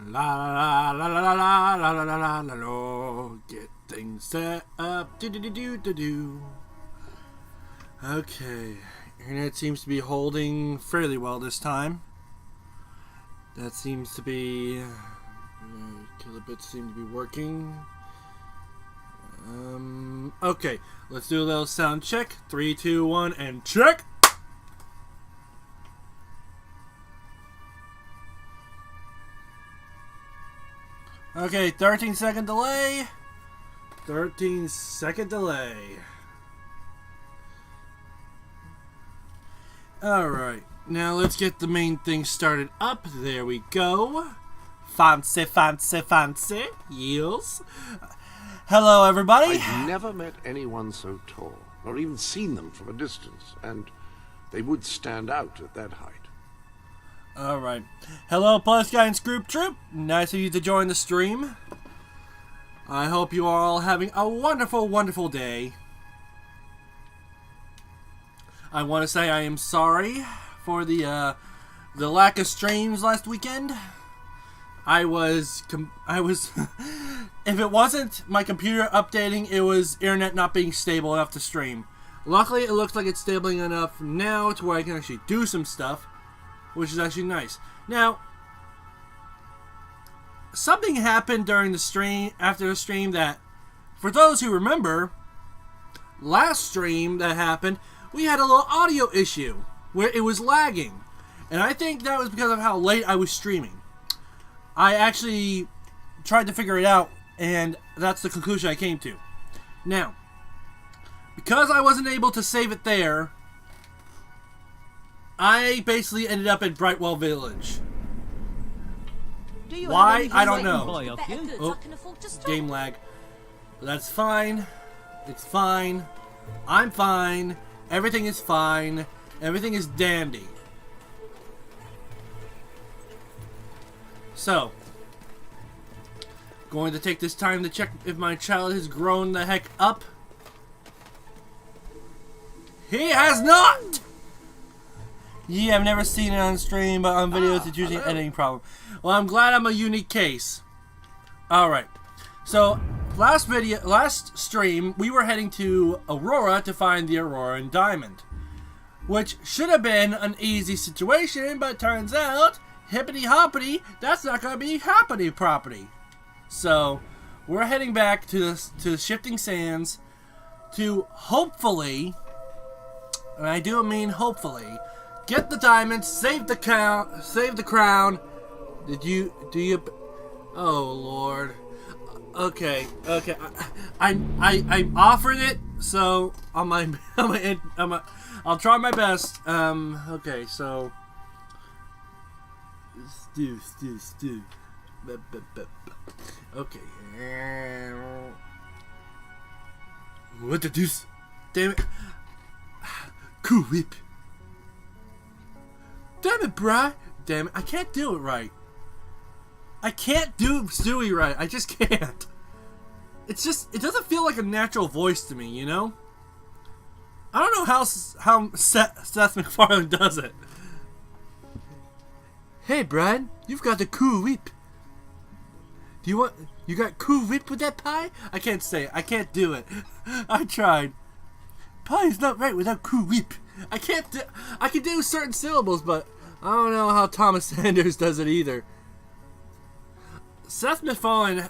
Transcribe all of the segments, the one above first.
La la la la la la la la la la la. Get things set up. Do do do do do do. Okay, internet seems to be holding fairly well this time. That seems to be kilobits seem to be working. Okay, let's do a little sound check. 3, 2, 1, and check. Okay, 13-second delay. 13-second delay. Alright, now let's get the main thing started up. There we go. Fancy, fancy, fancy. Yes. Hello, everybody. I've never met anyone so tall, or even seen them from a distance, and they would stand out at that height. Alright. Hello, Plus Guidance Group Troop. Nice of you to join the stream. I hope you are all having a wonderful, wonderful day. I want to say I am sorry for the lack of streams last weekend. I was if it wasn't my computer updating, it was internet not being stable enough to stream. Luckily, it looks like it's stable enough now to where I can actually do some stuff, which is actually nice. Now, something happened during the stream, after the stream, that, for those who remember, last stream that happened, we had a little audio issue where it was lagging. And I think that was because of how late I was streaming. I actually tried to figure it out, and that's the conclusion I came to. Now, because I wasn't able to save it there, I basically ended up at Brightwell Village. Why? I don't know. Oh, game lag. That's fine. It's fine. I'm fine. Everything is fine. Everything is dandy. So, going to take this time to check if my child has grown the heck up. He has not! Yeah, I've never seen it on stream, but on videos it's usually an editing problem. Well, I'm glad I'm a unique case. Alright. So, last stream, we were heading to Aurora to find the Auroran Diamond. Which should have been an easy situation, but turns out, hippity hoppity, that's not going to be hoppity property. So, we're heading back to the Shifting Sands to hopefully, and I do mean hopefully, get the diamonds, save the crown. Do you? Oh Lord. Okay. I offered it, so I'll try my best. Okay, so stew. Okay. What the deuce? Damn it. Cool whip. Damn it, Bri. Damn it. I can't do it right. I can't do Stewie right. I just can't. It doesn't feel like a natural voice to me, you know? I don't know how Seth MacFarlane does it. Hey, Brad, you've got the cool whip. You got cool whip with that pie? I can't say it. I can't do it. I tried. Pie is not right without cool whip. I can do certain syllables, but I don't know how Thomas Sanders does it either. Seth MacFarlane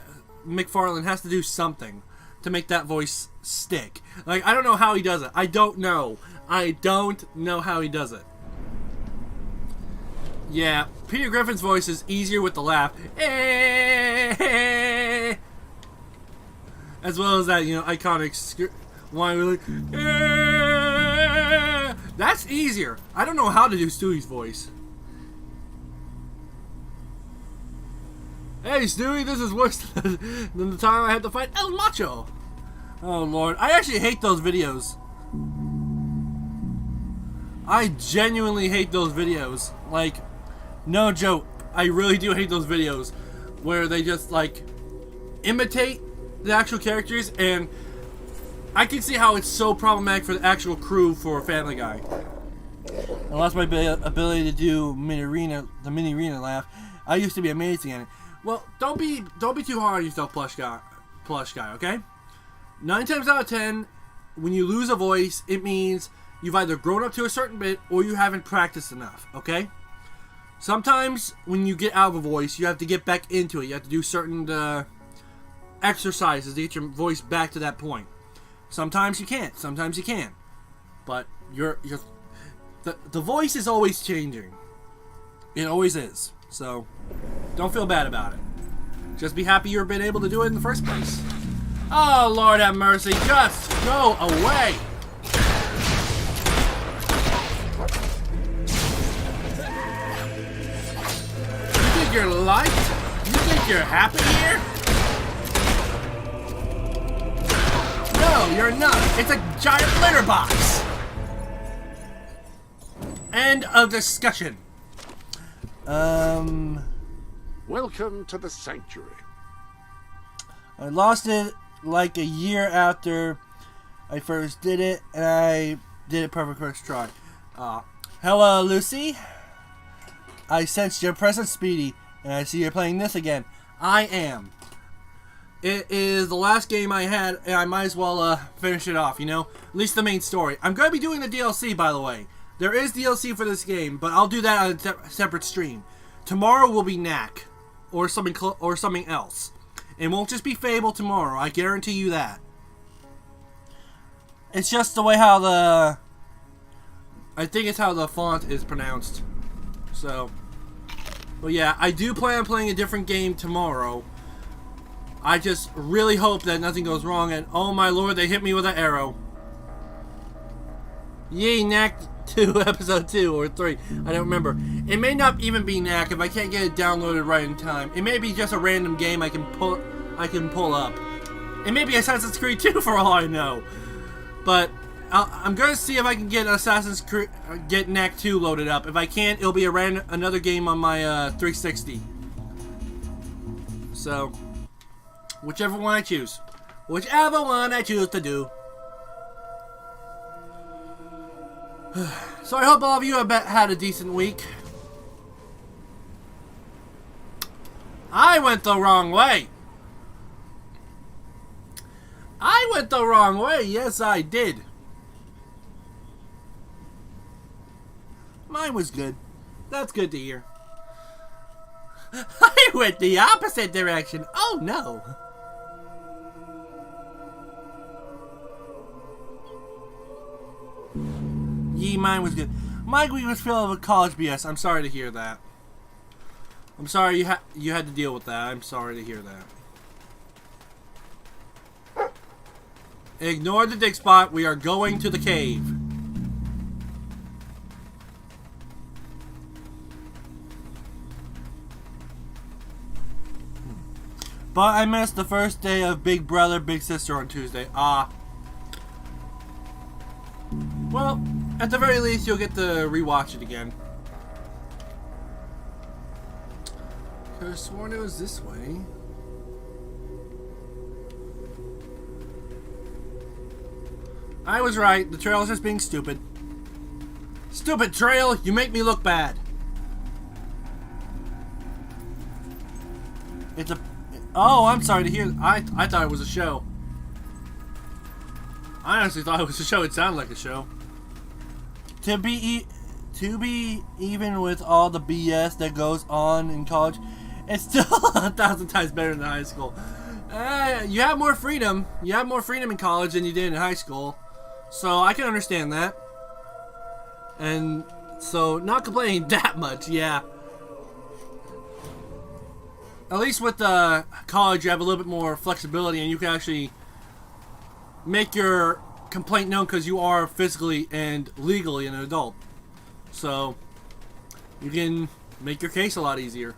has to do something to make that voice stick. Like, I don't know how he does it. I don't know how he does it. Yeah, Peter Griffin's voice is easier with the laugh. As well as that, iconic whine like, that's easier. I don't know how to do Stewie's voice. Hey Stewie, this is worse than the time I had to fight El Macho. Oh Lord, I actually hate those videos. I genuinely hate those videos. Like, no joke, I really do hate those videos where they just like imitate the actual characters, and I can see how it's so problematic for the actual crew for Family Guy. I lost my ability to do the mini arena laugh. I used to be amazing at it. Well, don't be too hard on yourself, plush guy. Okay? 9 times out of 10, when you lose a voice, it means you've either grown up to a certain bit or you haven't practiced enough. Okay? Sometimes when you get out of a voice, you have to get back into it. You have to do certain exercises to get your voice back to that point. Sometimes you can't. Sometimes you can. But the voice is always changing. It always is. So, don't feel bad about it. Just be happy you've been able to do it in the first place. Oh, Lord have mercy. Just go away. You think you're liked? You think you're happy here? No, you're not. It's a giant litter box. End of discussion. Welcome to the sanctuary. I lost it like a year after I first did it, and I did it perfect first try. Hello, Lucy. I sensed your presence, Speedy, and I see you're playing this again. I am. It is the last game I had, and I might as well finish it off, At least the main story. I'm going to be doing the DLC, by the way. There is DLC for this game, but I'll do that on a separate stream. Tomorrow will be Knack, or something else. It won't just be Fable tomorrow, I guarantee you that. It's just the way how I think it's how the font is pronounced. So, but yeah, I do plan on playing a different game tomorrow. I just really hope that nothing goes wrong, and oh my lord, they hit me with an arrow. Yay, Knack 2, episode 2 or 3. I don't remember. It may not even be Knack if I can't get it downloaded right in time. It may be just a random game I can pull up. It may be Assassin's Creed 2 for all I know. But I'm gonna see if I can get get Knack 2 loaded up. If I can't, it'll be another game on my 360. So, whichever one I choose. Whichever one I choose to do. So I hope all of you have had a decent week. I went the wrong way. I went the wrong way. Yes, I did. Mine was good. That's good to hear. I went the opposite direction. Oh no. mine was good. My week was filled with college BS. I'm sorry to hear that. I'm sorry you had to deal with that. I'm sorry to hear that. Ignore the dig spot. We are going to the cave. But I missed the first day of Big Brother, Big Sister on Tuesday. Well, at the very least, you'll get to rewatch it again. I could have sworn it was this way. I was right. The trail is just being stupid. Stupid trail! You make me look bad. It's a... Oh, I'm sorry to hear. I thought it was a show. I honestly thought it was a show. It sounded like a show. To be even with all the BS that goes on in college, it's still 1,000 times better than high school. You have more freedom. You have more freedom in college than you did in high school. So I can understand that. And so not complaining that much, yeah. At least with college, you have a little bit more flexibility, and you can actually make your complaint known because you are physically and legally an adult. So you can make your case a lot easier.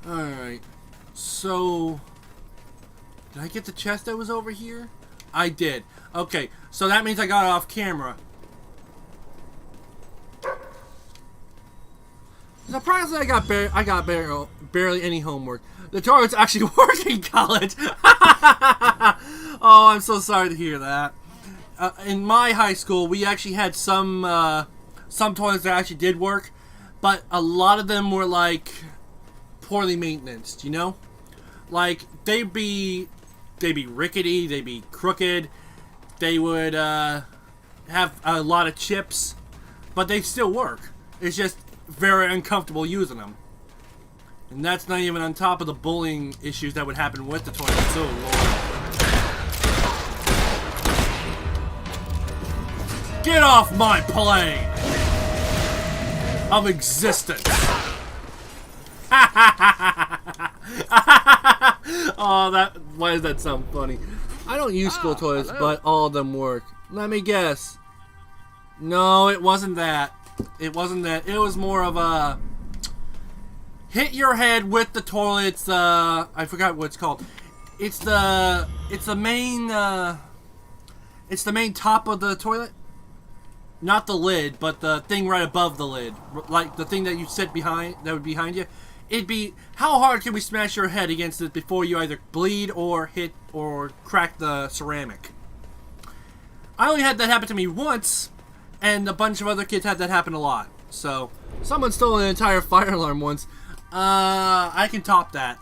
Alright. So, did I get the chest that was over here? I did. Okay, so that means I got it off camera. Surprisingly, I got barely any homework. The toilet's actually working, college. Oh, I'm so sorry to hear that. In my high school, we actually had some toilets that actually did work, but a lot of them were like poorly maintained. You know, like they'd be rickety, they'd be crooked, they would have a lot of chips, but they still work. It's just very uncomfortable using them. And that's not even on top of the bullying issues that would happen with the toilet. So, Lord. Get off my plane of existence. Oh, why does that sound funny? I don't use school toilets, but all of them work. Let me guess. No, it wasn't that. It wasn't that. It was more of a hit your head with the toilets. I forgot what it's called. It's the main top of the toilet. Not the lid, but the thing right above the lid, like the thing that you sit behind, that would be behind you. It'd be, how hard can we smash your head against it before you either bleed or hit or crack the ceramic? I only had that happen to me once, and a bunch of other kids had that happen a lot. So, someone stole an entire fire alarm once. I can top that.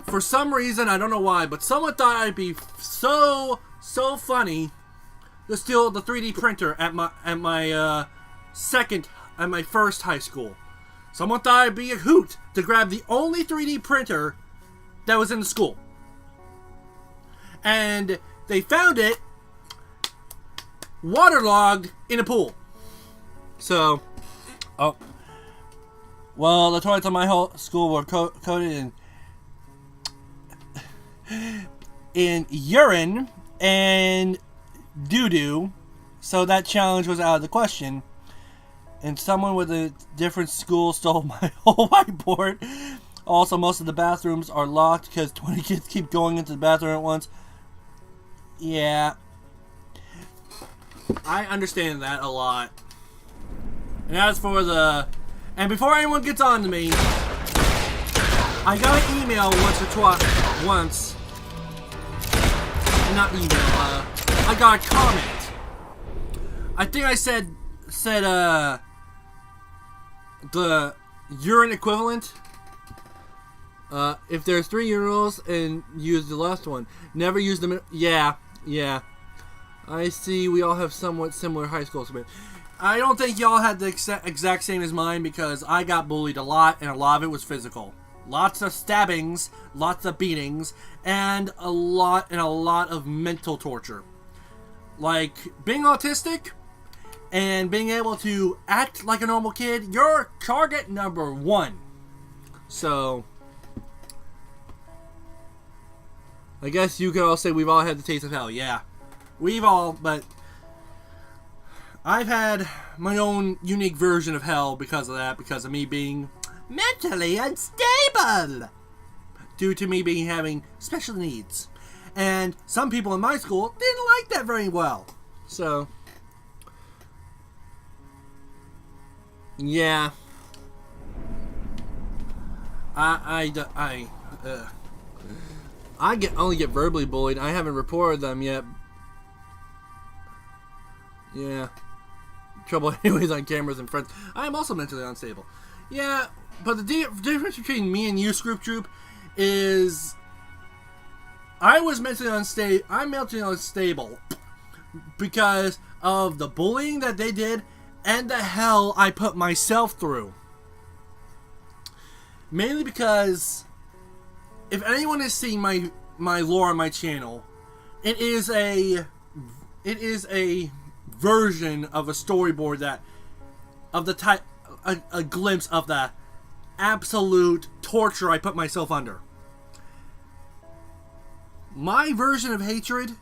For some reason, I don't know why, but someone thought I'd be so funny to steal the 3D printer at my first high school. Someone thought I'd be a hoot to grab the only 3D printer that was in the school. And they found it waterlogged in a pool. So, well, the toilets on my whole school were coated in urine and doo-doo, so that challenge was out of the question. And someone with a different school stole my whole whiteboard. Also, most of the bathrooms are locked because 20 kids keep going into the bathroom at once. Yeah, I understand that a lot. And as for and before anyone gets on to me, I got an email once. Not email, I got a comment. I think I said the urine equivalent. If there's 3 urinals and use the last one. Never use them. Yeah. I see we all have somewhat similar high school experience. I don't think y'all had the exact same as mine because I got bullied a lot and a lot of it was physical. Lots of stabbings, lots of beatings, and a lot of mental torture. Like being autistic and being able to act like a normal kid, you're target number 1. So, I guess you could all say we've all had the taste of hell. Yeah, we've all, but I've had my own unique version of hell because of that, because of me being mentally unstable, due to me being having special needs. And some people in my school didn't like that very well. So, yeah. I only get verbally bullied. I haven't reported them yet. Yeah. Trouble anyways on cameras and friends. I am also mentally unstable. Yeah, but the difference between me and you, Scoop Troop, is I'm mentally unstable because of the bullying that they did and the hell I put myself through. Mainly because if anyone has seen my lore on my channel, it is a version of a storyboard that of the type a glimpse of the absolute torture I put myself under. My version of hatred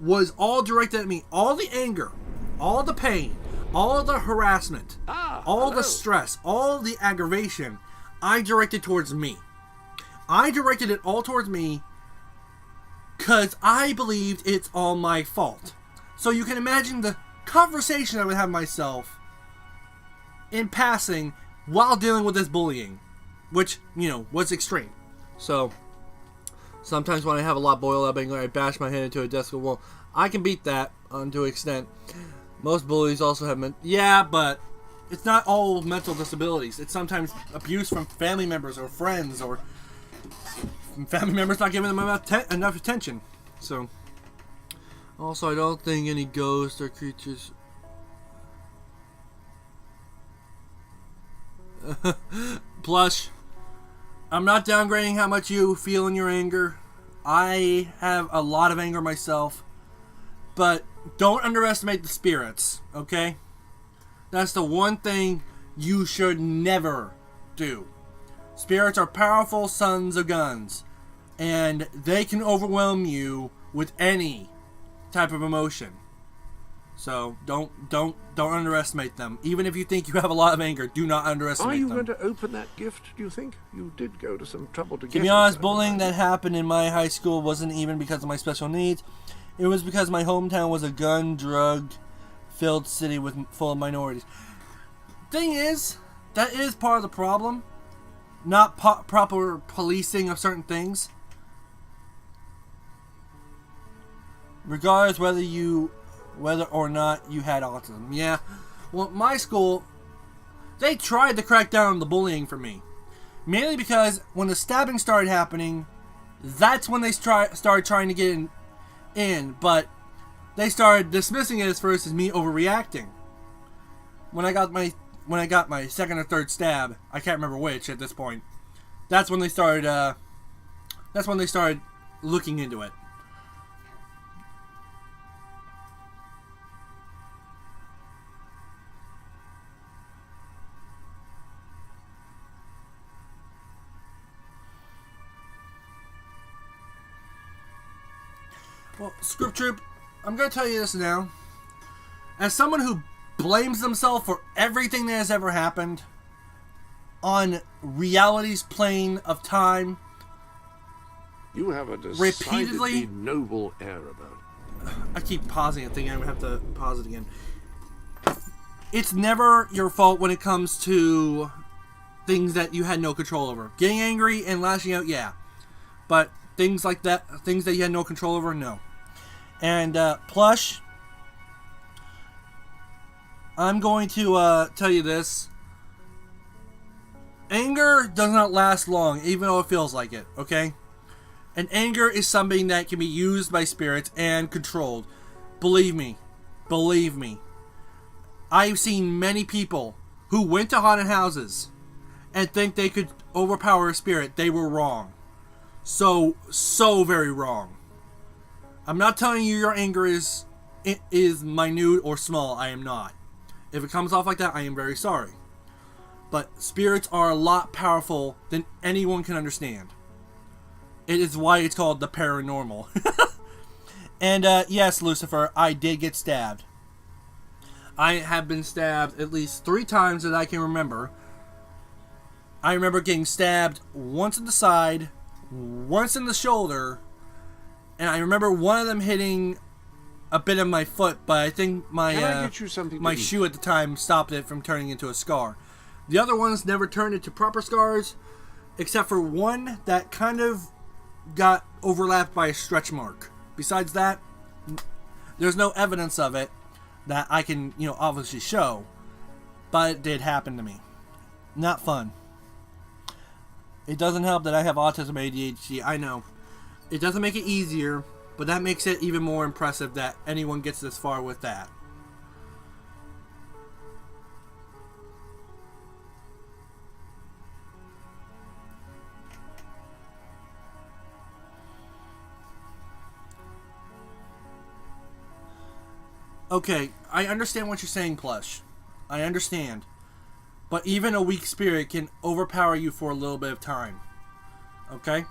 was all directed at me. All the anger, all the pain, all the harassment, all the stress, all the aggravation, I directed towards me. I directed it all towards me because I believed it's all my fault. So you can imagine the conversation I would have myself in passing while dealing with this bullying, which, was extreme. So sometimes when I have a lot boiled up anger, I bash my head into a desk wall. I can beat that to an extent. Most bullies also have yeah, but it's not all mental disabilities. It's sometimes abuse from family members or friends, or family members not giving them enough attention. So, also, I don't think any ghosts or creatures. Plush, I'm not downgrading how much you feel in your anger. I have a lot of anger myself, but don't underestimate the spirits, okay? That's the one thing you should never do. Spirits are powerful sons of guns, and they can overwhelm you with any type of emotion. So don't underestimate them. Even if you think you have a lot of anger, do not underestimate them. Are you going to open that gift, do you think? You did go to some trouble to get it. To be honest, bullying that happened in my high school wasn't even because of my special needs. It was because my hometown was a gun, drug-filled city full of minorities. Thing is, that is part of the problem. Not proper policing of certain things. Regardless whether or not you had autism. Yeah. Well, my school, they tried to crack down on the bullying for me. Mainly because when the stabbing started happening, that's when they started trying to get in. But they started dismissing it as first as me overreacting. When I got my second or third stab, I can't remember which at this point. That's when they started looking into it. Well, Script Troop, I'm going to tell you this now. As someone who blames themselves for everything that has ever happened on reality's plane of time, you have a decidedly noble air about it. I keep pausing and thinking I'm going to have to pause it again. It's never your fault when it comes to things that you had no control over. Getting angry and lashing out, yeah. But things like that, things that you had no control over, no. And Plush, I'm going to tell you this. Anger does not last long, even though it feels like it, okay? And anger is something that can be used by spirits and controlled. Believe me. Believe me. I've seen many people who went to haunted houses and think they could overpower a spirit. They were wrong. So very wrong. I'm not telling you your anger is minute or small. I am not. If it comes off like that, I am very sorry. But spirits are a lot powerful than anyone can understand. It is why it's called the paranormal. And yes, Lucifer, I did get stabbed. I have been stabbed at least 3 times that I can remember. I remember getting stabbed once in the side, once in the shoulder, and I remember one of them hitting a bit of my foot, but I think my shoe at the time stopped it from turning into a scar. The other ones never turned into proper scars, except for one that kind of got overlapped by a stretch mark. Besides that, there's no evidence of it that I can, obviously show, but it did happen to me. Not fun. It doesn't help that I have autism ADHD, I know. It doesn't make it easier, but that makes it even more impressive that anyone gets this far with that. Okay, I understand what you're saying, Plush. I understand. But even a weak spirit can overpower you for a little bit of time. Okay?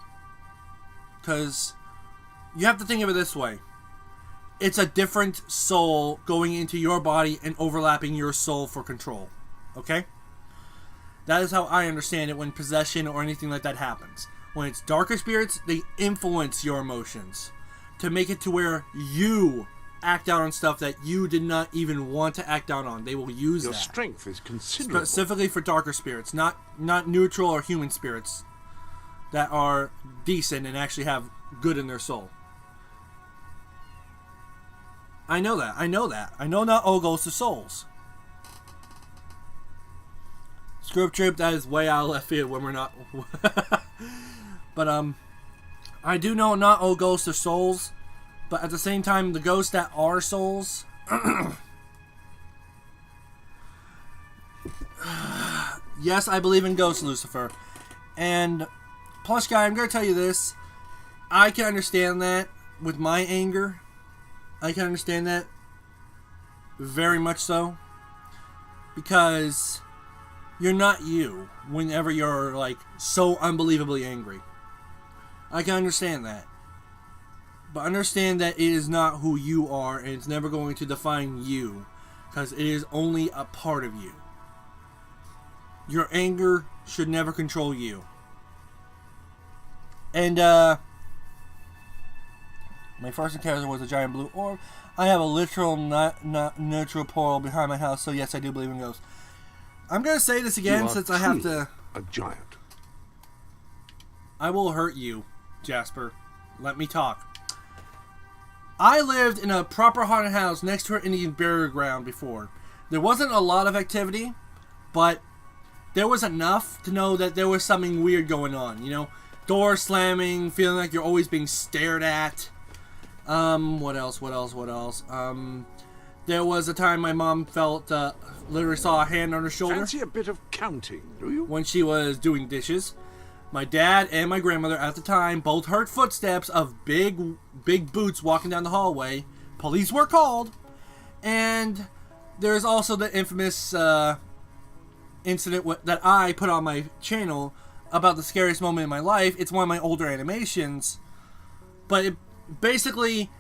Because you have to think of it this way. It's a different soul going into your body and overlapping your soul for control. Okay? That is how I understand it when possession or anything like that happens. When it's darker spirits, they influence your emotions to make it to where you act out on stuff that you did not even want to act out on. They will use your that. Your strength is considerable. Specifically for darker spirits, not neutral or human spirits that are decent and actually have good in their soul. I know that. I know not all goes to souls. Script Troop, that is way out of left field when we're not. But I do know not all goes to souls. But at the same time, the ghosts that are souls, yes, I believe in ghosts, Lucifer. And, Plush Guy, I'm going to tell you this. I can understand that with my anger. I can understand that very much so. Because you're not you whenever you're, so unbelievably angry. I can understand that. But understand that it is not who you are, and it's never going to define you, because it is only a part of you. Your anger should never control you. And, my first encounter was a giant blue orb. I have a literal neutral portal behind my house, so yes, I do believe in ghosts. I'm going to say this again, since I have to... a giant. I will hurt you, Jasper. Let me talk. I lived in a proper haunted house next to an Indian burial ground before. There wasn't a lot of activity, but there was enough to know that there was something weird going on. Doors slamming, feeling like you're always being stared at. What else? There was a time my mom felt, literally saw a hand on her shoulder. Fancy a bit of counting, do you? When she was doing dishes. My dad and my grandmother at the time both heard footsteps of big boots walking down the hallway. Police were called. And there's also the infamous incident that I put on my channel about the scariest moment in my life. It's one of my older animations. But basically,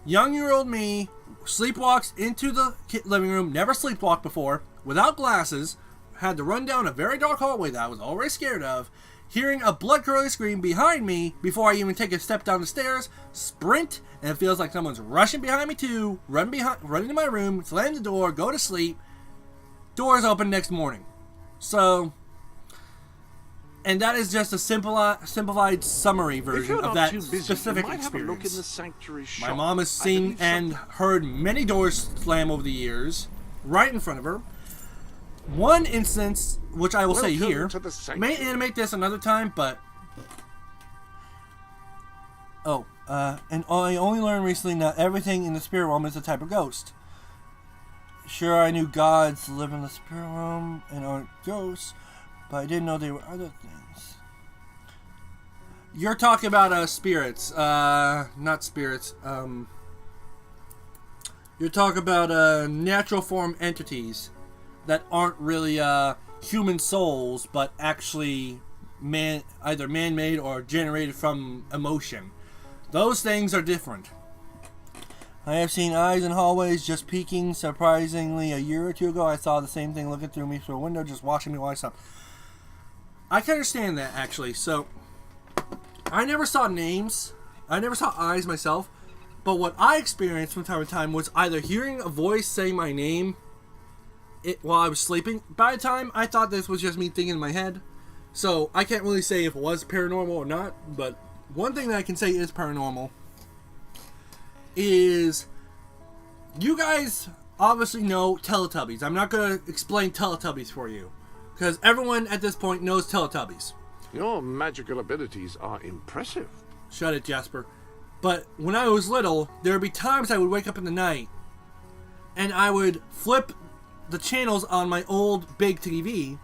young-year-old me sleepwalks into the living room, never sleepwalked before, without glasses, had to run down a very dark hallway that I was already scared of, hearing a blood-curdling scream behind me before I even take a step down the stairs, sprint, and it feels like someone's rushing behind me too, run into my room, slam the door, go to sleep, doors open next morning. So, and that is just a simplified summary version of that specific experience. My mom has seen and heard many doors slam over the years, right in front of her. One instance, which I will say here, may animate this another time, but... and I only learned recently that everything in the spirit realm is a type of ghost. Sure, I knew gods live in the spirit realm and aren't ghosts, but I didn't know they were other things. You're talking about spirits, not spirits. You're talking about natural form entities that aren't really human souls, but actually either man-made or generated from emotion. Those things are different. I have seen eyes in hallways just peeking. Surprisingly, a year or two ago, I saw the same thing looking through me through a window, just watching me while I slept. I can understand that, actually. So, I never saw names. I never saw eyes myself. But what I experienced from time to time was either hearing a voice say my name while I was sleeping. By the time, I thought this was just me thinking in my head. So, I can't really say if it was paranormal or not. But one thing that I can say is paranormal is you guys obviously know Teletubbies. I'm not going to explain Teletubbies for you, because everyone at this point knows Teletubbies. Your magical abilities are impressive. Shut it, Jasper. But when I was little, there would be times I would wake up in the night and I would flip the channels on my old big TV,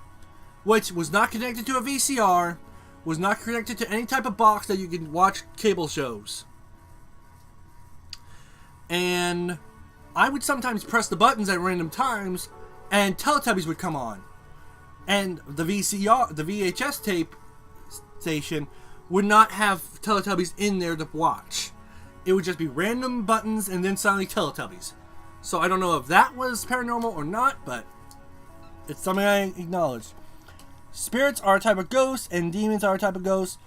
which was not connected to a VCR, was not connected to any type of box that you could watch cable shows. And I would sometimes press the buttons at random times, and Teletubbies would come on. And the VHS tape station would not have Teletubbies in there to watch. It would just be random buttons and then suddenly Teletubbies. So I don't know if that was paranormal or not, but it's something I acknowledge. Spirits are a type of ghost, and demons are a type of ghost,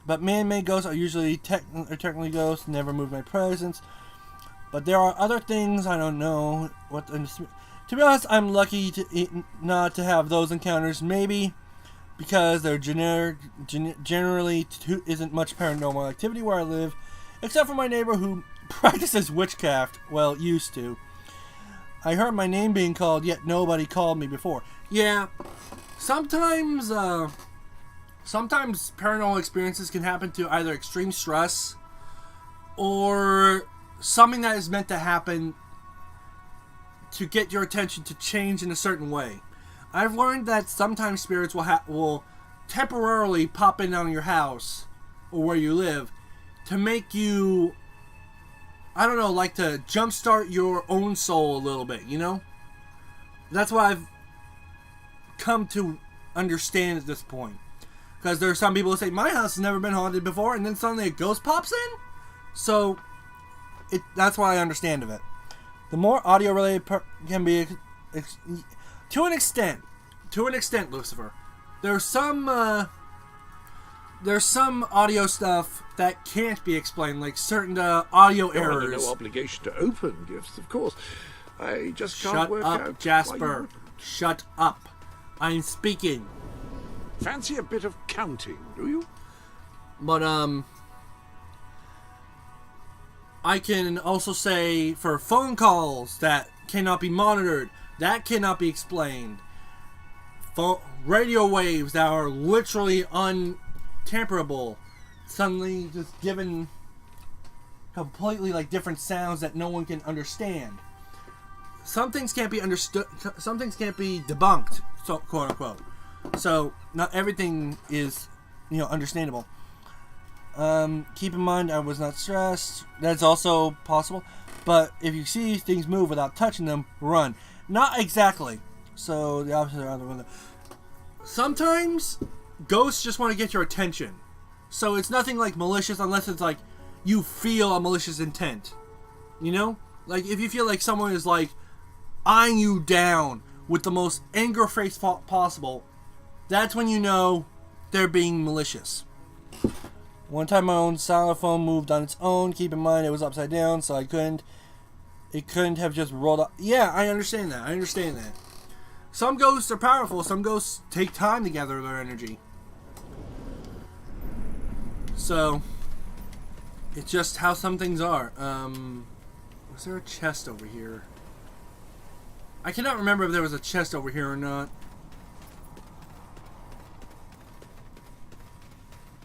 but man-made ghosts are usually technically ghosts, never move my presence. But there are other things I don't know. To be honest, I'm lucky not to have those encounters. Maybe because there generally isn't much paranormal activity where I live, except for my neighbor who practices witchcraft. Well, used to. I heard my name being called, yet nobody called me before. Yeah, sometimes paranormal experiences can happen to either extreme stress or something that is meant to happen to get your attention to change in a certain way. I've learned that sometimes spirits will temporarily pop in on your house or where you live to make you, I don't know, like to jumpstart your own soul a little bit, you know? That's what I've come to understand at this point. Because there are some people who say, my house has never been haunted before, and then suddenly a ghost pops in? So that's what I understand of it. The more audio related can be to an extent, Lucifer. There's some audio stuff that can't be explained, like certain audio errors. You're under no obligation to open gifts, of course. I just can't work out. Shut up, Jasper. Shut up. I'm speaking. Fancy a bit of counting, do you? But I can also say for phone calls that cannot be monitored, that cannot be explained. Radio waves that are literally untamperable, suddenly just given completely like different sounds that no one can understand. Some things can't be understood, some things can't be debunked, so quote unquote. So not everything is, understandable. Keep in mind, I was not stressed. That's also possible. But if you see things move without touching them, run. Not exactly. So the opposite are out the window. Sometimes ghosts just want to get your attention. So it's nothing like malicious unless it's like you feel a malicious intent. You know? Like if you feel like someone is like eyeing you down with the most anger face possible, that's when you know they're being malicious. One time my own cellular phone moved on its own. Keep in mind it was upside down, so it couldn't have just rolled up. Yeah, I understand that. Some ghosts are powerful. Some ghosts take time to gather their energy. So, it's just how some things are. Was there a chest over here? I cannot remember if there was a chest over here or not.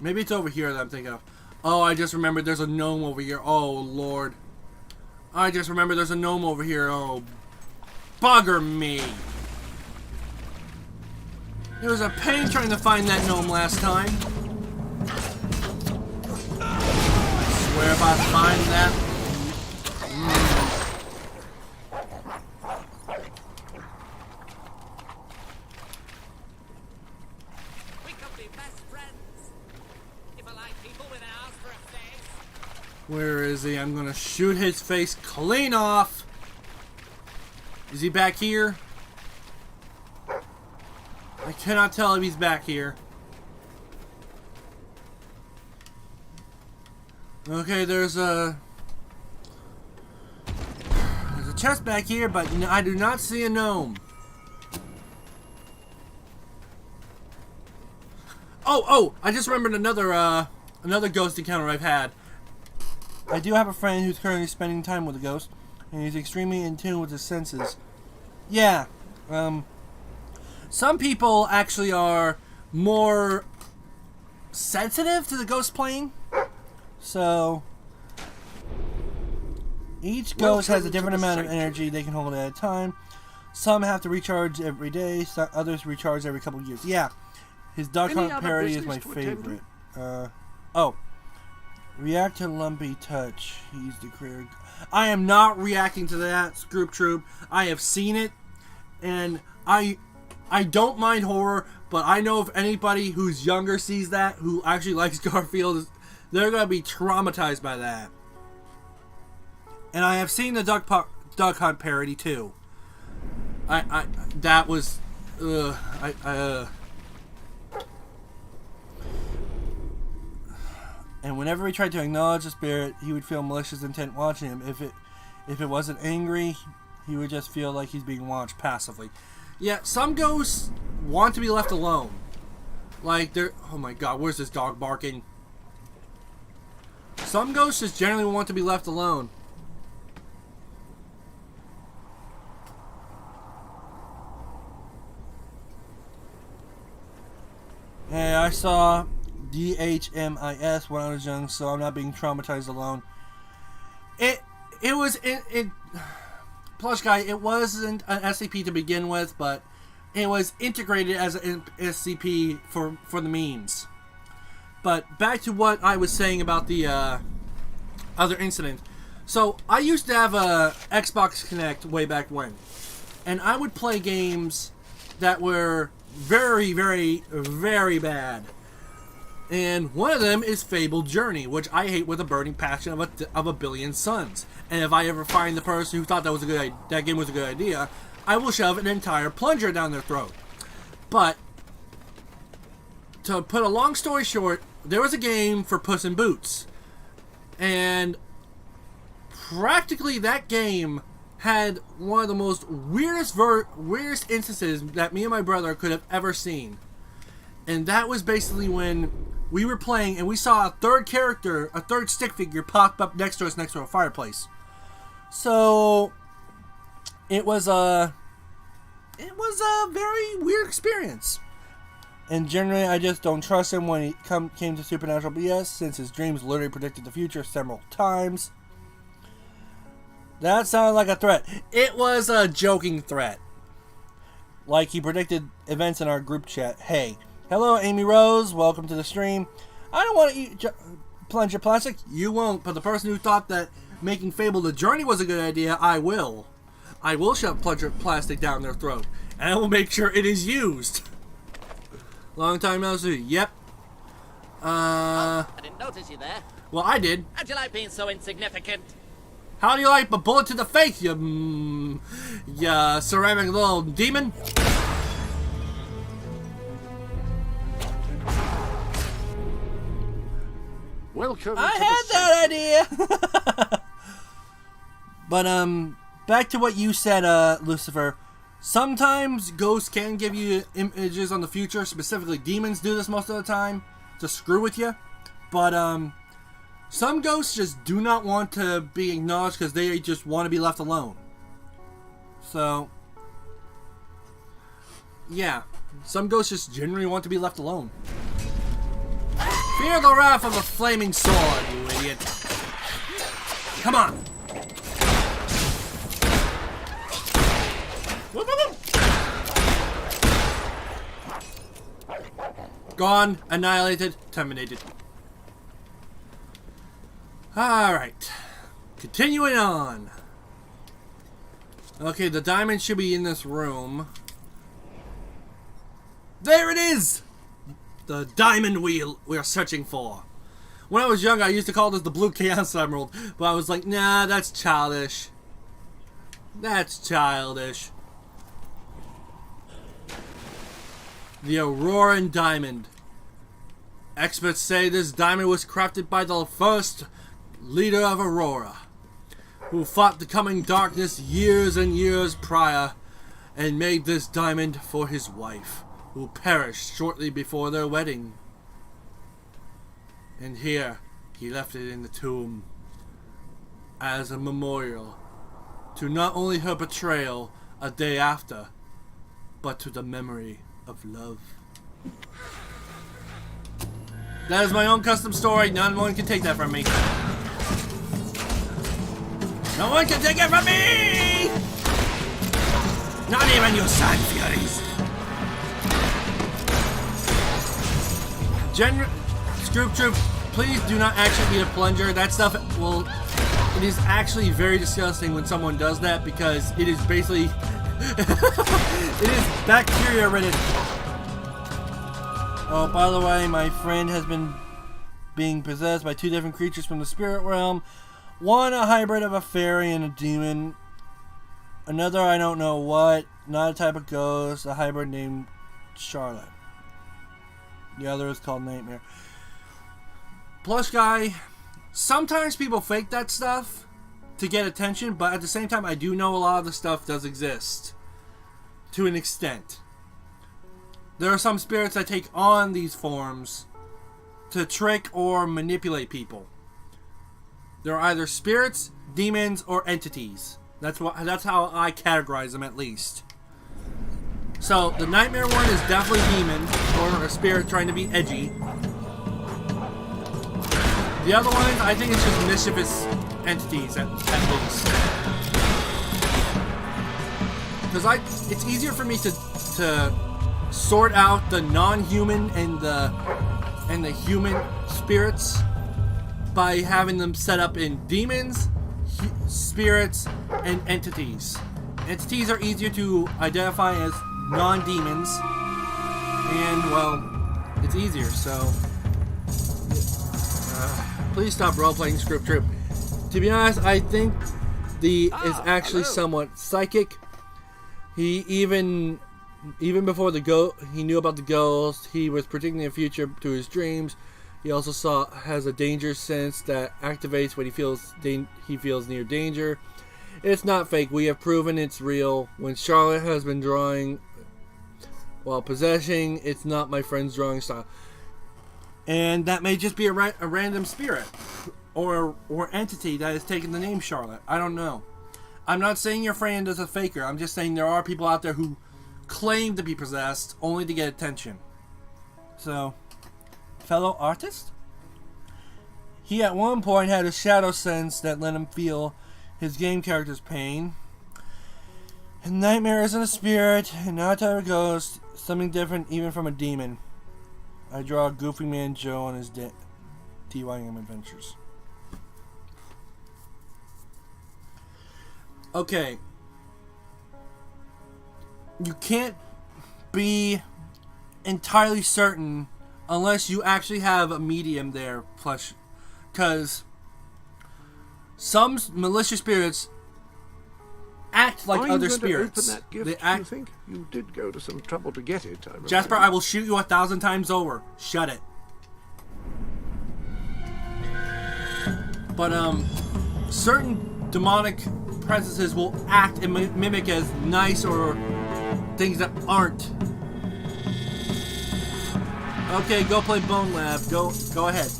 Maybe it's over here that I'm thinking of. Oh, I just remembered there's a gnome over here. Oh, Lord. I just remembered there's a gnome over here. Oh, bugger me. It was a pain trying to find that gnome last time. Where if I find that... We could be best friends. If I like people with ours for a face. Where is he? I'm gonna shoot his face clean off. Is he back here? I cannot tell if he's back here. Okay, there's a chest back here, but I do not see a gnome. Oh! I just remembered another ghost encounter I've had. I do have a friend who's currently spending time with a ghost, and he's extremely in tune with his senses. Yeah, some people actually are more sensitive to the ghost plane. So, each ghost has a different amount of energy they can hold at a time. Some have to recharge every day, others recharge every couple of years. Yeah, his Dog Hunt parody is my favorite. Oh. React to Lumpy Touch. He's the career. I am not reacting to that, Scoop Troop. I have seen it, and I don't mind horror, but I know if anybody who's younger sees that, who actually likes Garfield, they're going to be traumatized by that. And I have seen the Duck Hunt parody, too. That was... And whenever he tried to acknowledge the spirit, he would feel malicious intent watching him. If it wasn't angry, he would just feel like he's being watched passively. Yeah, some ghosts want to be left alone. Like, they're... Oh my god, where's this dog barking? Some ghosts just generally want to be left alone. Hey, I saw DHMIS when I was young, so I'm not being traumatized alone. It was Plush Guy. It wasn't an SCP to begin with, but it was integrated as an SCP for the memes. But back to what I was saying about the other incident. So I used to have a Xbox Connect way back when, and I would play games that were very, very, very bad. And one of them is Fable Journey, which I hate with a burning passion of a billion suns. And if I ever find the person who thought that game was a good idea, I will shove an entire plunger down their throat. But to put a long story short, there was a game for Puss in Boots, and practically that game had one of the most weirdest instances that me and my brother could have ever seen. And that was basically when we were playing and we saw a third stick figure pop up next to us next to a fireplace. So it was a very weird experience. And generally I just don't trust him when it came to supernatural BS, since his dreams literally predicted the future several times. That sounded like a threat. It was a joking threat. Like he predicted events in our group chat. Hey, hello Amy Rose, welcome to the stream. I don't want to eat plunger plastic. You won't, but the person who thought that making Fable the Journey was a good idea, I will. I will shove plunger plastic down their throat, and I will make sure it is used. Long time no see. Yep. I didn't notice you there. Well, I did. How'd you like being so insignificant? How do you like a bullet to the face, you ceramic little demon? Welcome. I had that idea. But back to what you said, Lucifer. Sometimes ghosts can give you images on the future. Specifically, demons do this most of the time to screw with you. But some ghosts just do not want to be acknowledged because they just want to be left alone. So, yeah, some ghosts just generally want to be left alone. Fear the wrath of a flaming sword, you idiot. Come on. Whoop, whoop, whoop. Gone, annihilated, terminated. Alright. Continuing on. Okay, the diamond should be in this room. There it is! The diamond wheel we're searching for. When I was young, I used to call this the Blue Chaos Emerald, but I was like, nah, that's childish. That's childish. The Auroran Diamond. Experts say this diamond was crafted by the first leader of Aurora, who fought the coming darkness years and years prior, and made this diamond for his wife, who perished shortly before their wedding. And here, he left it in the tomb as a memorial to not only her betrayal a day after, but to the memory of love. That is my own custom story. No one can take that from me. No one can take it from me! Not even you Sand Furies! Scoop Troop, please do not actually eat a plunger. That stuff will... It is actually very disgusting when someone does that because it is basically... it is bacteria ridden. Oh, by the way, my friend has been being possessed by two different creatures from the spirit realm. One, a hybrid of a fairy and a demon. Another, I don't know what. Not a type of ghost. A hybrid named Charlotte. The other is called Nightmare. Plush guy. Sometimes people fake that stuff to get attention, but at the same time, I do know a lot of the stuff does exist. To an extent. There are some spirits that take on these forms to trick or manipulate people. They're either spirits, demons, or entities. That's how I categorize them, at least. So the Nightmare one is definitely demon or a spirit trying to be edgy. The other ones, I think it's just mischievous entities at least. Because it's easier for me to sort out the non-human and the human spirits by having them set up in demons, spirits, and entities. Entities are easier to identify as non-demons, and well, it's easier. So please stop role-playing Script Trip. To be honest, I think is actually somewhat psychic. He even before he knew about the ghost, he was predicting the future to his dreams. He also has a danger sense that activates when he feels near danger. It's not fake. We have proven it's real. When Charlotte has been drawing while possessing, it's not my friend's drawing style. And that may just be a random spirit or entity that has taken the name Charlotte. I don't know. I'm not saying your friend is a faker. I'm just saying there are people out there who claim to be possessed only to get attention. So, fellow artist? He at one point had a shadow sense that let him feel his game character's pain. And Nightmare isn't a spirit, and not a type of ghost, something different even from a demon. I draw Goofy Man Joe on his TYM adventures. Okay. You can't be entirely certain unless you actually have a medium there, plush. Because some malicious spirits act like other spirits. Open that gift, do you think? You did go to some trouble to get it, I remember. Jasper, I will shoot you 1,000 times over. Shut it. But, certain demonic presences will act and mimic as nice or things that aren't. Okay, go play Bone Lab. Go ahead.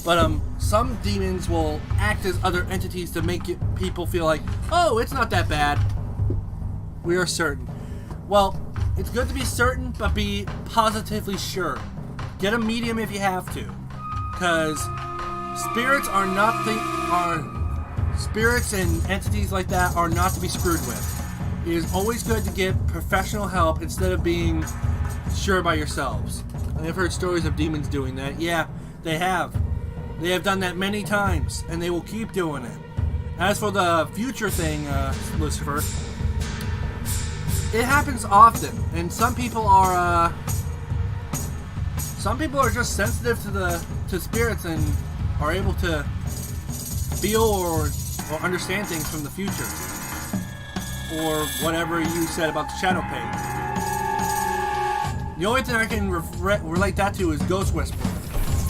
But, some demons will act as other entities to make people feel like, oh, it's not that bad. We are certain. Well, it's good to be certain, but be positively sure. Get a medium if you have to. Because spirits spirits and entities like that are not to be screwed with. It is always good to get professional help instead of being sure by yourselves. I've heard stories of demons doing that. Yeah, they have. They have done that many times, and they will keep doing it. As for the future thing, Lucifer, it happens often, and some people are just sensitive to spirits and are able to feel or understand things from the future, or whatever you said about the shadow pain. The only thing I can relate that to is Ghost Whisperer,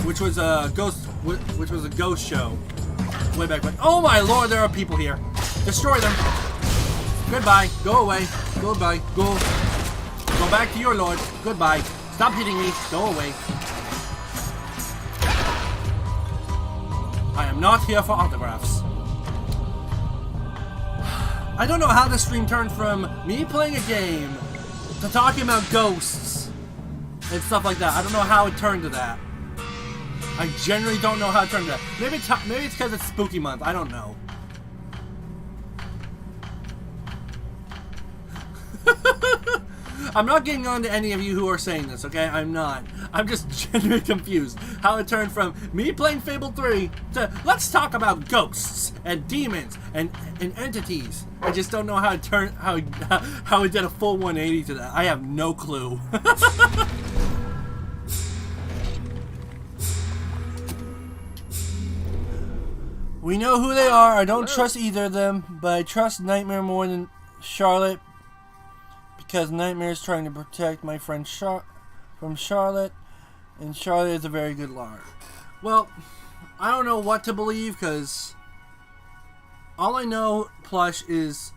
which was a ghost show way back when. Oh my lord, there are people here. Destroy them. Goodbye. Go away. Goodbye. Go back to your lord. Goodbye. Stop hitting me. Go away. I am not here for autographs. I don't know how this stream turned from me playing a game to talking about ghosts and stuff like that. I don't know how it turned to that. I generally don't know how it turned to that. Maybe it's because it's spooky month. I don't know. I'm not getting on to any of you who are saying this, okay? I'm not. I'm just genuinely confused how it turned from me playing Fable 3 to let's talk about ghosts and demons and entities. I just don't know how it turned, how it did a full 180 to that. I have no clue. We know who they are. I don't trust either of them, but I trust Nightmare more than Charlotte because Nightmare is trying to protect my friend from Charlotte, and Charlotte is a very good liar. Well, I don't know what to believe because all I know, Plush, is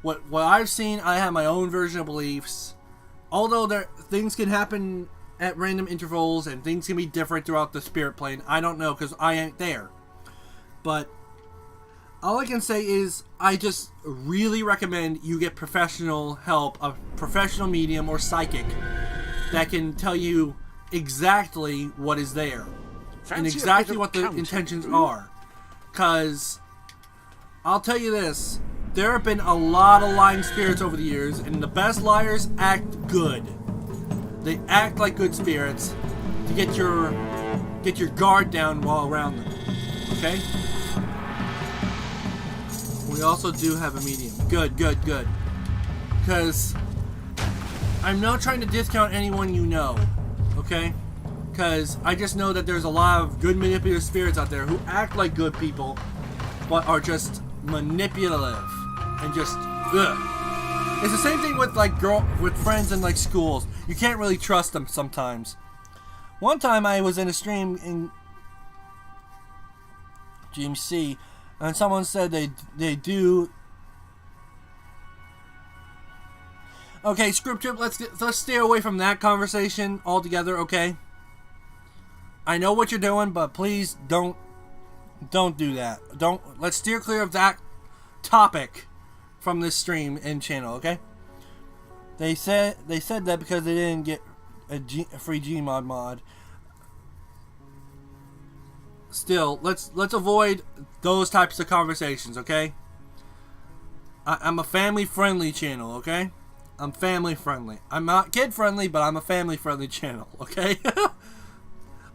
what I've seen. I have my own version of beliefs. Although things can happen at random intervals and things can be different throughout the spirit plane. I don't know because I ain't there. But all I can say is I just really recommend you get professional help, a professional medium or psychic that can tell you exactly what is there and exactly what the intentions are. Because I'll tell you this, there have been a lot of lying spirits over the years, and the best liars act good. They act like good spirits to get your guard down while around them. Okay? We also do have a medium. Good. Because I'm not trying to discount anyone you know. Okay? Because I just know that there's a lot of good manipulative spirits out there who act like good people, but are just manipulative and just ugh. It's the same thing with with friends in like schools. You can't really trust them sometimes. One time I was in a stream in GMC, and someone said they do. Okay, Script Trip, let's stay away from that conversation altogether, okay? I know what you're doing, but please don't do that. Let's steer clear of that topic from this stream and channel, okay? They said that because they didn't get a free Gmod mod. Still, let's avoid those types of conversations, okay? I'm a family-friendly channel, okay? I'm family-friendly. I'm not kid-friendly, but I'm a family-friendly channel, okay?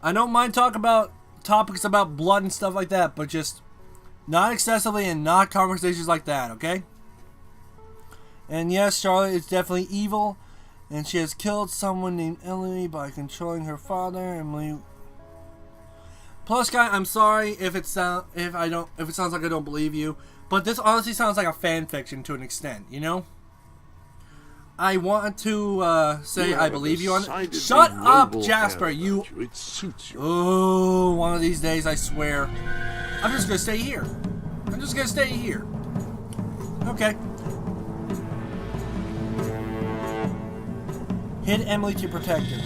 I don't mind talking about topics about blood and stuff like that, but just not excessively and not conversations like that, okay? And yes, Charlotte is definitely evil, and she has killed someone named Emily by controlling her father. Emily. Plus, guy, I'm sorry if it sounds like I don't believe you, but this honestly sounds like a fan fiction to an extent, you know? I want to say I believe you on it. Shut up, Jasper! You. It suits you. Oh, one of these days, I swear. I'm just gonna stay here. Okay. Hit Emily to protect her.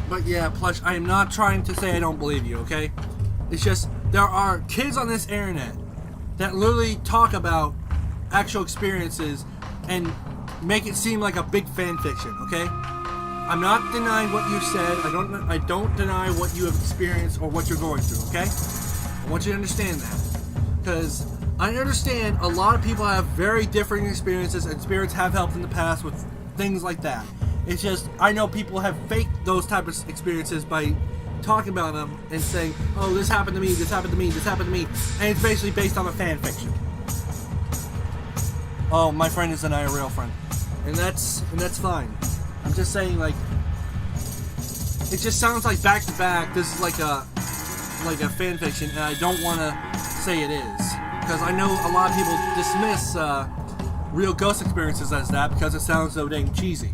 But yeah, Plush, I am not trying to say I don't believe you, okay? It's just, there are kids on this internet that literally talk about actual experiences and make it seem like a big fan fiction, okay? I'm not denying what you said. I don't deny what you have experienced or what you're going through, okay? I want you to understand that. Because I understand a lot of people have very different experiences and spirits have helped in the past with things like that. It's just, I know people have faked those type of experiences by talking about them and saying, oh, this happened to me, this happened to me, this happened to me. And it's basically based on a fan fiction. Oh, my friend is an IRL friend. And that's fine. I'm just saying, like, it just sounds like back to back, this is like a fan fiction, and I don't want to say it is. Because I know a lot of people dismiss real ghost experiences as that because it sounds so dang cheesy.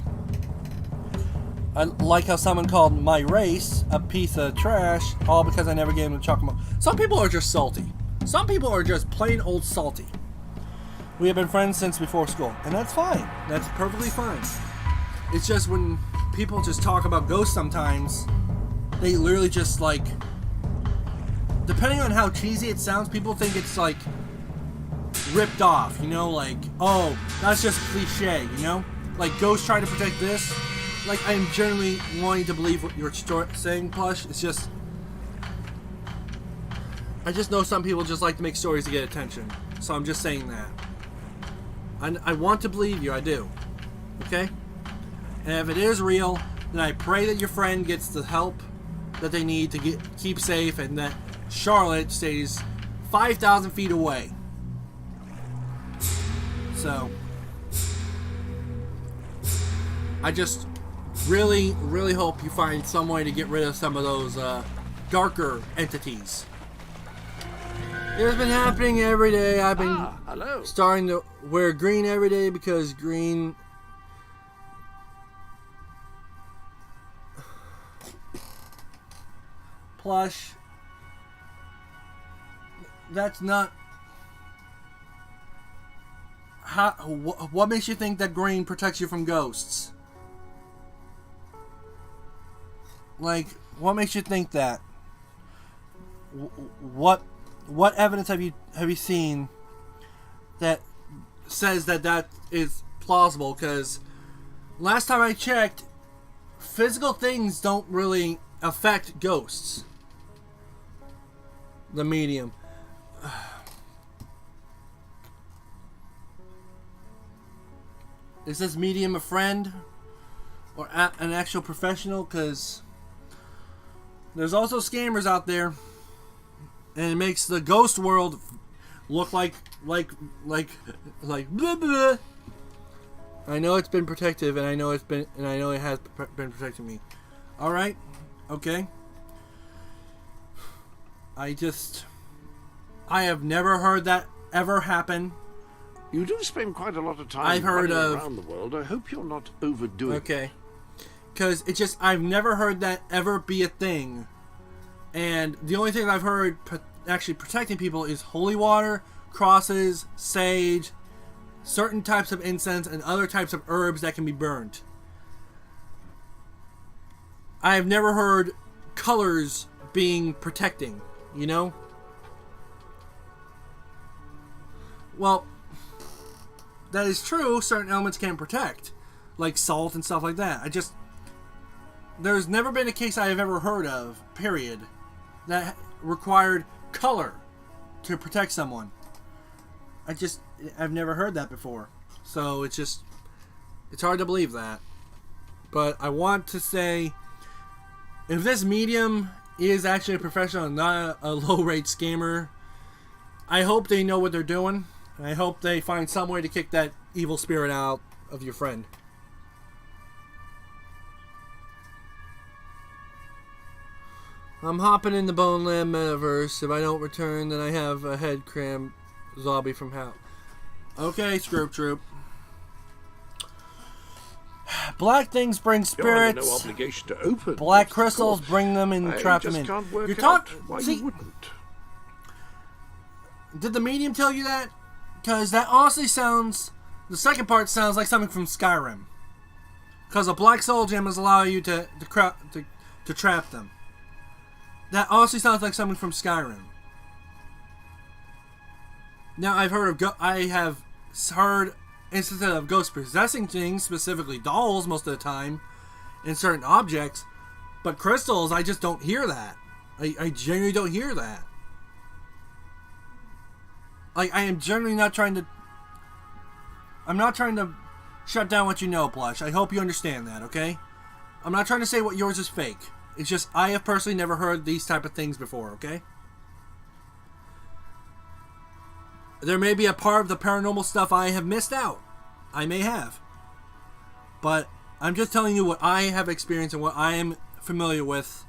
I like how someone called my race a piece of trash, all because I never gave them a chocolate. Some people are just salty. Some people are just plain old salty. We have been friends since before school, and that's fine. That's perfectly fine. It's just when people just talk about ghosts sometimes, they literally just like, depending on how cheesy it sounds, people think it's like ripped off, you know, like, oh, that's just cliche, you know? Like, ghosts trying to protect this. Like, I am generally wanting to believe what you're saying, Plush. It's just, I just know some people just like to make stories to get attention. So I'm just saying that. I want to believe you, I do. Okay? And if it is real, then I pray that your friend gets the help that they need to keep safe, and that Charlotte stays 5,000 feet away. So, I just really, really hope you find some way to get rid of some of those darker entities. It's been happening every day. I've been starting to wear green every day because green... Plush. That's not... What makes you think that green protects you from ghosts? Like, what makes you think that? What evidence have you seen that says that is plausible? Because last time I checked, physical things don't really affect ghosts. The medium. Is this medium a friend or an actual professional? Because there's also scammers out there, and it makes the ghost world look like blah, blah. I know it's been protective, and I know it has been protecting me. All right, okay. I have never heard that ever happen. You do spend quite a lot of time I've heard running of around the world. I hope you're not overdoing it. Okay. Because I've never heard that ever be a thing. And the only thing I've heard actually protecting people is holy water, crosses, sage, certain types of incense, and other types of herbs that can be burned. I have never heard colors being protecting, you know? Well, that is true. Certain elements can protect, like salt and stuff like that. There's never been a case I have ever heard of, period, that required color to protect someone. I've never heard that before. So it's hard to believe that. But I want to say, if this medium is actually a professional and not a low-rate scammer, I hope they know what they're doing. And I hope they find some way to kick that evil spirit out of your friend. I'm hopping in the Bone Land metaverse. If I don't return, then I have a head cram zombie from hell. Okay, Scroop Troop. Black things bring spirits. You're under no obligation to open. Black this, crystals bring them and trap them in. Can't work You're out why you wouldn't. Did the medium tell you that? Because that honestly sounds... The second part sounds like something from Skyrim. Because a black soul gems allow you to trap them. That honestly sounds like something from Skyrim. Now, I have heard instances of ghosts possessing things, specifically dolls most of the time, and certain objects. But crystals, I just don't hear that. I genuinely don't hear that. Like, I am generally not trying to... I'm not trying to shut down what you know, Plush. I hope you understand that, okay? I'm not trying to say what yours is fake. It's just I have personally never heard these type of things before, okay? There may be a part of the paranormal stuff I have missed out. I may have. But I'm just telling you what I have experienced and what I am familiar with.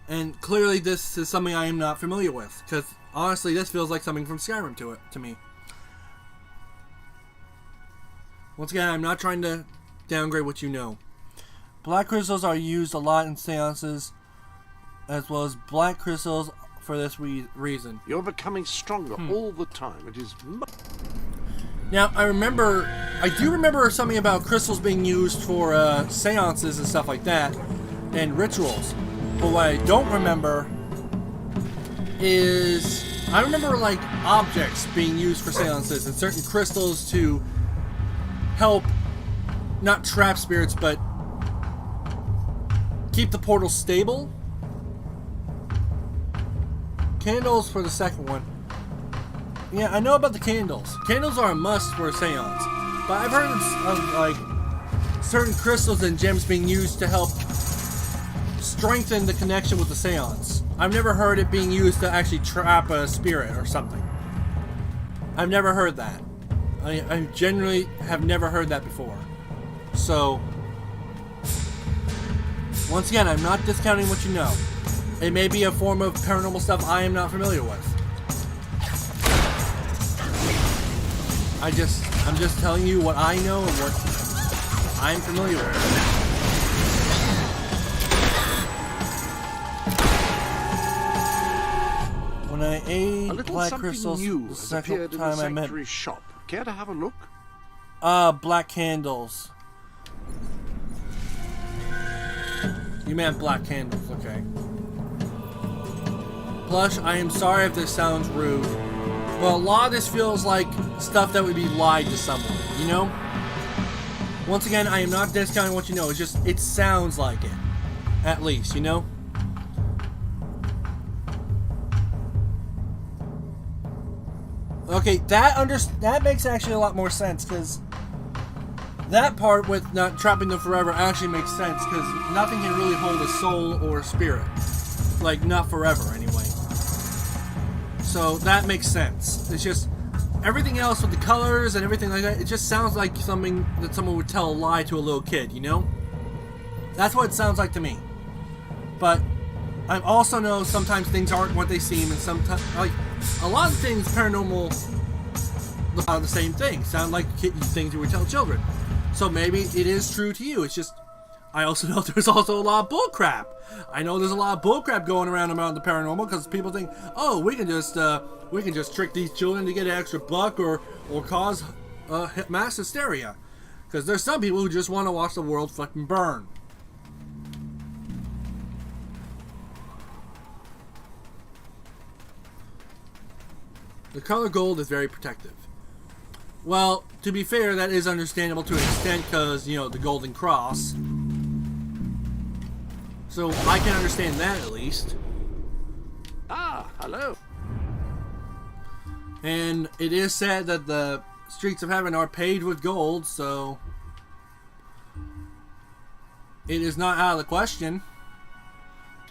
And clearly this is something I am not familiar with. Because honestly, this feels like something from Skyrim to me. Once again, I'm not trying to downgrade what you know. Black crystals are used a lot in seances, as well as black crystals for this reason. You're becoming stronger all the time. It is... Now, I do remember something about crystals being used for seances and stuff like that, and rituals. But what I don't remember is... I remember, like, objects being used for seances and certain crystals to help, not trap spirits, but keep the portal stable. Candles for the second one. Yeah, I know about the candles. Candles are a must for a seance. But I've heard of like certain crystals and gems being used to help strengthen the connection with the seance. I've never heard it being used to actually trap a spirit or something. I've never heard that. I genuinely have never heard that before. So, once again, I'm not discounting what you know. It may be a form of paranormal stuff I am not familiar with. I'm just telling you what I know and what I'm familiar with. When I ate black crystals the second time I met... shop. Care to have a look? Black candles. You meant black candles, okay. Plush, I am sorry if this sounds rude. But a lot of this feels like stuff that would be lied to someone, you know? Once again, I am not discounting what you know. It's just, it sounds like it. At least, you know? Okay, that makes actually a lot more sense, because that part with not trapping them forever actually makes sense, because nothing can really hold a soul or a spirit. Like, not forever, anyway. So, that makes sense. It's just, everything else with the colors and everything like that, it just sounds like something that someone would tell a lie to a little kid, you know? That's what it sounds like to me. But, I also know sometimes things aren't what they seem, and sometimes, like, a lot of things paranormal are the same thing. Sound like things you would tell children. So maybe it is true to you. It's just, I also know there's also a lot of bullcrap. I know there's a lot of bullcrap going around the paranormal because people think, oh, we can just trick these children to get an extra buck or cause mass hysteria. Because there's some people who just want to watch the world fucking burn. The color gold is very protective. Well, to be fair, that is understandable to an extent because, you know, the Golden Cross. So I can understand that at least. Ah, hello. And it is said that the streets of heaven are paved with gold, so it is not out of the question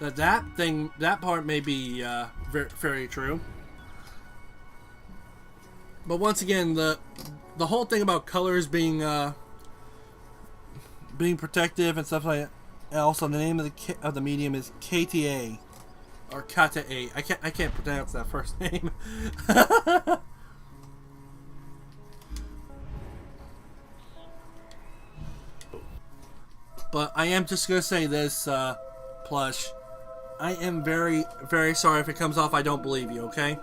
that part may be very true. But once again, the whole thing about colors being protective and stuff like that. And also, the name of the medium is KTA or KTA. I can't pronounce that first name. But I am just gonna say this, Plush. I am very, very sorry if it comes off I don't believe you. Okay.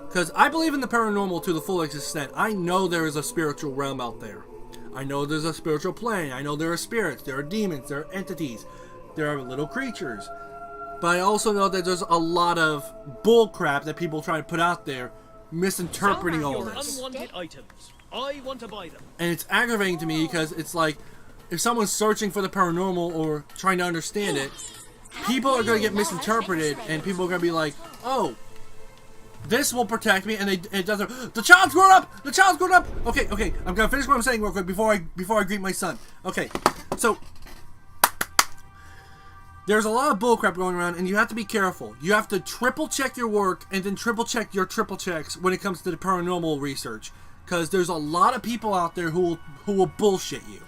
Because I believe in the paranormal to the full extent. I know there is a spiritual realm out there. I know there's a spiritual plane. I know there are spirits, there are demons, there are entities, there are little creatures. But I also know that there's a lot of bullcrap that people try to put out there, misinterpreting all this. Unwanted items. I want to buy them. And it's aggravating to me because it's like, if someone's searching for the paranormal or trying to understand it, people are going to get misinterpreted and people are going to be like, oh, this will protect me, and it doesn't. The child's grown up. The child's grown up. Okay, okay. I'm gonna finish what I'm saying real quick before I greet my son. Okay, so there's a lot of bullcrap going around, and you have to be careful. You have to triple check your work, and then triple check your triple checks when it comes to the paranormal research, because there's a lot of people out there who will bullshit you.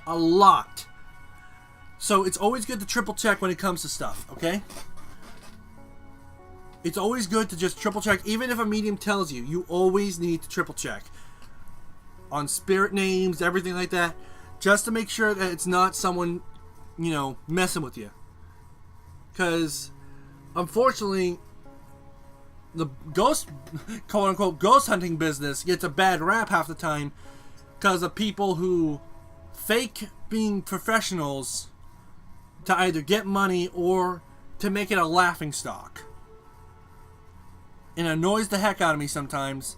A lot. So it's always good to triple check when it comes to stuff, okay? It's always good to just triple check. Even if a medium tells you, you always need to triple check. On spirit names, everything like that. Just to make sure that it's not someone, you know, messing with you. Because, unfortunately, the ghost, quote-unquote, ghost hunting business gets a bad rap half the time because of people who fake being professionals to either get money or to make it a laughing stock. It annoys the heck out of me sometimes,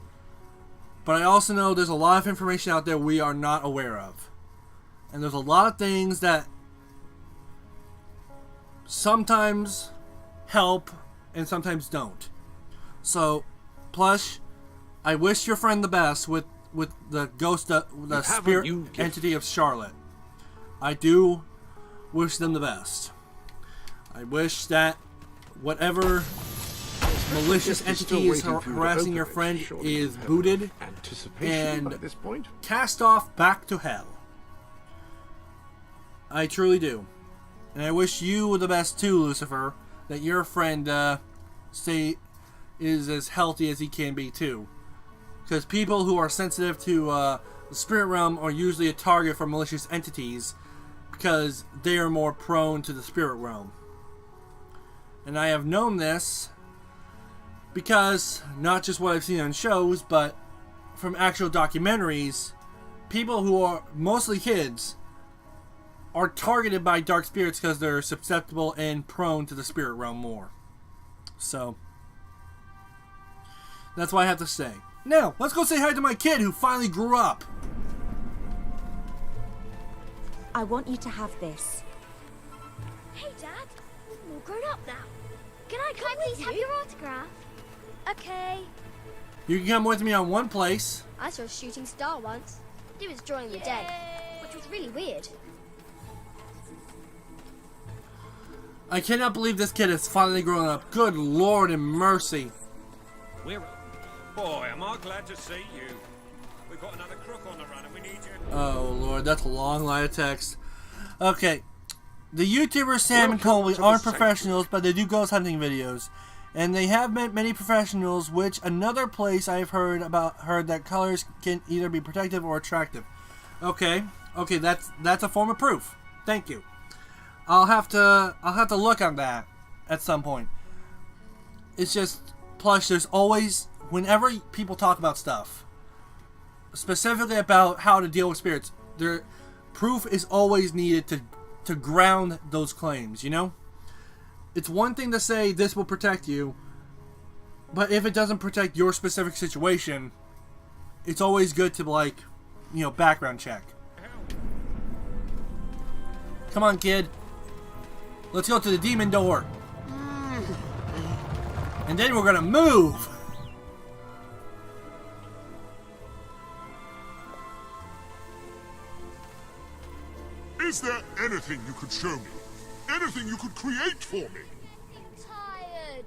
but I also know there's a lot of information out there we are not aware of. And there's a lot of things that sometimes help and sometimes don't. So, Plush, I wish your friend the best with the ghost, the spirit entity of Charlotte. I do wish them the best. I wish that whatever malicious entity is harassing your friend is booted and cast off back to hell. I truly do. And I wish you the best too, Lucifer, that your friend is as healthy as he can be too. Because people who are sensitive to the spirit realm are usually a target for malicious entities because they are more prone to the spirit realm. And I have known this because not just what I've seen on shows, but from actual documentaries, people who are mostly kids are targeted by dark spirits because they're susceptible and prone to the spirit realm more. So that's what I have to say. Now, let's go say hi to my kid who finally grew up. I want you to have this. Hey, Dad. I'm all grown up now. Can I please have your autograph? Okay. You can come with me on one place. I saw a shooting star once. It was drawing the dead, which was really weird. I cannot believe this kid has finally grown up. Good Lord and mercy. Boy, am I glad to see you. We've got another crook on the run and we need you. Oh Lord, that's a long line of text. Okay. The YouTubers Sam and Colby aren't professionals, but they do ghost hunting videos. And they have met many professionals, which another place I've heard that colors can either be protective or attractive. Okay. Okay, that's a form of proof. Thank you. I'll have to look on that at some point. It's just, plus there's always, whenever people talk about stuff, specifically about how to deal with spirits, proof is always needed to ground those claims, you know? It's one thing to say this will protect you, but if it doesn't protect your specific situation, it's always good to, like, you know, background check. Come on, kid. Let's go to the demon door. And then we're gonna move. Is there anything you could show me? Anything you could create for me? I'm tired.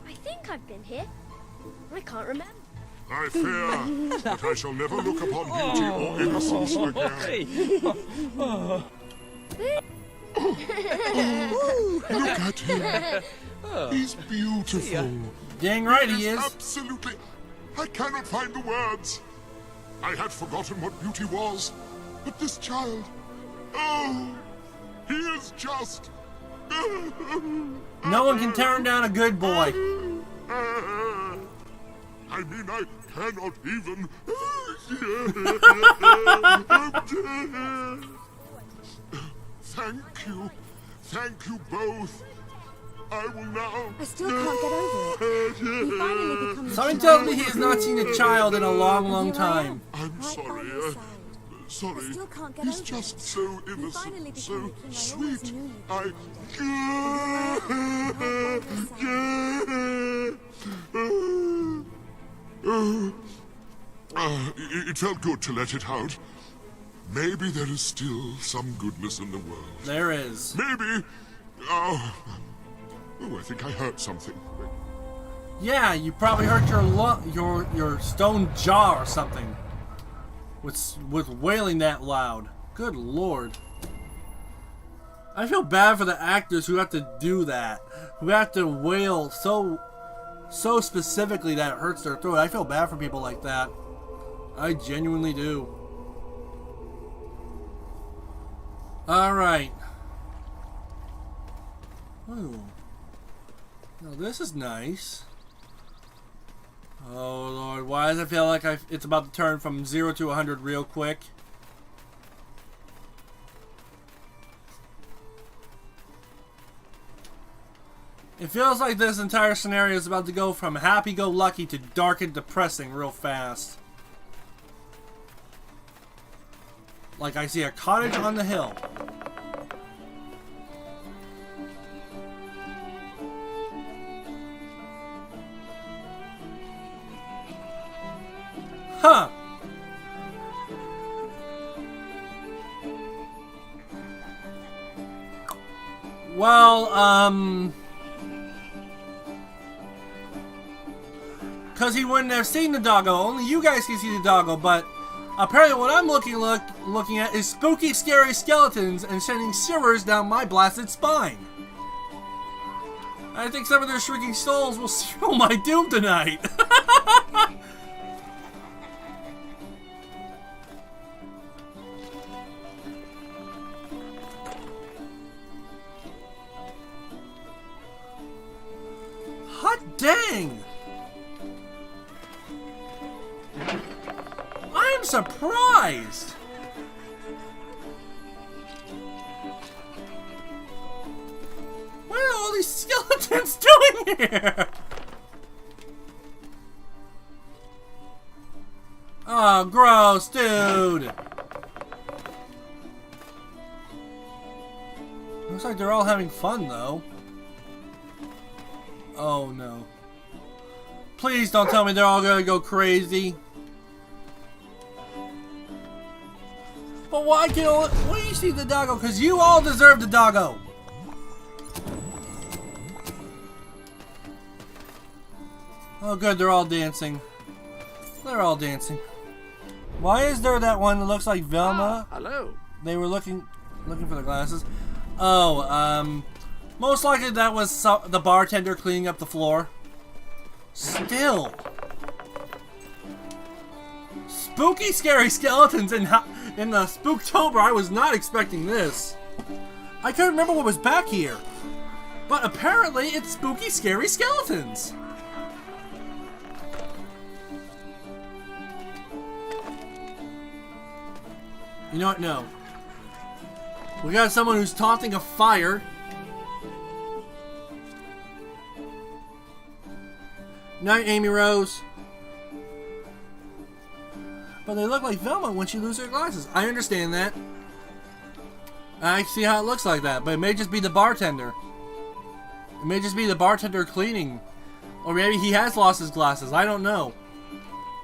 I think I've been here. I can't remember. I fear that I shall never look upon beauty or innocence again. Look at him. He's beautiful. Dang right he is. Absolutely. I cannot find the words. I had forgotten what beauty was, but this child, oh, he is just... No one can tear down a good boy. I mean, I cannot even... Thank you. Thank you both. I will now... I still can't get over it. He finally becomes Something tells me he has not seen a child in a long, long time. I'm sorry. sorry. I still can't get He's over just it. so You finally innocent, became so the king I always sweet. knew you'd I... It felt good to let it out. Maybe there is still some goodness in the world. There is. Maybe... Oh, I think I heard something. Yeah, you probably hurt your stone jaw or something. With wailing that loud. Good lord. I feel bad for the actors who have to do that. Who have to wail so specifically that it hurts their throat. I feel bad for people like that. I genuinely do. Alright. Ooh. Now this is nice. Oh lord, why does it feel like it's about to turn from 0 to 100 real quick? It feels like this entire scenario is about to go from happy-go-lucky to dark and depressing real fast. Like I see a cottage on the hill. Huh. Well, because he wouldn't have seen the doggo. Only you guys can see the doggo, but apparently what I'm looking at is spooky, scary skeletons and sending shivers down my blasted spine. I think some of their shrieking souls will seal my doom tonight. Hot dang! I'm surprised! What are all these skeletons doing here? Oh, gross, dude! Looks like they're all having fun, though. Oh, no. Please don't tell me they're all gonna go crazy. But why do you see the doggo? Because you all deserve the doggo. Oh good, they're all dancing. They're all dancing. Why is there that one that looks like Velma? Hello. They were looking for the glasses. Oh, most likely that was the bartender cleaning up the floor. Still. Spooky, scary skeletons in the Spooktober. I was not expecting this. I couldn't remember what was back here. But apparently it's spooky, scary skeletons. You know what? No. We got someone who's taunting a fire. Night, Amy Rose. But they look like Velma when she loses her glasses. I understand that. I see how it looks like that, but it may just be the bartender. It may just be the bartender cleaning. Or maybe he has lost his glasses. I don't know.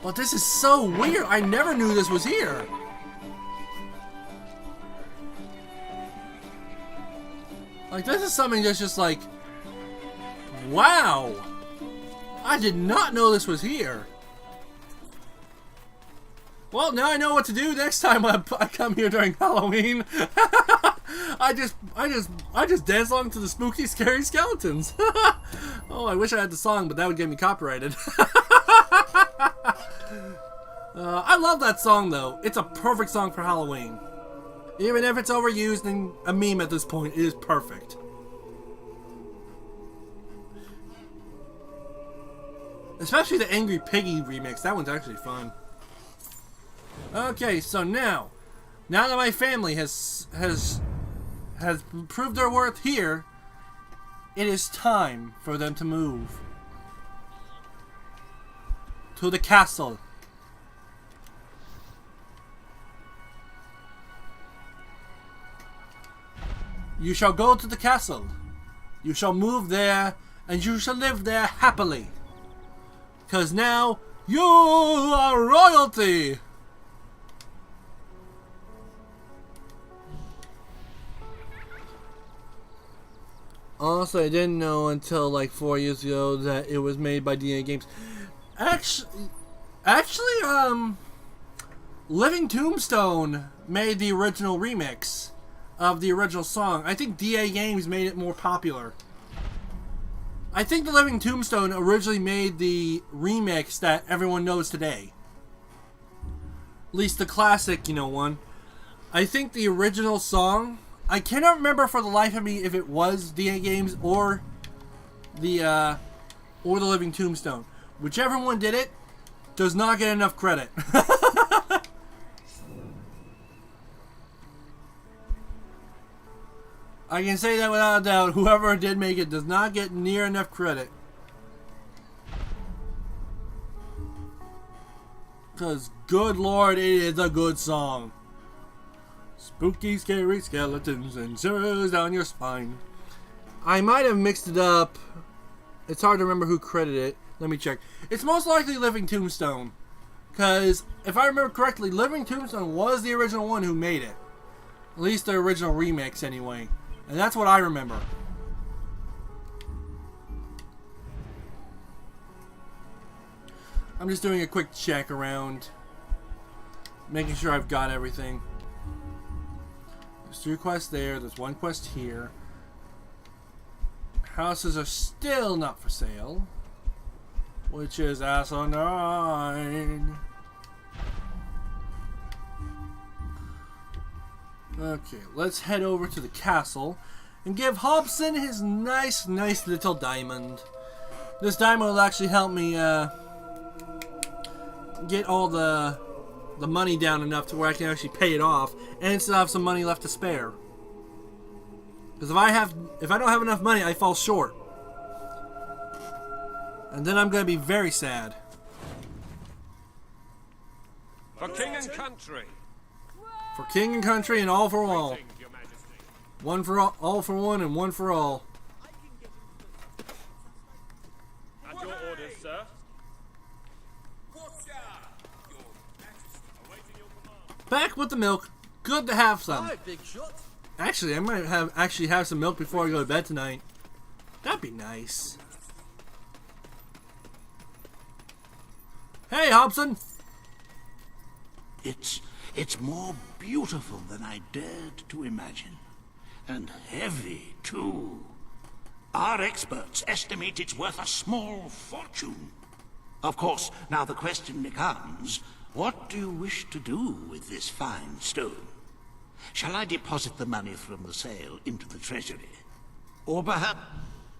But this is so weird. I never knew this was here. Like, this is something that's just like, wow. I did not know this was here. Well, now I know what to do next time I come here during Halloween. I just dance along to the spooky, scary skeletons. Oh, I wish I had the song, but that would get me copyrighted. I love that song, though. It's a perfect song for Halloween. Even if it's overused and a meme at this point, it is perfect. Especially the Angry Piggy remix. That one's actually fun. Okay, so now that my family has proved their worth here, it is time for them to move to the castle. You shall go to the castle. You shall move there, and you shall live there happily. 'Cause now you are royalty. Also, I didn't know until like 4 years ago that it was made by DA Games. Actually, Living Tombstone made the original remix of the original song. I think DA Games made it more popular. I think the Living Tombstone originally made the remix that everyone knows today. At least the classic, one. I think the original song, I cannot remember for the life of me if it was DA Games or the Living Tombstone. Whichever one did it does not get enough credit. I can say that without a doubt. Whoever did make it does not get near enough credit. Because, good lord, it is a good song. Spooky, scary skeletons and shivers down your spine. I might have mixed it up. It's hard to remember who credited it. Let me check. It's most likely Living Tombstone. Because, if I remember correctly, Living Tombstone was the original one who made it. At least the original remix, anyway. And that's what I remember. I'm just doing a quick check around. Making sure I've got everything. There's 3 quests there. There's 1 quest here. Houses are still not for sale. Which is asinine. Okay, let's head over to the castle and give Hobson his nice little diamond. This diamond will actually help me get all the money down enough to where I can actually pay it off and still have some money left to spare. Because if I don't have enough money, I fall short. And then I'm going to be very sad. For king and country. For king and country and all for all. Greetings, Your Majesty. One for all for one and one for all. At your orders, sir. Awaiting your command. Back with the milk. Good to have some. Hi, big shot. Actually, I might have some milk before I go to bed tonight. That'd be nice. Hey, Hobson. It's more beautiful than I dared to imagine. And heavy, too. Our experts estimate it's worth a small fortune. Of course, now the question becomes, what do you wish to do with this fine stone? Shall I deposit the money from the sale into the treasury? Or perhaps...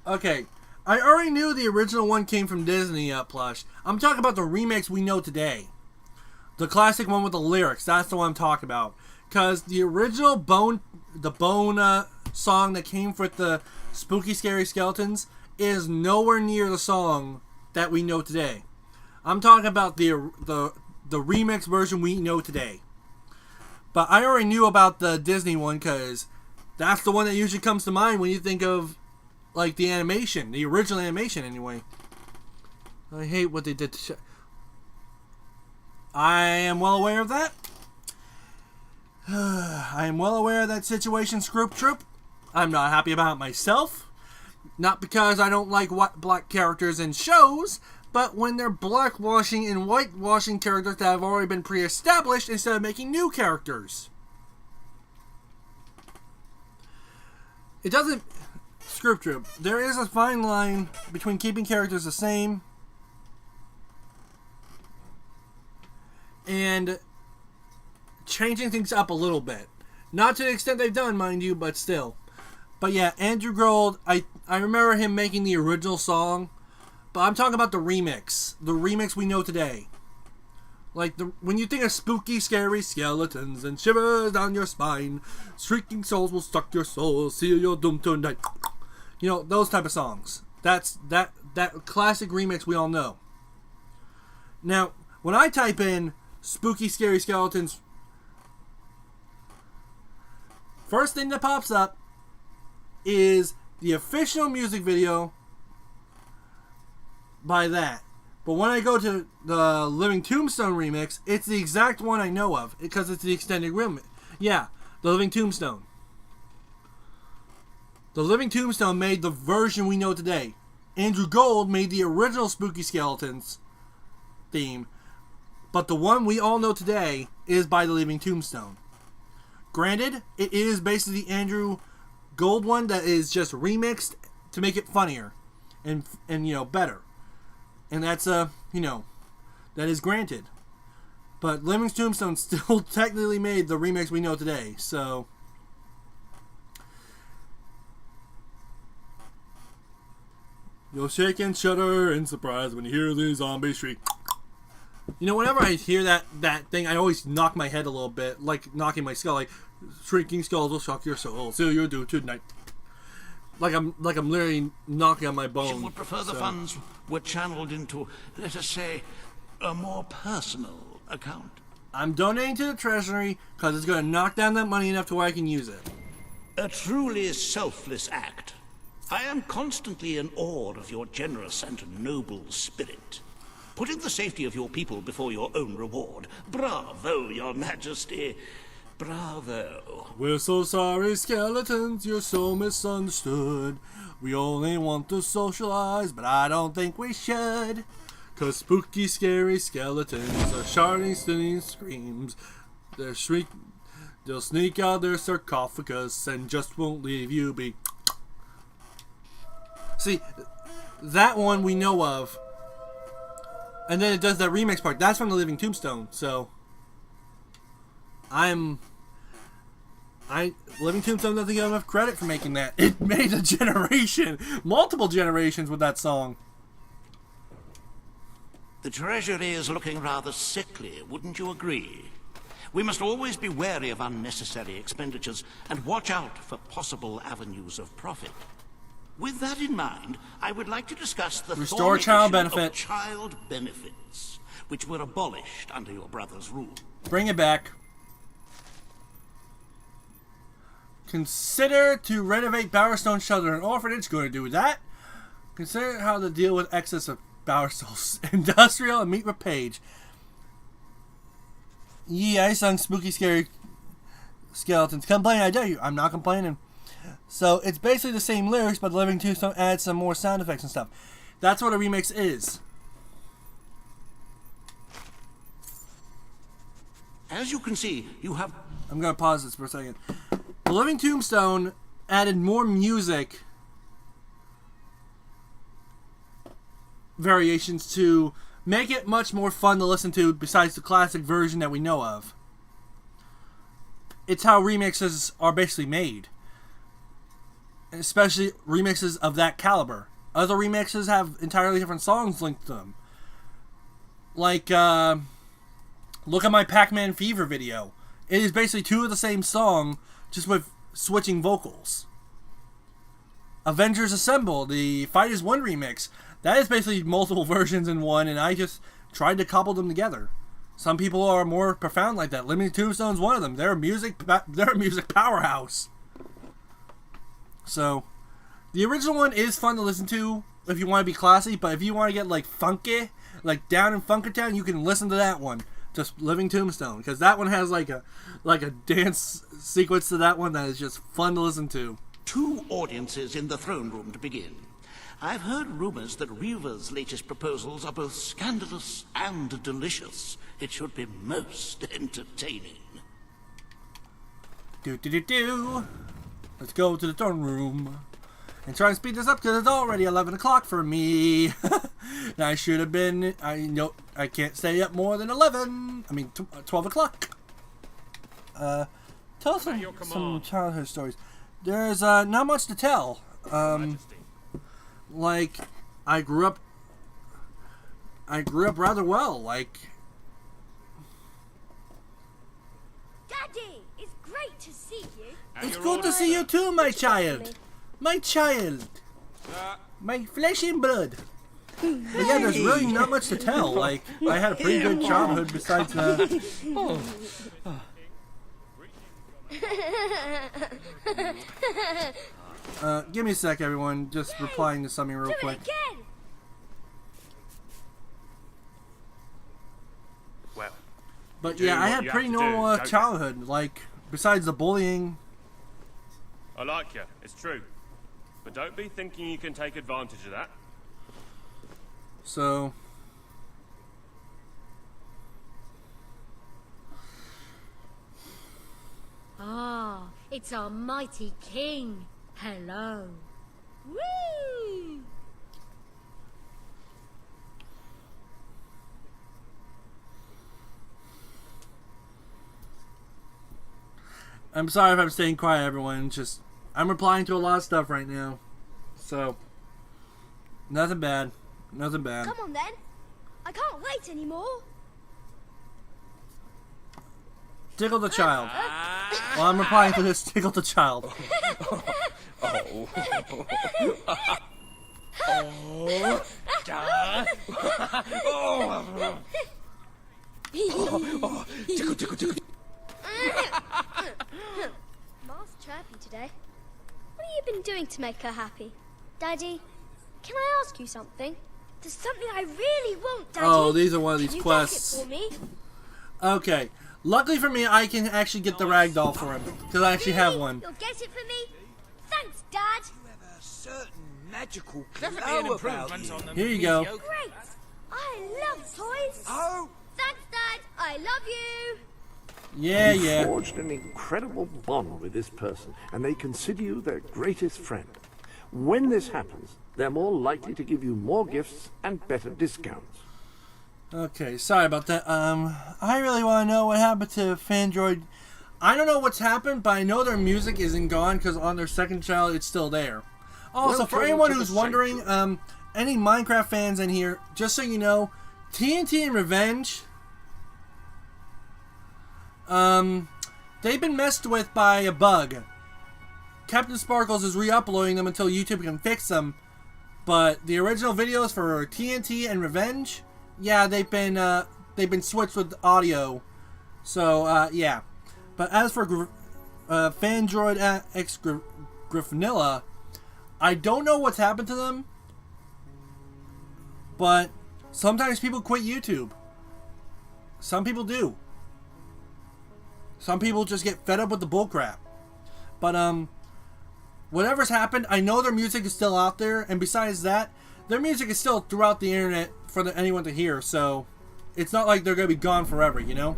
Okay, I already knew the original one came from Disney plush. I'm talking about the remix we know today. The classic one with the lyrics. That's the one I'm talking about. Because the original Bone song that came with the spooky, scary skeletons is nowhere near the song that we know today. I'm talking about the remix version we know today. But I already knew about the Disney one because that's the one that usually comes to mind when you think of like the animation, the original animation anyway. I hate what they did to I am well aware of that. I am well aware of that situation, Scroop Troop. I'm not happy about it myself. Not because I don't like black characters in shows, but when they're blackwashing and whitewashing characters that have already been pre-established instead of making new characters. It doesn't... Scroop Troop. There is a fine line between keeping characters the same and changing things up a little bit. Not to the extent they've done, mind you, but still. But yeah, Andrew Gold, I remember him making the original song, but I'm talking about the remix. The remix we know today. Like, when you think of spooky, scary skeletons and shivers down your spine, shrieking souls will suck your soul, seal your doom tonight. You know, those type of songs. That's that classic remix we all know. Now, when I type in spooky, scary skeletons, first thing that pops up is the official music video by that. But when I go to the Living Tombstone remix, it's the exact one I know of because it's the extended remix. Yeah, the Living Tombstone. The Living Tombstone made the version we know today. Andrew Gold made the original Spooky Skeletons theme, but the one we all know today is by the Living Tombstone. Granted, it is basically the Andrew Gold one that is just remixed to make it funnier and better. And that's that is granted. But Living Tombstone still technically made the remix we know today. So you'll shake and shudder in surprise when you hear the zombie shriek. Whenever I hear that thing, I always knock my head a little bit, like knocking my skull, like shrinking skulls will shock your soul. So you'll do tonight. Like I'm literally knocking on my bones. She would prefer the funds were channeled into, let us say, a more personal account. I'm donating to the treasury because it's going to knock down that money enough to where I can use it. A truly selfless act. I am constantly in awe of your generous and noble spirit. Putting the safety of your people before your own reward. Bravo, your majesty. Bravo. We're so sorry, skeletons, you're so misunderstood. We only want to socialize, but I don't think we should. 'Cause spooky, scary skeletons are shouting, stinging screams. They'll sneak out their sarcophagus and just won't leave you be. See, that one we know of. And then it does that remix part. That's from the Living Tombstone. So Living Tombstone doesn't get enough credit for making that. It made a generation, multiple generations with that song. The treasury is looking rather sickly, wouldn't you agree? We must always be wary of unnecessary expenditures and watch out for possible avenues of profit. With that in mind, I would like to discuss the Restore child issue of benefit. child benefits, which were abolished under your brother's rule. Bring it back. Consider to renovate Bowerstone Shelter and Orphanage. Going to do that. Consider how to deal with excess of Bowerstone Industrial and meet with Page. Yeah, I sung Spooky Scary Skeletons. Complain, I dare you. I'm not complaining. So it's basically the same lyrics, but Living Tombstone adds some more sound effects and stuff. That's what a remix is. As you can see, you have... I'm going to pause this for a second. The Living Tombstone added more music variations to make it much more fun to listen to besides the classic version that we know of. It's how remixes are basically made. Especially remixes of that caliber. Other remixes have entirely different songs linked to them. Like, look at my Pac-Man Fever video. It is basically two of the same song, just with switching vocals. Avengers Assemble, the Fight As One remix, that is basically multiple versions in one, and I just tried to couple them together. Some people are more profound like that. Living Tombstone's one of them. They're a music powerhouse. So, the original one is fun to listen to if you want to be classy, but if you want to get like funky, like down in Funkertown, you can listen to that one. Just Living Tombstone, because that one has like a dance sequence to that one that is just fun to listen to. Two audiences in the throne room to begin. I've heard rumors that Reaver's latest proposals are both scandalous and delicious. It should be most entertaining. Do. Let's go to the throne room and try and speed this up because it's already 11 o'clock for me. And I should have been. I can't stay up more than 11. I mean 12 o'clock. Tell us some childhood stories. There's not much to tell. Like I grew up rather well. Like, Daddy, it's great to see you. it's good to see you too, my child. My child. My flesh and blood. But yeah, there's really not much to tell. Like, I had a pretty good childhood besides Give me a sec, everyone. Just replying to something real quick. Again. Well, But you're yeah, doing I what had you pretty have to do, normal don't you? childhood. Like, besides the bullying. I like you. It's true. But don't be thinking you can take advantage of that. So, Ah, it's our mighty king. Hello. Woo! I'm sorry if I'm staying quiet, everyone. Just, I'm replying to a lot of stuff right now. So, nothing bad. Nothing bad. Come on then. I can't wait anymore. Tickle the child. Well, I'm replying to this. Tickle the child. Ma's chirpy today. What have you been doing to make her happy? Daddy, can I ask you something? There's something I really want, Daddy. Oh, these are one of Can these you quests. get it for me? Okay. Luckily for me, I can actually get the ragdoll for him. Because I actually have one. You'll get it for me? Thanks, Dad. A certain magical Definitely an glow improvement about on them. Here you go. mediocre- Great. I love toys. Oh, Thanks, Dad. I love you. Yeah, You yeah. forged an incredible bond with this person, and they consider you their greatest friend. When this happens, they're more likely to give you more gifts and better discounts. Okay, sorry about that. I really want to know what happened to Fandroid. I don't know what's happened, but I know their music isn't gone because on their second child, it's still there. Also, for Welcome anyone to the who's wondering, any Minecraft fans in here, just so you know, TNT and Revenge, they've been messed with by a bug. Captain Sparkles is re-uploading them until YouTube can fix them, but the original videos for TNT and Revenge, yeah, they've been switched with audio. So, yeah. But as for Fandroid X Griffinilla, I don't know what's happened to them, but sometimes people quit YouTube. Some people do. Some people just get fed up with the bullcrap. But, whatever's happened, I know their music is still out there, and besides that, their music is still throughout the internet for anyone to hear, so it's not like they're going to be gone forever, you know?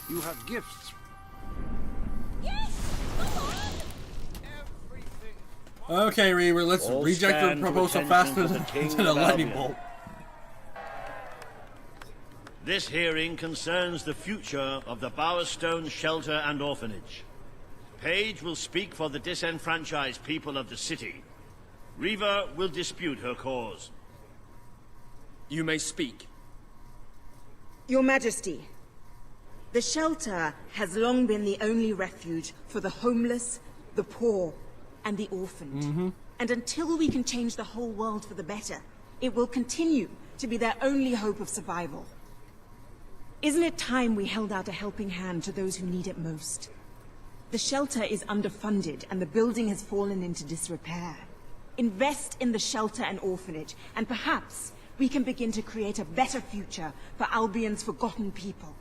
You have gifts. Yes. Come on. Okay, Reaver, let's All reject your stand to proposal attention faster for the than King a of lightning Albion. bolt. This hearing concerns the future of the Bowerstone Shelter and Orphanage. Paige will speak for the disenfranchised people of the city. Reaver will dispute her cause. You may speak. Your Majesty, the shelter has long been the only refuge for the homeless, the poor, and the orphaned. And until we can change the whole world for the better, it will continue to be their only hope of survival. Isn't it time we held out a helping hand to those who need it most? The shelter is underfunded and the building has fallen into disrepair. Invest in the shelter and orphanage, and perhaps we can begin to create a better future for Albion's forgotten people.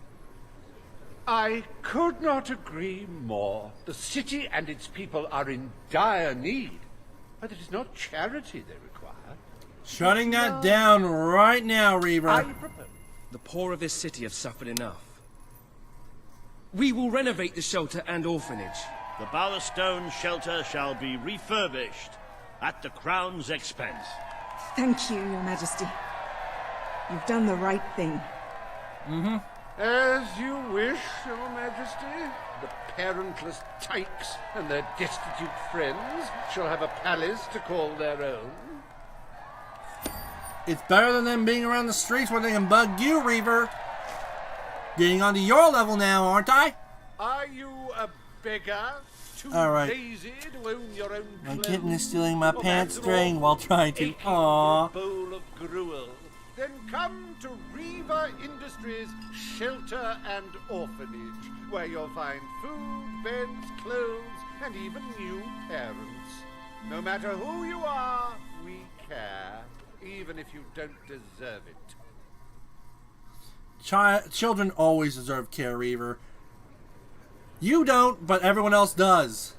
I could not agree more. The city and its people are in dire need, but it is not charity they require. Shutting that down right now, Reaver. I propose. The poor of this city have suffered enough. We will renovate the shelter and orphanage. The Bowerstone Shelter shall be refurbished at the Crown's expense. Thank you, Your Majesty. You've done the right thing. As you wish, Your Majesty. The parentless tykes and their destitute friends shall have a palace to call their own. It's better than them being around the streets where they can bug you, Reaver. Getting onto your level now, aren't I? Are you a beggar? Too All right. lazy to own your own My clothes? kitten is stealing my Or pants after all, string while trying to. aching for Aww. a bowl of gruel. Then come to Reaver Industries Shelter and Orphanage, where you'll find food, beds, clothes, and even new parents. No matter who you are, we care, even if you don't deserve it. Children always deserve care, Reaver. You don't, but everyone else does.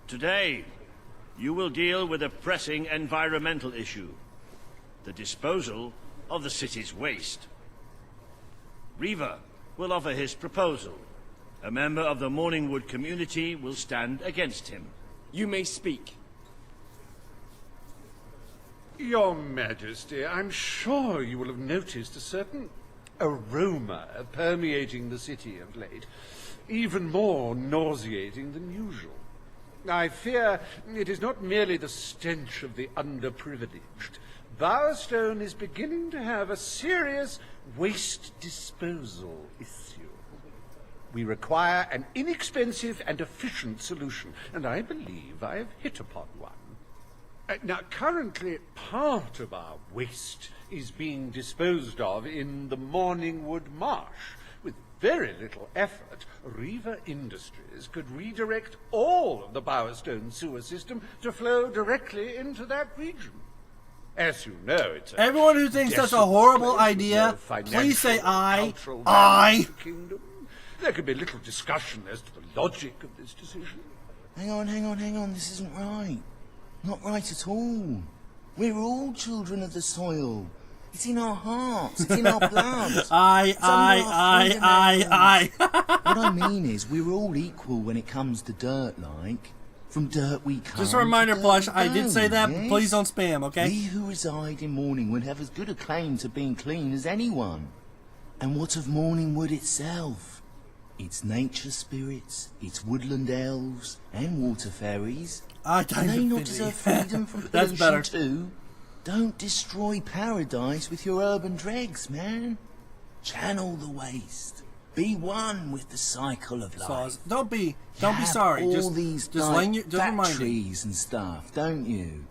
Today, you will deal with a pressing environmental issue. The disposal of the city's waste. Reaver will offer his proposal. A member of the Morningwood community will stand against him. You may speak. Your Majesty, I'm sure you will have noticed a certain aroma permeating the city of late, even more nauseating than usual. I fear it is not merely the stench of the underprivileged. Bowerstone is beginning to have a serious waste disposal issue. We require an inexpensive and efficient solution, and I believe I have hit upon one. Now, currently, part of our waste is being disposed of in the Morningwood Marsh. With very little effort, Reaver Industries could redirect all of the Bowerstone sewer system to flow directly into that region. As you know, it's everyone who thinks that's a horrible idea, please say aye. There could be little discussion as to the logic of this decision. Hang on, this isn't right. Not right at all. We're all children of the soil. It's in our hearts, it's in our blood. Aye. What I mean is, we're all equal when it comes to dirt, like. From dirt we come. Just a reminder, Plush, I did say that, but please don't spam, okay? We who reside in Morningwood have as good a claim to being clean as anyone. And what of Morningwood itself? Its nature spirits, its woodland elves, and water fairies. Do they not deserve freedom from That's pollution better. too? Don't destroy paradise with your urban dregs, man. Channel the waste. Be one with the cycle of life. Don't be sorry. All Just these just like, just remind me. factories and stuff, don't you?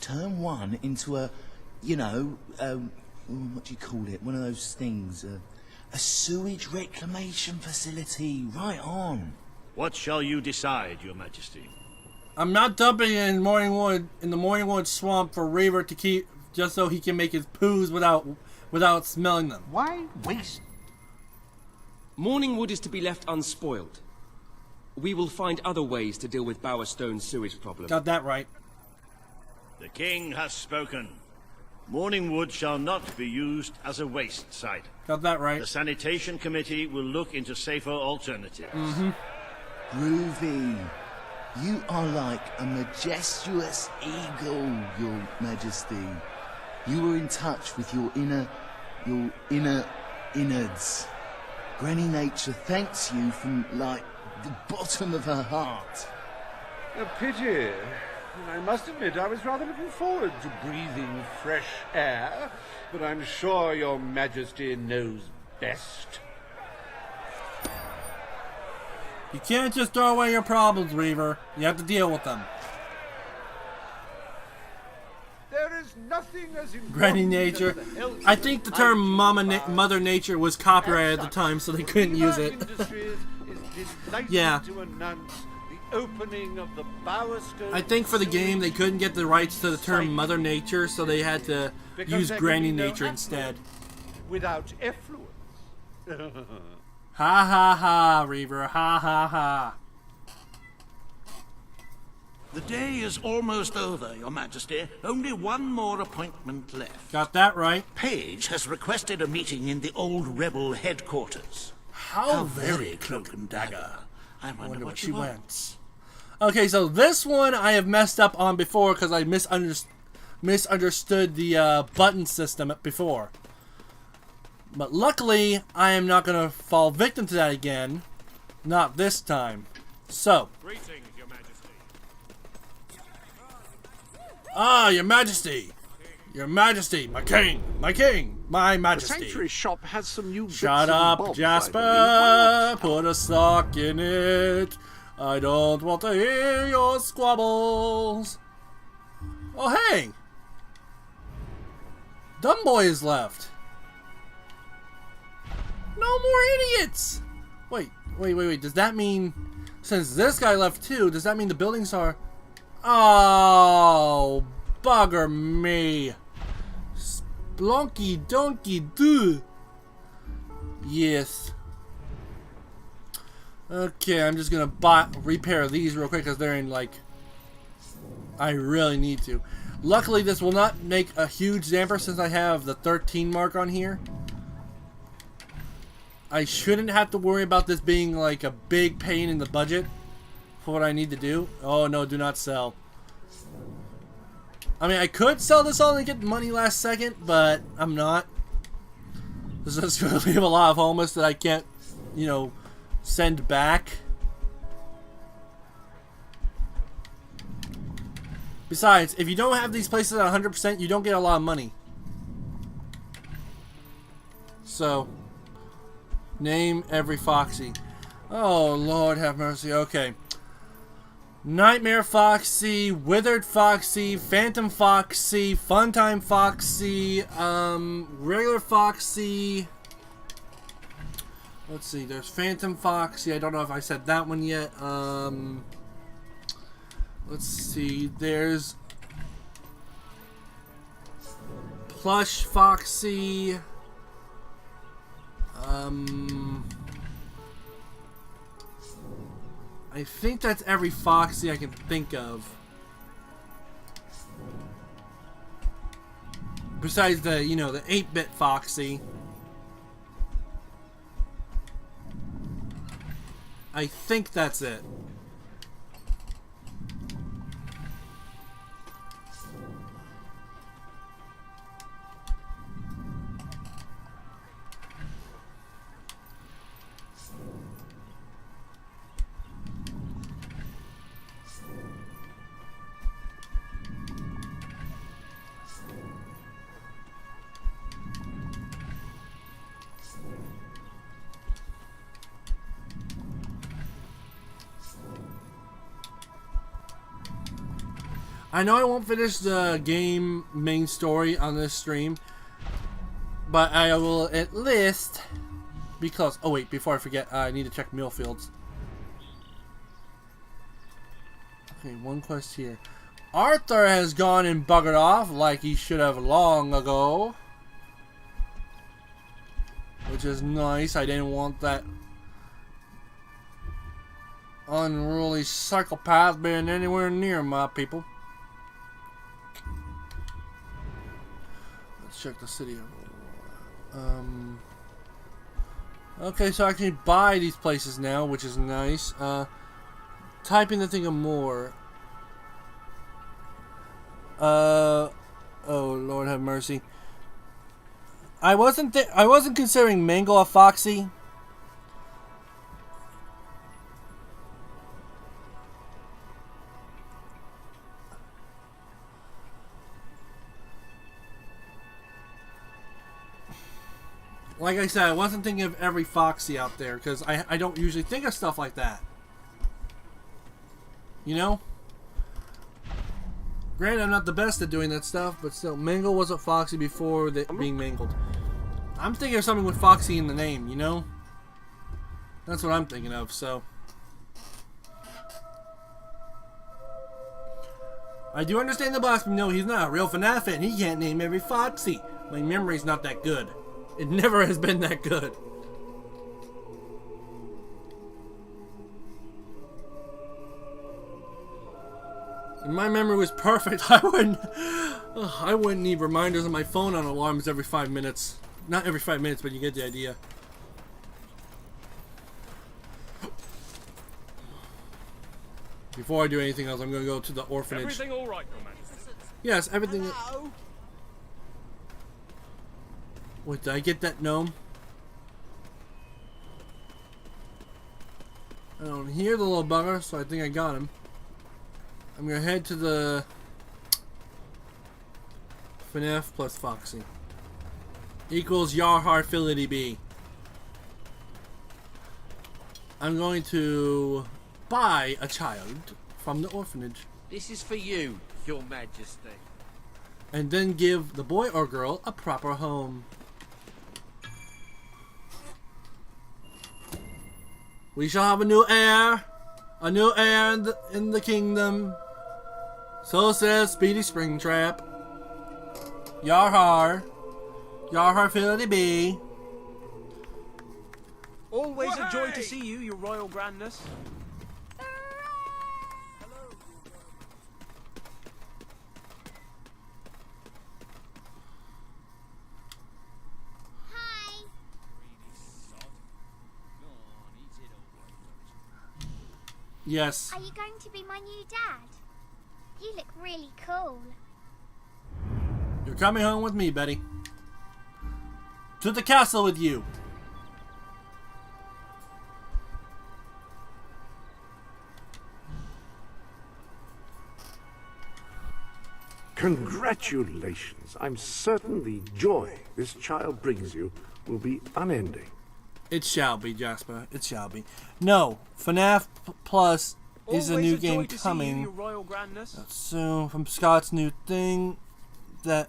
Turn one into a, what do you call it? One of those things, a sewage reclamation facility. Right on. What shall you decide, Your Majesty? I'm not dumping it in the Morningwood swamp for Reaver to keep, just so he can make his poos without smelling them. Why waste? Morningwood is to be left unspoiled. We will find other ways to deal with Bowerstone's sewage problem. Got that right. The king has spoken. Morningwood shall not be used as a waste site. Got that right. The sanitation committee will look into safer alternatives. Groovy. You are like a majestuous eagle, Your Majesty. You were in touch with your inner innards. Granny Nature thanks you from, like, the bottom of her heart. A pity. I must admit I was rather looking forward to breathing fresh air, but I'm sure Your Majesty knows best. You can't just throw away your problems, Reaver. You have to deal with them. There is nothing as Granny Nature. I think the term Mother Nature was copyrighted at the time, so they couldn't use it. Yeah. I think for the game they couldn't get the rights to the term Mother Nature, so they had to use Granny Nature instead. Without effluence. Ha ha ha, Reaver. Ha ha ha. The day is almost over, Your Majesty. Only one more appointment left. Got that right. Paige has requested a meeting in the old rebel headquarters. How very cloak and dagger. I wonder what she wants. Okay, so this one I have messed up on before because I misunderstood the button system before. But luckily, I am not going to fall victim to that again. Not this time. So. Greetings, Your Majesty. Ah, Your Majesty. Your Majesty, my king, my Majesty. The sanctuary shop has some new bits Shut and up, bobs, Jasper. Put a sock in it. I don't want to hear your squabbles. Oh, hey. Dumb boy is left. No more idiots! Wait. Does that mean, since this guy left too, does that mean the buildings are... Oh, bugger me. Splonky donkey doo. Yes. Okay, I'm just gonna repair these real quick because they're in, like... I really need to. Luckily, this will not make a huge damper since I have the 13 mark on here. I shouldn't have to worry about this being like a big pain in the budget for what I need to do. Oh no, do not sell. I mean, I could sell this all and get money last second, but I'm not. This is going to leave a lot of homeless that I can't, you know, send back. Besides, if you don't have these places at 100%, you don't get a lot of money. So, name every Foxy. Oh, Lord have mercy. Okay. Nightmare Foxy, Withered Foxy, Phantom Foxy, Funtime Foxy, regular Foxy. Let's see, there's Phantom Foxy. I don't know if I said that one yet. Let's see, there's Plush Foxy. I think that's every Foxy I can think of. Besides the, you know, the 8-bit Foxy. I think that's it. I know I won't finish the game main story on this stream, but I will at least be close. Oh wait, before I forget, I need to check meal fields. Okay, one quest here. Arthur has gone and buggered off like he should have long ago. Which is nice. I didn't want that unruly psychopath being anywhere near my people. Check the city. Okay, so I can buy these places now, which is nice. Type in the thing of more. Oh Lord have mercy. I wasn't considering Mangle a Foxy. Like I said, I wasn't thinking of every Foxy out there, because I don't usually think of stuff like that. You know? Granted, I'm not the best at doing that stuff, but still, Mangle wasn't Foxy before being mangled. I'm thinking of something with Foxy in the name, you know? That's what I'm thinking of, so... I do understand the boss, but no, he's not a real FNAF fan. He can't name every Foxy. My memory's not that good. It never has been that good. If my memory was perfect, I wouldn't need reminders on my phone on alarms every 5 minutes. Not every 5 minutes, but you get the idea. Before I do anything else, I'm going to go to the orphanage. Everything all right, Your Majesty? Yes, everything. Hello? Wait, did I get that gnome? I don't hear the little bugger, so I think I got him. I'm gonna head to the FNAF plus Foxy equals Yarhar Fility B. I'm going to buy a child from the orphanage. This is for you, Your Majesty. and then give the boy or girl a proper home. We shall have a new heir in the kingdom. So says Speedy Springtrap. Yar har Philly B. Always a joy to see you, your royal grandness. Yes. Are you going to be my new dad? You look really cool. You're coming home with me, Betty. To the castle with you. Congratulations. I'm certain the joy this child brings you will be unending. It shall be, Jasper. It shall be. No, FNAF Plus is a new game coming soon from Scott's new thing. That.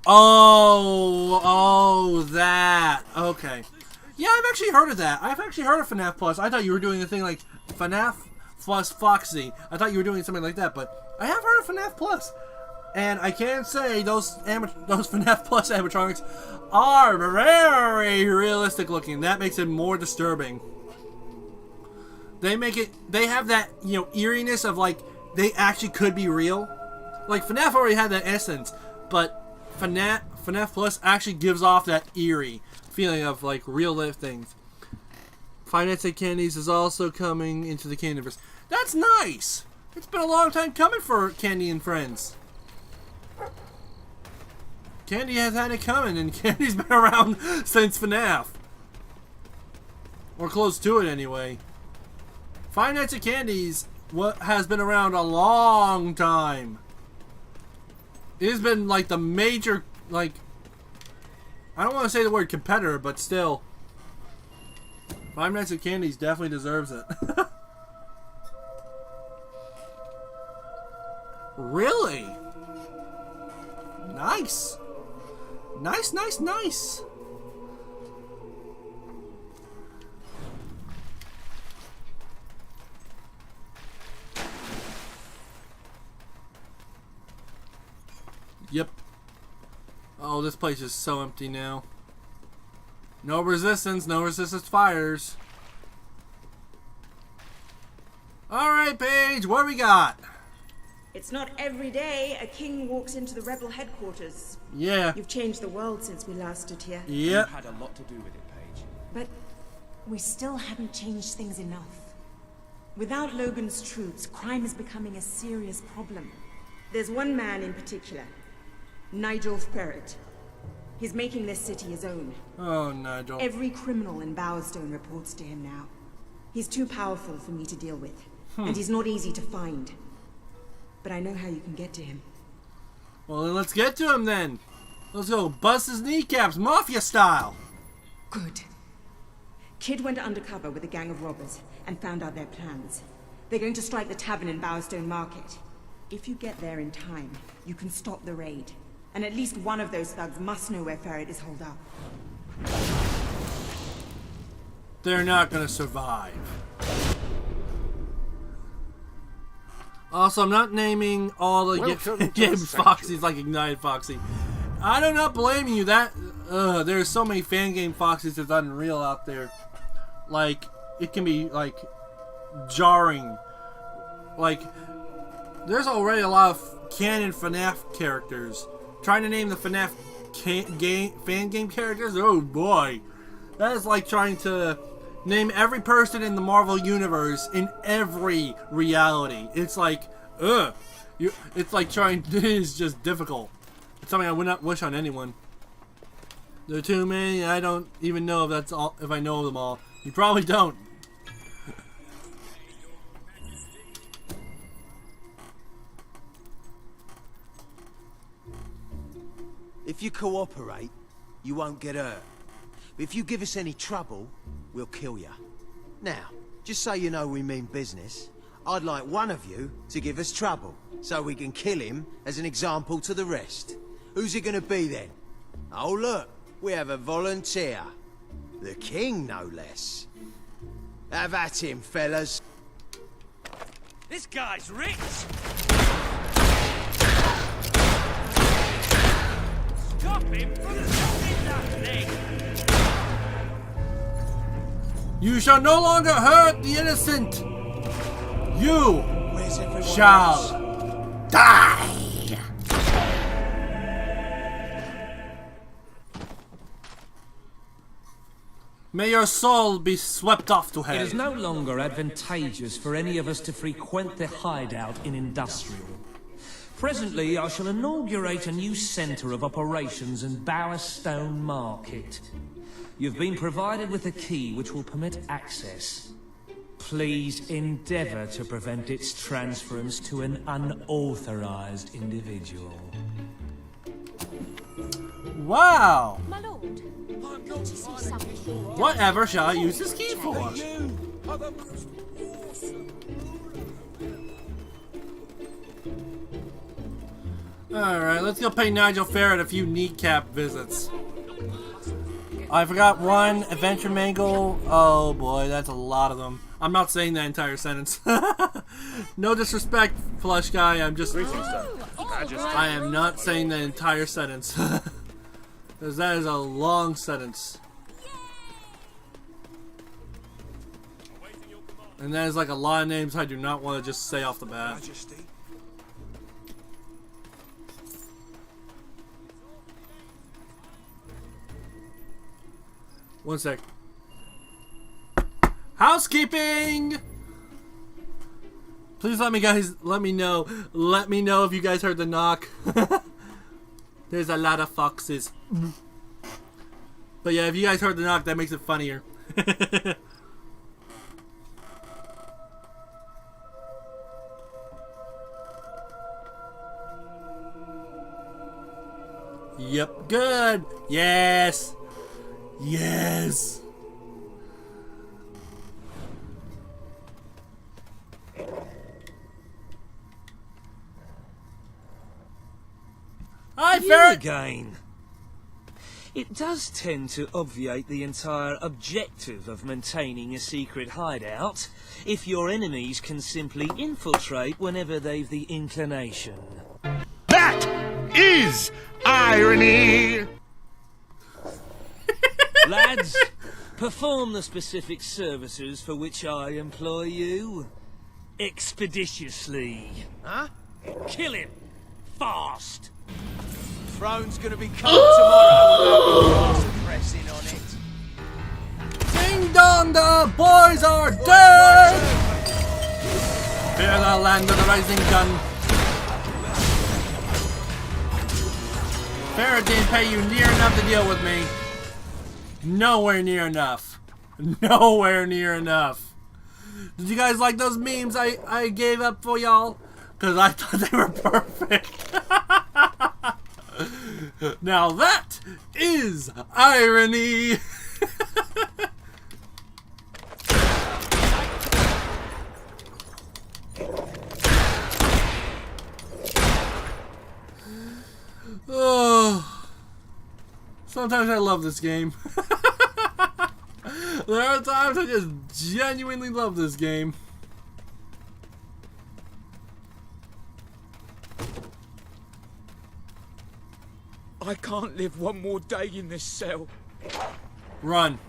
Oh, that. Okay. Yeah, I've actually heard of that. I've actually heard of FNAF Plus. I thought you were doing a thing like FNAF plus Foxy. I thought you were doing something like that, but I have heard of FNAF Plus. And I can say those FNAF Plus animatronics are very realistic looking. That makes it more disturbing. They have that, eeriness of like, they actually could be real. Like, FNAF already had that essence, but FNAF Plus actually gives off that eerie feeling of like real life things. Five Nights at Candy's is also coming into the Candyverse. That's nice! It's been a long time coming for Candy and Friends. Candy has had it coming, and Candy's been around since FNAF. Or close to it, anyway. Five Nights at Candy's has been around a long time. It has been, like, the major, like... I don't want to say the word competitor, but still. Five Nights at Candy's definitely deserves it. Really? Nice. Nice, nice, nice. Yep. Oh, this place is so empty now. No resistance fires. Alright, Paige, what do we got? It's not every day a king walks into the rebel headquarters. Yeah. You've changed the world since we last stood here. Yeah. You had a lot to do with it, Paige. But we still haven't changed things enough. Without Logan's troops, crime is becoming a serious problem. There's one man in particular, Nigel Ferret. He's making this city his own. Oh, Nigel. Every criminal in Bowerstone reports to him now. He's too powerful for me to deal with, and he's not easy to find. But I know how you can get to him. Well, then let's get to him then. Let's go bust his kneecaps, mafia style. Good. Kid went undercover with a gang of robbers and found out their plans. They're going to strike the tavern in Bowerstone Market. If you get there in time, you can stop the raid. And at least one of those thugs must know where Ferret is holed up. They're not gonna survive. Also, I'm not naming all the games Foxy's like Ignited Foxy. I do not blame you. There's so many fan game Foxys that's unreal out there. Like, it can be, like, jarring. Like, there's already a lot of canon FNAF characters. Trying to name the FNAF fan game characters? Oh boy. That is like trying to name every person in the Marvel Universe in every reality. It's like, it's like trying, it is just difficult. It's something I would not wish on anyone. There are too many, I don't even know if that's all, if I know them all. You probably don't. If you cooperate, you won't get hurt. But if you give us any trouble, we'll kill you. Now, just so you know we mean business, I'd like one of you to give us trouble, so we can kill him as an example to the rest. Who's it gonna be then? Oh look, we have a volunteer. The king, no less. Have at him, fellas. This guy's rich! Stop him! Stop him, that thing! You shall no longer hurt the innocent. You shall die. May your soul be swept off to hell. It is no longer advantageous for any of us to frequent the hideout in Industrial. Presently, I shall inaugurate a new centre of operations in Bowerstone Market. You've been provided with a key which will permit access. Please endeavour to prevent its transference to an unauthorised individual. Wow. My lord, can't you see something? Whatever shall I use this key for? Alright, let's go pay Nigel Farrett a few kneecap visits. I forgot one. Adventure Mangle. Oh boy, that's a lot of them. I'm not saying that entire sentence. No disrespect, Plush Guy. I'm just... I am not saying the entire sentence. Because that is a long sentence. And that is like a lot of names I do not want to just say off the bat. Majesty. One sec. Housekeeping! Please let me know if you guys heard the knock. There's a lot of foxes. But yeah, if you guys heard the knock, that makes it funnier. Yep, good. Yes. Yes. Hi, Ferret. Again. It does tend to obviate the entire objective of maintaining a secret hideout if your enemies can simply infiltrate whenever they've the inclination. That is irony! Lads, perform the specific services for which I employ you. Expeditiously. Huh? Kill him. Fast. Throne's gonna be coming tomorrow without pressing on it. Ding dong, the boys are dead! Fear the land of the rising gun. Ferret didn't pay you near enough to deal with me. Nowhere near enough. Nowhere near enough. Did you guys like those memes I gave up for y'all? Because I thought they were perfect. Now that is irony. Oh, sometimes I love this game. There are times I just genuinely love this game. I can't live one more day in this cell. Run.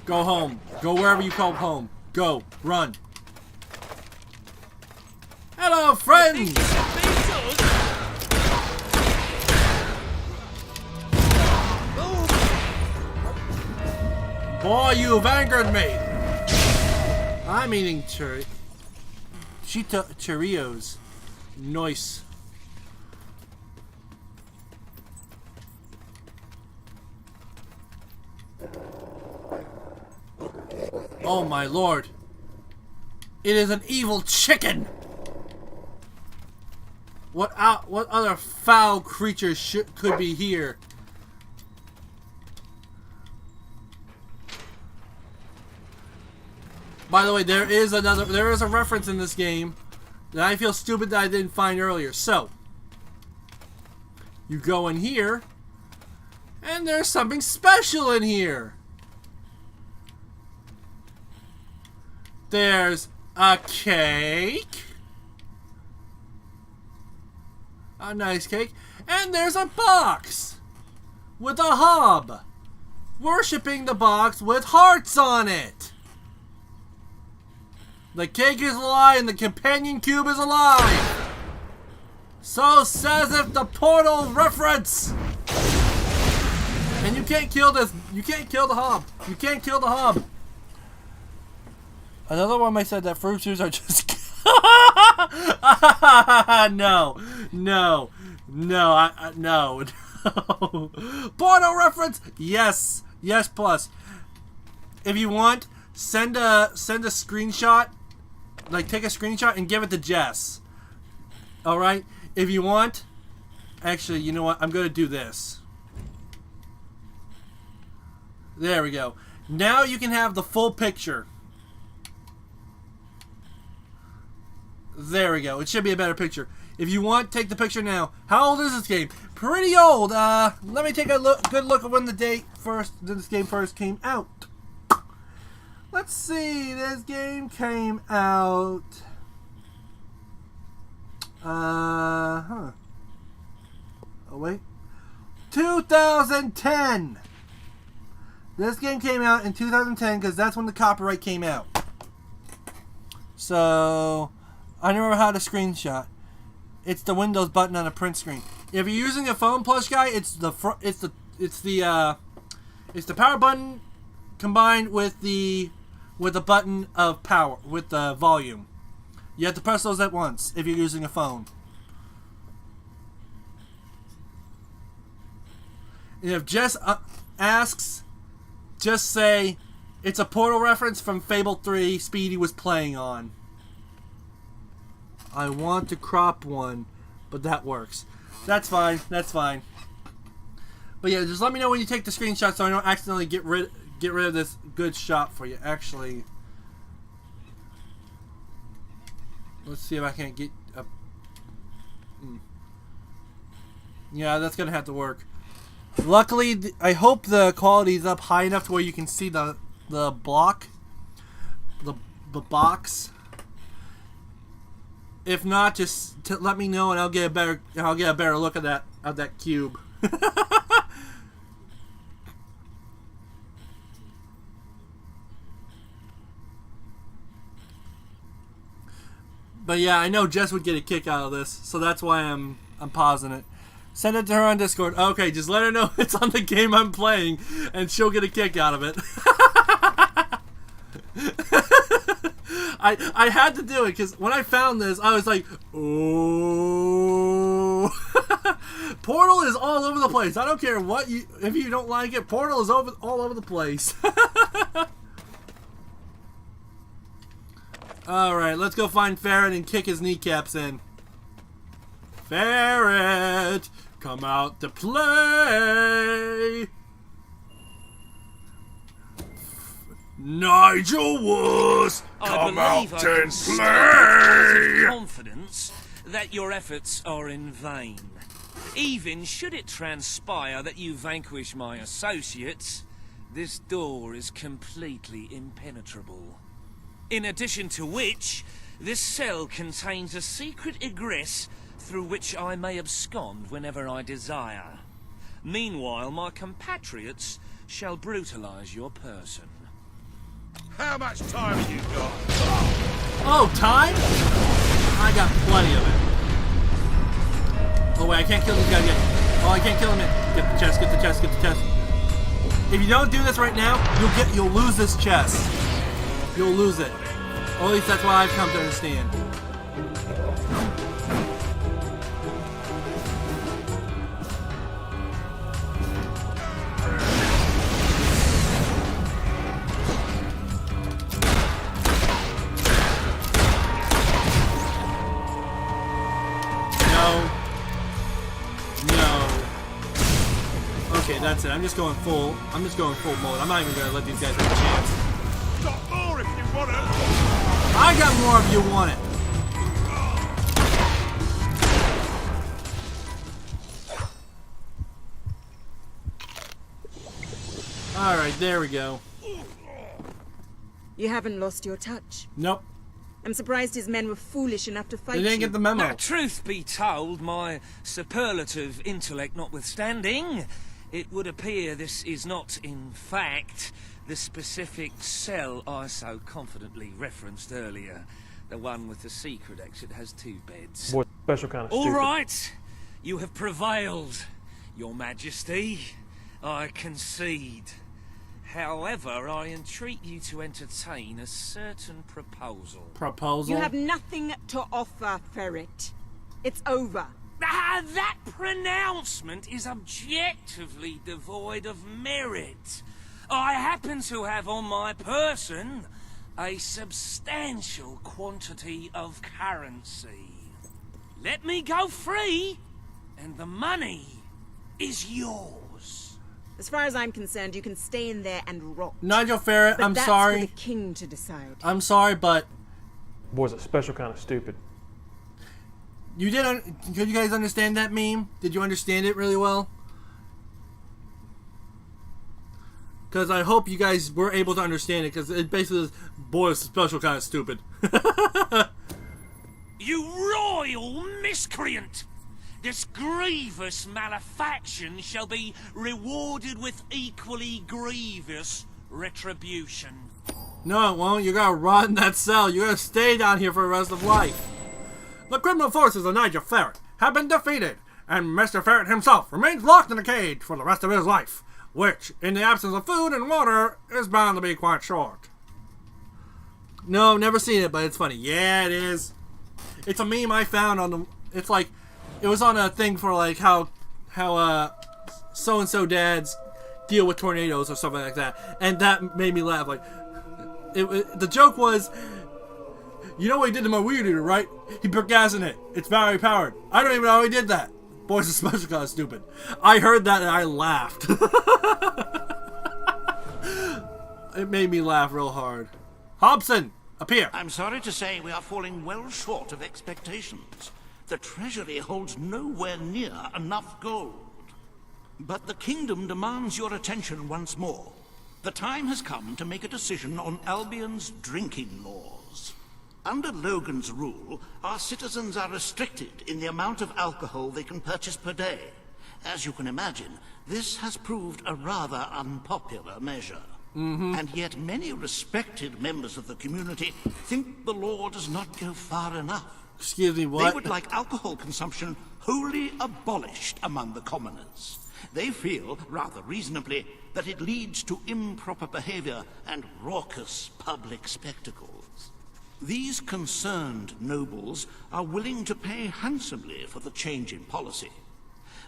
Go home. Go wherever you call home. Go. Run. Hello, friends! Boy, you've angered me! I'm eating Cheerios. Nice. Oh my lord. It is an evil chicken! What other foul creatures could be here? By the way, there is a reference in this game that I feel stupid that I didn't find earlier. So, you go in here, and there's something special in here. There's a cake. A nice cake. And there's a box with a hub. Worshipping the box with hearts on it. The cake is alive and the companion cube is alive. So says if the Portal reference. And you can't kill this. You can't kill the hub. You can't kill the hub. Another one might said that fruit juice are just. No. No. No. No. Portal reference. Yes. Yes. Plus, if you want, send a screenshot. Like, take a screenshot and give it to Jess. All right. If you want, actually, you know what? I'm gonna do this. There we go. Now you can have the full picture. There we go. It should be a better picture. If you want, take the picture now. How old is this game? Pretty old. Let me take a good look at when this game first came out. Let's see. This game came out. Oh wait. 2010. This game came out in 2010 because that's when the copyright came out. So I never had a screenshot. It's the Windows button on a print screen. If you're using a phone plush guy, it's the power button combined with the button of power with the volume. You have to press those at once if you're using a phone. And if Jess asks, just say it's a Portal reference from Fable 3 Speedy was playing on. I want to crop one, but that works. That's fine. That's fine. But yeah, just let me know when you take the screenshot so I don't accidentally get rid of this good shot for you. Actually, let's see if I can't get up. Yeah, that's gonna have to work. Luckily, I hope the quality is up high enough to where you can see the block, the box. If not, just let me know and I'll get a better look at that cube. But yeah, I know Jess would get a kick out of this, so that's why I'm pausing it. Send it to her on Discord. Okay, just let her know it's on the game I'm playing, and she'll get a kick out of it. I had to do it because when I found this, I was like, oh. Portal is all over the place. I don't care if you don't like it. Portal is all over the place. All right, let's go find Ferret and kick his kneecaps in. Ferret, come out to play. Nigel Woods, come out and play! Confidence that your efforts are in vain. Even should it transpire that you vanquish my associates, this door is completely impenetrable. In addition to which, this cell contains a secret egress through which I may abscond whenever I desire. Meanwhile, my compatriots shall brutalize your person. How much time have you got? Oh, time? I got plenty of it. Oh wait, I can't kill this guy yet. Oh, I can't kill him yet. Get the chest, get the chest, get the chest. If you don't do this right now, you'll lose this chest. You'll lose it. Or at least that's what I've come to understand. Okay, that's it. I'm just going full mode. I'm not even gonna let these guys have a chance. Got more if you want it. I got more if you want it. Alright, there we go. You haven't lost your touch. Nope. I'm surprised his men were foolish enough to fight They didn't you. get the memo. Now, truth be told, my superlative intellect notwithstanding, it would appear this is not, in fact, the specific cell I so confidently referenced earlier. The one with the secret exit has 2 beds. What special kind of All stupid? right, you have prevailed, Your Majesty. I concede. However, I entreat you to entertain a certain proposal. Proposal? You have nothing to offer, Ferret. It's over. Ah, that pronouncement is objectively devoid of merit. I happen to have on my person a substantial quantity of currency. Let me go free, and the money is yours. As far as I'm concerned, you can stay in there and rot. Nigel Ferret, But I'm that's sorry. for the king to decide. I'm sorry, but Boy's a special kind of stupid. you could you guys understand that meme? Did you understand it really well? Because I hope you guys were able to understand it, because it basically is, boy, it's a special kind of stupid. You royal miscreant! This grievous malefaction shall be rewarded with equally grievous retribution. No, it won't. You gotta rot in that cell. You gotta stay down here for the rest of life. The criminal forces of Nigel Ferret have been defeated, and Mr. Ferret himself remains locked in a cage for the rest of his life, which, in the absence of food and water, is bound to be quite short. No, never seen it, but it's funny. Yeah, it is. It's a meme I found on the... It's like... It was on a thing for like how so-and-so dads deal with tornadoes or something like that. And that made me laugh. Like, the joke was, you know what he did to my weed eater, right? He put gas in it. It's battery powered. I don't even know how he did that. Boys, it's special kind of stupid. I heard that and I laughed. It made me laugh real hard. Hobson, appear. I'm sorry to say we are falling well short of expectations. The treasury holds nowhere near enough gold. But the kingdom demands your attention once more. The time has come to make a decision on Albion's drinking laws. Under Logan's rule, our citizens are restricted in the amount of alcohol they can purchase per day. As you can imagine, this has proved a rather unpopular measure. And yet many respected members of the community think the law does not go far enough. Excuse me, what? They would like alcohol consumption wholly abolished among the commoners. They feel, rather reasonably, that it leads to improper behavior and raucous public spectacles. These concerned nobles are willing to pay handsomely for the change in policy.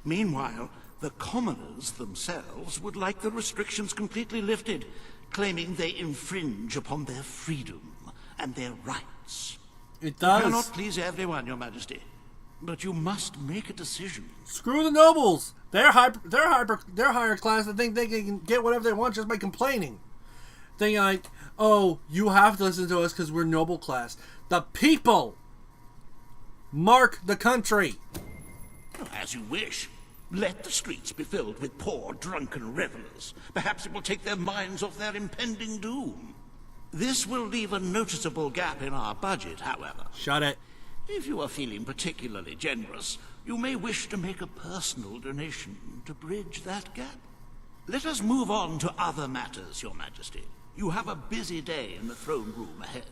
Meanwhile, the commoners themselves would like the restrictions completely lifted, claiming they infringe upon their freedom and their rights. It does. You cannot please everyone, Your Majesty, but you must make a decision. Screw the nobles. They're higher class and think they can get whatever they want just by complaining. Thinking like, oh, you have to listen to us because we're noble class. The people mark the country. As you wish. Let the streets be filled with poor, drunken revelers. Perhaps it will take their minds off their impending doom. This will leave a noticeable gap in our budget, however. Shut it. If you are feeling particularly generous, you may wish to make a personal donation to bridge that gap. Let us move on to other matters, Your Majesty. You have a busy day in the throne room ahead.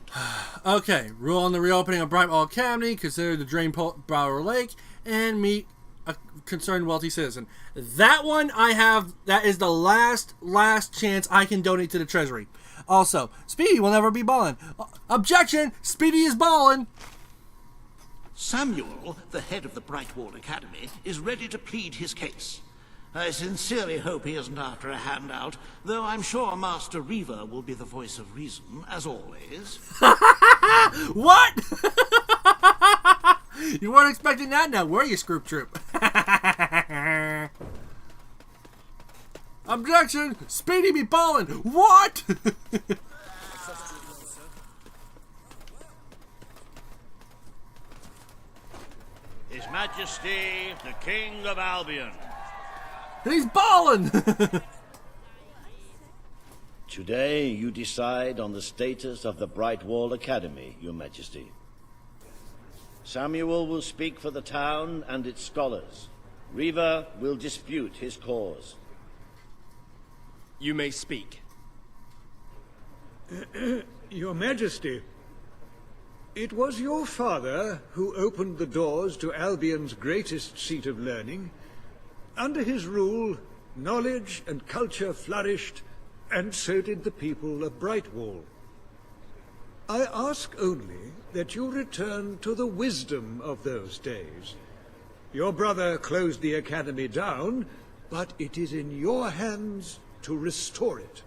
Okay, rule on the reopening of Brightwall Academy, consider to drain Brower Lake, and meet a concerned wealthy citizen. That one I have, that is the last chance I can donate to the treasury. Also, Speedy will never be ballin'. Objection! Speedy is ballin'! Samuel, the head of the Brightwall Academy, is ready to plead his case. I sincerely hope he isn't after a handout, though I'm sure Master Reaver will be the voice of reason, as always. What? You weren't expecting that now, were you, Scroop Troop? Objection! Speedy be ballin'! What? His Majesty, the King of Albion. He's balling! Today, you decide on the status of the Brightwall Academy, Your Majesty. Samuel will speak for the town and its scholars. Riva will dispute his cause. You may speak. Your Majesty, it was your father who opened the doors to Albion's greatest seat of learning. Under his rule, knowledge and culture flourished, and so did the people of Brightwall. I ask only that you return to the wisdom of those days. Your brother closed the academy down, but it is in your hands to restore it.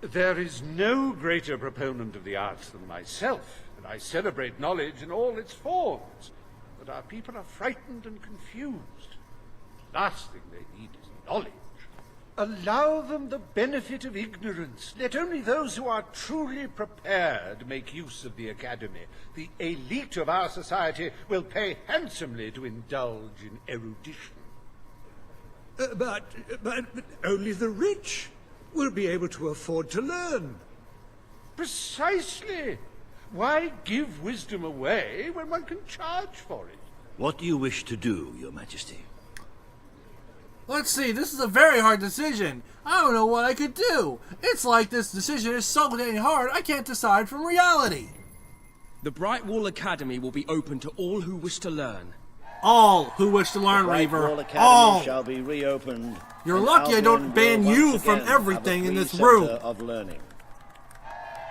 There is no greater proponent of the arts than myself, and I celebrate knowledge in all its forms. But our people are frightened and confused. The last thing they need is knowledge. Allow them the benefit of ignorance. Let only those who are truly prepared make use of the academy. The elite of our society will pay handsomely to indulge in erudition. But only the rich will be able to afford to learn. Precisely. Why give wisdom away when one can charge for it? What do you wish to do, Your Majesty? Let's see, this is a very hard decision. I don't know what I could do. It's like this decision is so dang hard, I can't decide from reality. The Brightwall Academy will be open to all who wish to learn. All who wish to learn, The Reaver. Brightwall Academy All. shall be reopened. You're and lucky I Albion don't ban will you once from again have a everything in free this centre room. of learning.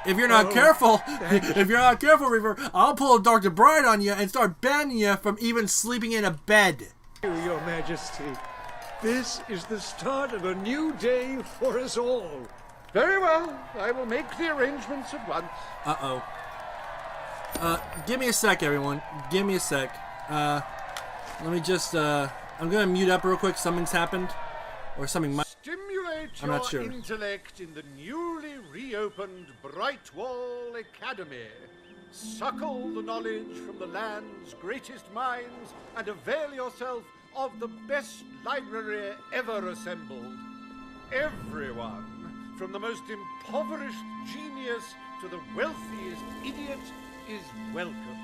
If you're not careful, Reaver, I'll pull a Dr. Bright on you and start banning you from even sleeping in a bed. Your Majesty, this is the start of a new day for us all. Very well. I will make the arrangements at once. Uh-oh. Give me a sec, everyone. Give me a sec. Let me just, I'm gonna mute up real quick. Something's happened. Or something might... Stimulate I'm your not sure. intellect in the newly reopened Brightwall Academy. Suckle the knowledge from the land's greatest minds and avail yourself of the best library ever assembled. Everyone, from the most impoverished genius to the wealthiest idiot, is welcome.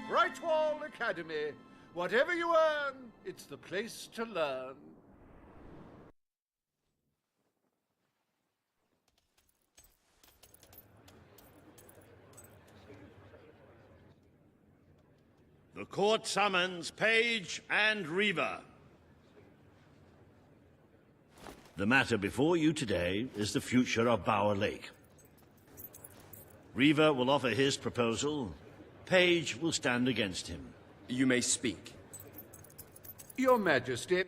Brightwall Academy. Whatever you earn, it's the place to learn. The court summons Page and Riva. The matter before you today is the future of Bower Lake. Riva will offer his proposal. Page will stand against him. You may speak. Your Majesty,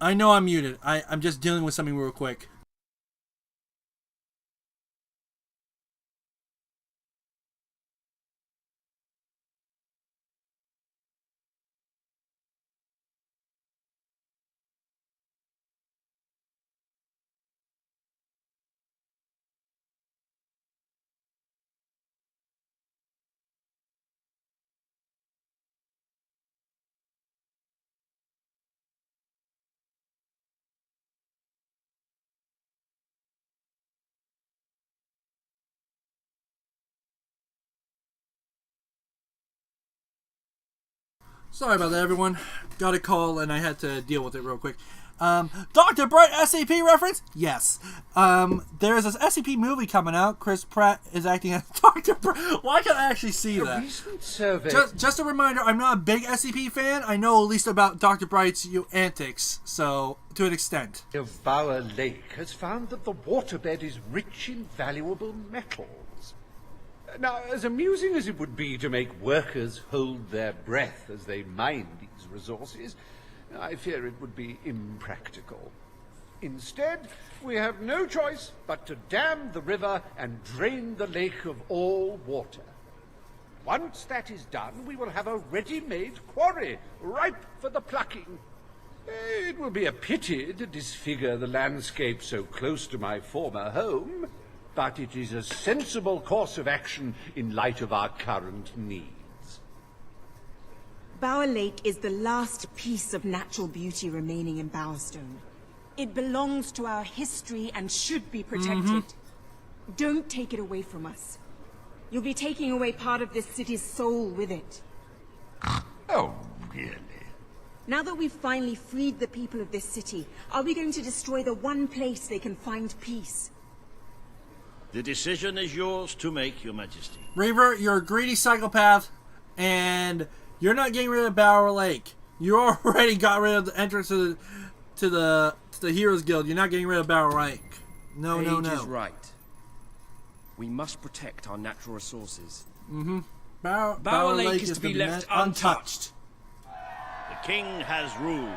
I know I'm muted. I'm just dealing with something real quick. Sorry about that, everyone. Got a call and I had to deal with it real quick. Dr. Bright SCP reference? Yes. There's this SCP movie coming out. Chris Pratt is acting as Dr. Bright. Why can't I actually see that? Recent survey. Just a reminder, I'm not a big SCP fan. I know at least about Dr. Bright's antics, so to an extent. Of Bower Lake has found that the waterbed is rich in valuable metals. Now, as amusing as it would be to make workers hold their breath as they mine these resources, I fear it would be impractical. Instead, we have no choice but to dam the river and drain the lake of all water. Once that is done, we will have a ready-made quarry, ripe for the plucking. It will be a pity to disfigure the landscape so close to my former home, but it is a sensible course of action in light of our current needs. Bower Lake is the last piece of natural beauty remaining in Bowerstone. It belongs to our history and should be protected. Don't take it away from us. You'll be taking away part of this city's soul with it. Oh, really? Now that we've finally freed the people of this city, are we going to destroy the one place they can find peace? The decision is yours to make, Your Majesty. Reaver, you're a greedy psychopath, and you're not getting rid of Bower Lake. You already got rid of the entrance to the Heroes Guild. You're not getting rid of Bower Lake. No, no, no. Paige is right. We must protect our natural resources. Bower Lake is to be left untouched. The king has ruled.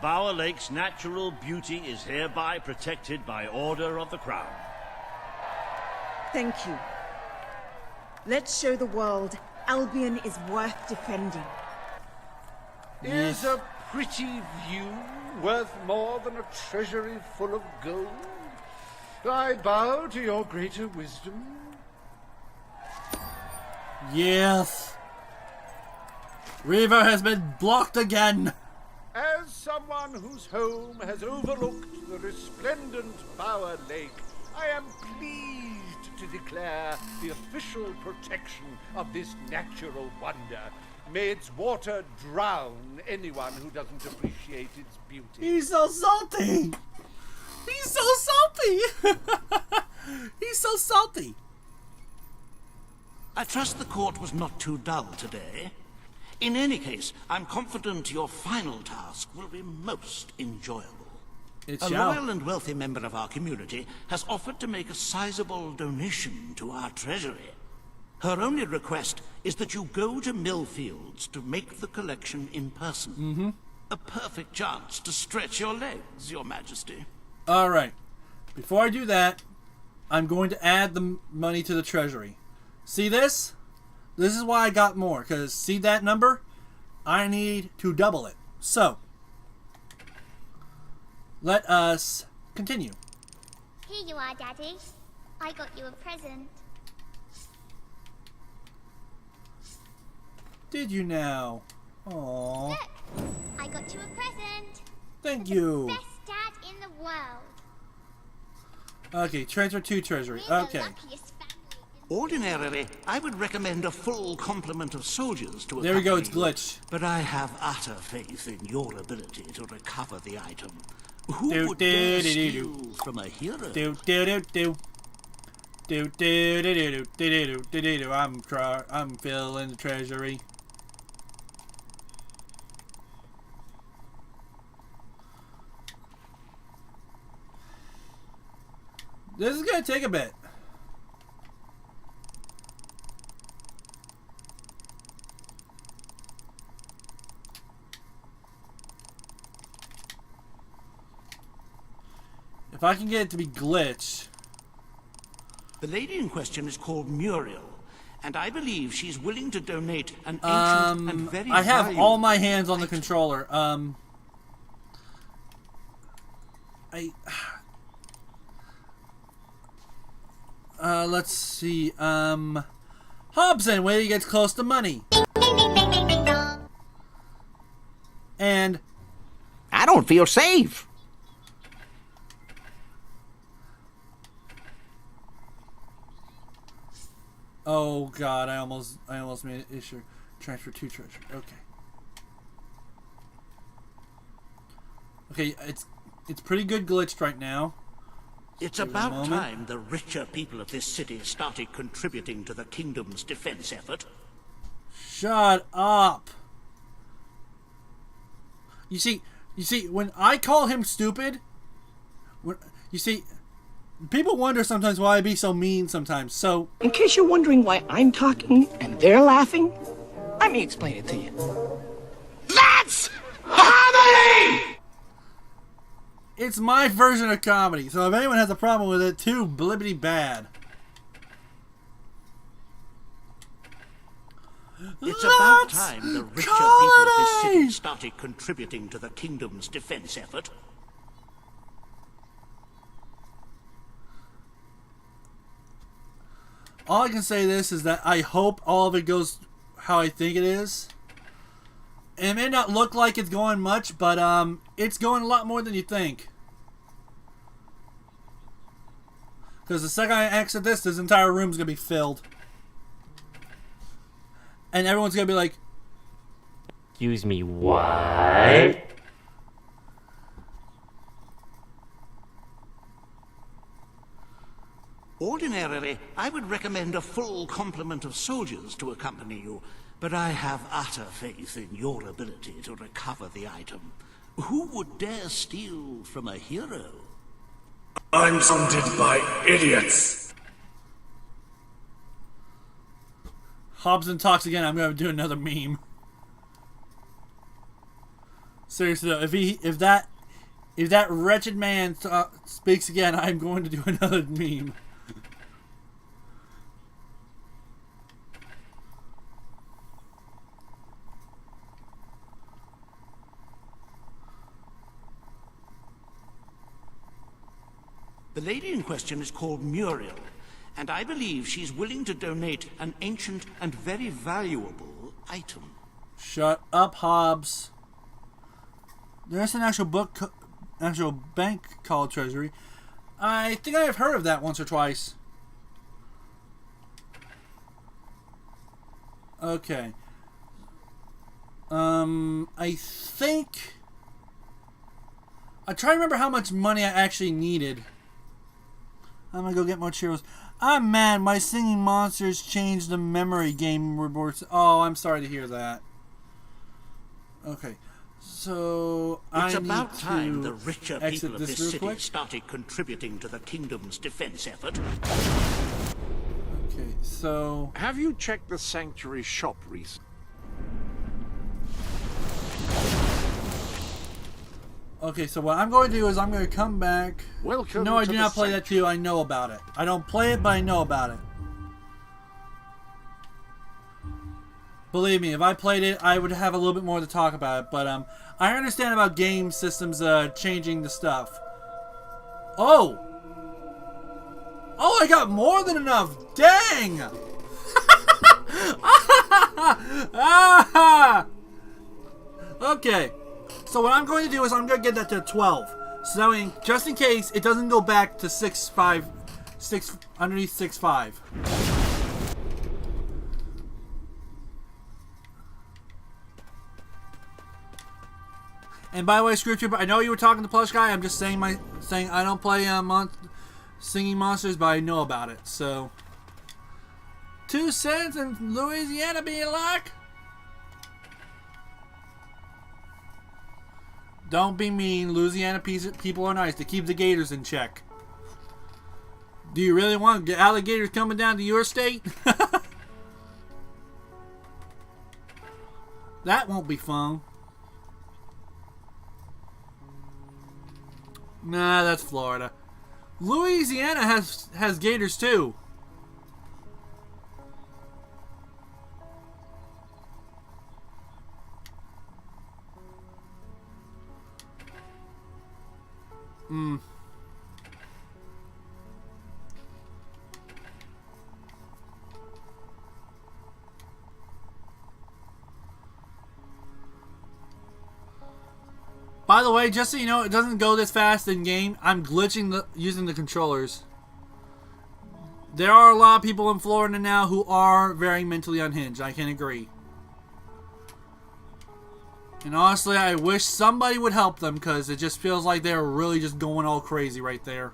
Bower Lake's natural beauty is hereby protected by order of the crown. Thank you. Let's show the world Albion is worth defending. Is a pretty view worth more than a treasury full of gold? I bow to your greater wisdom. Yes. Reaver has been blocked again. As someone whose home has overlooked the resplendent Bower Lake, I am pleased to declare the official protection of this natural wonder. May its water drown anyone who doesn't appreciate its beauty. He's so salty. He's so salty. He's so salty. I trust the court was not too dull today. In any case, I'm confident your final task will be most enjoyable. A loyal and wealthy member of our community has offered to make a sizable donation to our treasury. Her only request is that you go to Millfields to make the collection in person. A perfect chance to stretch your legs, Your Majesty. All right. Before I do that, I'm going to add the money to the treasury. See this? This is why I got more, because see that number? I need to double it. So, let us continue. Here you are, Daddy. I got you a present. Did you now? Aww. Look, I got you a present. Thank You're you. the best dad in the world. Okay, transfer to treasury. Okay. Ordinarily, I would recommend a full complement of soldiers to There we go, it's accompany you, glitch. But I have utter faith in your ability to recover the item. Who Do, would do, dare do, do, steal do. from a hero? Do do do do. Do do do do do do do do. I'm filling the treasury. This is gonna take a bit. If I can get it to be glitch. The lady in question is called Muriel, and I believe she's willing to donate an ancient and very I have valuable all my hands on the controller. Let's see. Hobson, when he gets close to money. And I don't feel safe. oh god, I almost made an issue. Transfer to treasure. Okay. Okay, it's pretty good glitched right now. It's about time the richer people of this city started contributing to the kingdom's defense effort. Shut up. You see, when I call him stupid, people wonder sometimes why I be so mean sometimes. So, in case you're wondering why I'm talking and they're laughing, let me explain it to you. That's comedy! It's my version of comedy. So if anyone has a problem with it, too blibbity bad. It's about time the richer people of this city started contributing to the kingdom's defense effort. All I can say is that I hope all of it goes how I think it is. It may not look like it's going much, but it's going a lot more than you think. Because the second I exit this entire room's gonna be filled. And everyone's gonna be like, Excuse me, what? Ordinarily, I would recommend a full complement of soldiers to accompany you, but I have utter faith in your ability to recover the item. Who would dare steal from a hero? I'm surrounded by idiots. Hobson talks again. I'm gonna do another meme. Seriously though, if that wretched man speaks again, I'm going to do another meme. The lady in question is called Muriel, and I believe she's willing to donate an ancient and very valuable item. Shut up, Hobbs. There's an actual bank called Treasury. I think I've heard of that once or twice. Okay. I think I try to remember how much money I actually needed. I'm gonna go get more Cheerios. I'm mad. My singing monsters changed the memory game reports. Oh, I'm sorry to hear that. Okay, so it's I about need time to the richer exit people of this this real city quick. started contributing to the kingdom's defense effort. Okay, so have you checked the sanctuary shop recently? Okay, so what I'm going to do is I'm going to come back. Welcome No, I to do the not play that too. I know about it. I don't play it, but I know about it. Believe me, if I played it, I would have a little bit more to talk about it. But I understand about game systems changing the stuff. Oh! Oh, I got more than enough! Dang! Okay. So what I'm going to do is I'm going to get that to 12. So that way, just in case it doesn't go back to 6.5, underneath 6.5. And by the way, Screw Trooper, I know you were talking to Plush Guy. I'm just saying I don't play singing monsters, but I know about it. So 2 cents in Louisiana be like. Don't be mean. Louisiana people are nice. They keep the gators in check. Do you really want alligators coming down to your state? That won't be fun. Nah, that's Florida. Louisiana has gators too. By the way, just so you know, it doesn't go this fast in game. I'm glitching using the controllers. There are a lot of people in Florida now who are very mentally unhinged. I can agree. And honestly, I wish somebody would help them because it just feels like they're really just going all crazy right there.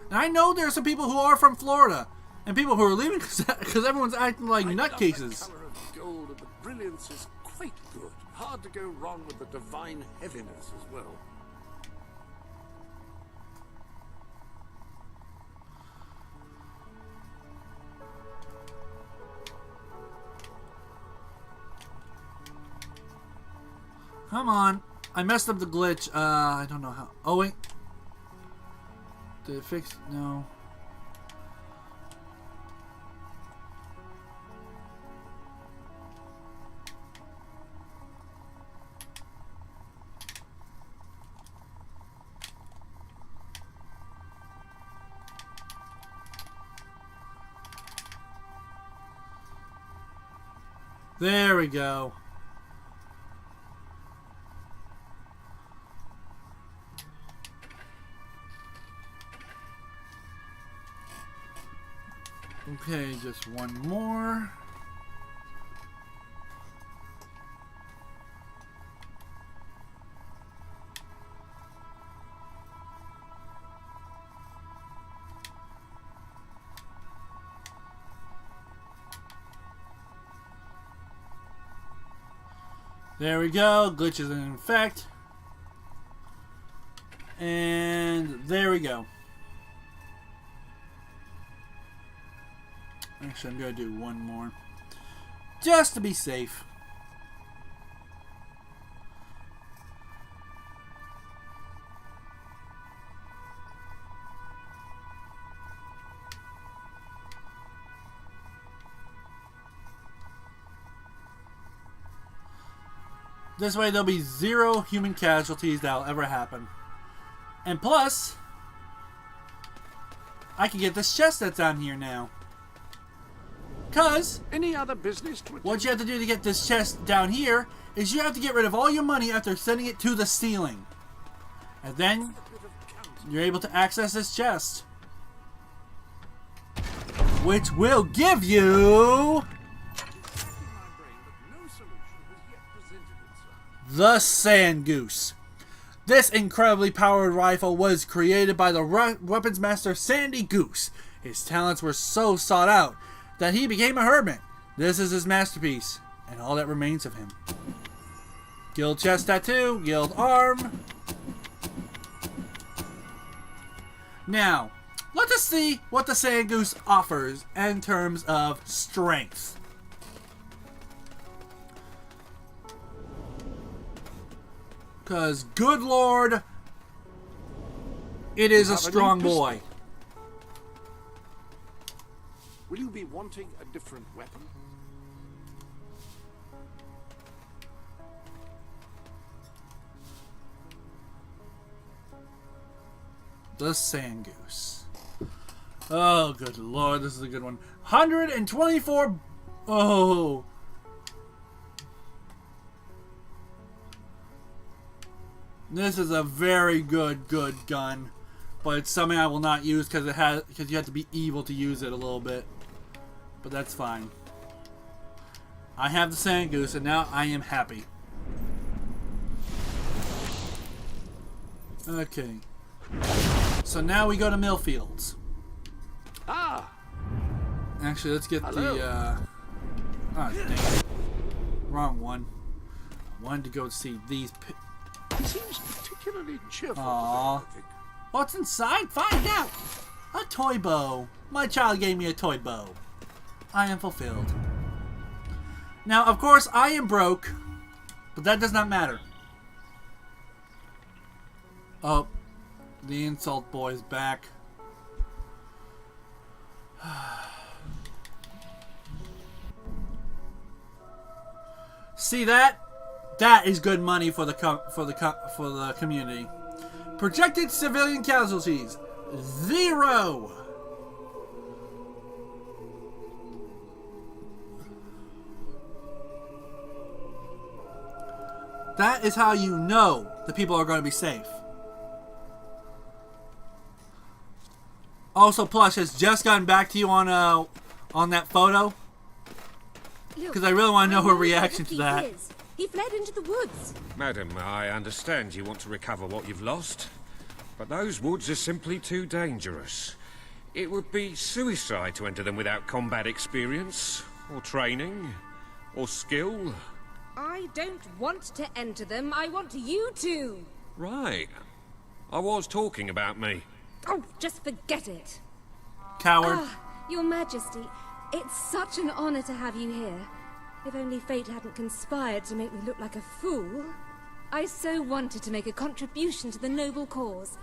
And I know there are some people who are from Florida and people who are leaving because everyone's acting like nutcases. The color of gold and the brilliance is quite good. Hard to go wrong with the divine heaviness as well. Come on. I messed up the glitch. I don't know how. Oh, wait. Did it fix? No. There we go. Okay, just one more. There we go. Glitch is in effect. And there we go. Actually, I'm going to do one more. Just to be safe. This way there'll be 0 human casualties that'll ever happen. And plus, I can get this chest that's on here now. Because any other business what you have to do to get this chest down here is you have to get rid of all your money after sending it to the ceiling. And then you're able to access this chest. Which will give you the Sand Goose. This incredibly powered rifle was created by the weapons master Sandy Goose. His talents were so sought out that he became a hermit. This is his masterpiece, and all that remains of him. Guild chest tattoo, guild arm. Now, let us see what the Sand Goose offers in terms of strength. Because, good lord, it is a strong boy. Will you be wanting a different weapon? The Sand Goose. Oh, good lord, this is a good one. 124. Oh. This is a very good gun. But it's something I will not use because you have to be evil to use it a little bit. But that's fine. I have the Sand Goose and now I am happy. Okay. So now we go to Millfields. Ah! Actually, let's get Hello. the oh, dang it. Wrong one. I wanted to go see these He seems particularly cheerful. Aww. Today, I think. What's inside? Find out! A toy bow. My child gave me a toy bow. I am fulfilled. Now, of course, I am broke, but that does not matter. Oh, the insult boy is back. See that? That is good money for the community. Projected civilian casualties 0. That is how you know the people are going to be safe. Also, Plush has just gotten back to you on that photo because I really want to know her reaction to that. He fled into the woods. Madam, I understand you want to recover what you've lost, but those woods are simply too dangerous. It would be suicide to enter them without combat experience, or training, or skill. I don't want to enter them. I want you to. Right. I was talking about me. Oh, just forget it. Coward. Your Majesty, it's such an honor to have you here. If only fate hadn't conspired to make me look like a fool. I so wanted to make a contribution to the noble cause.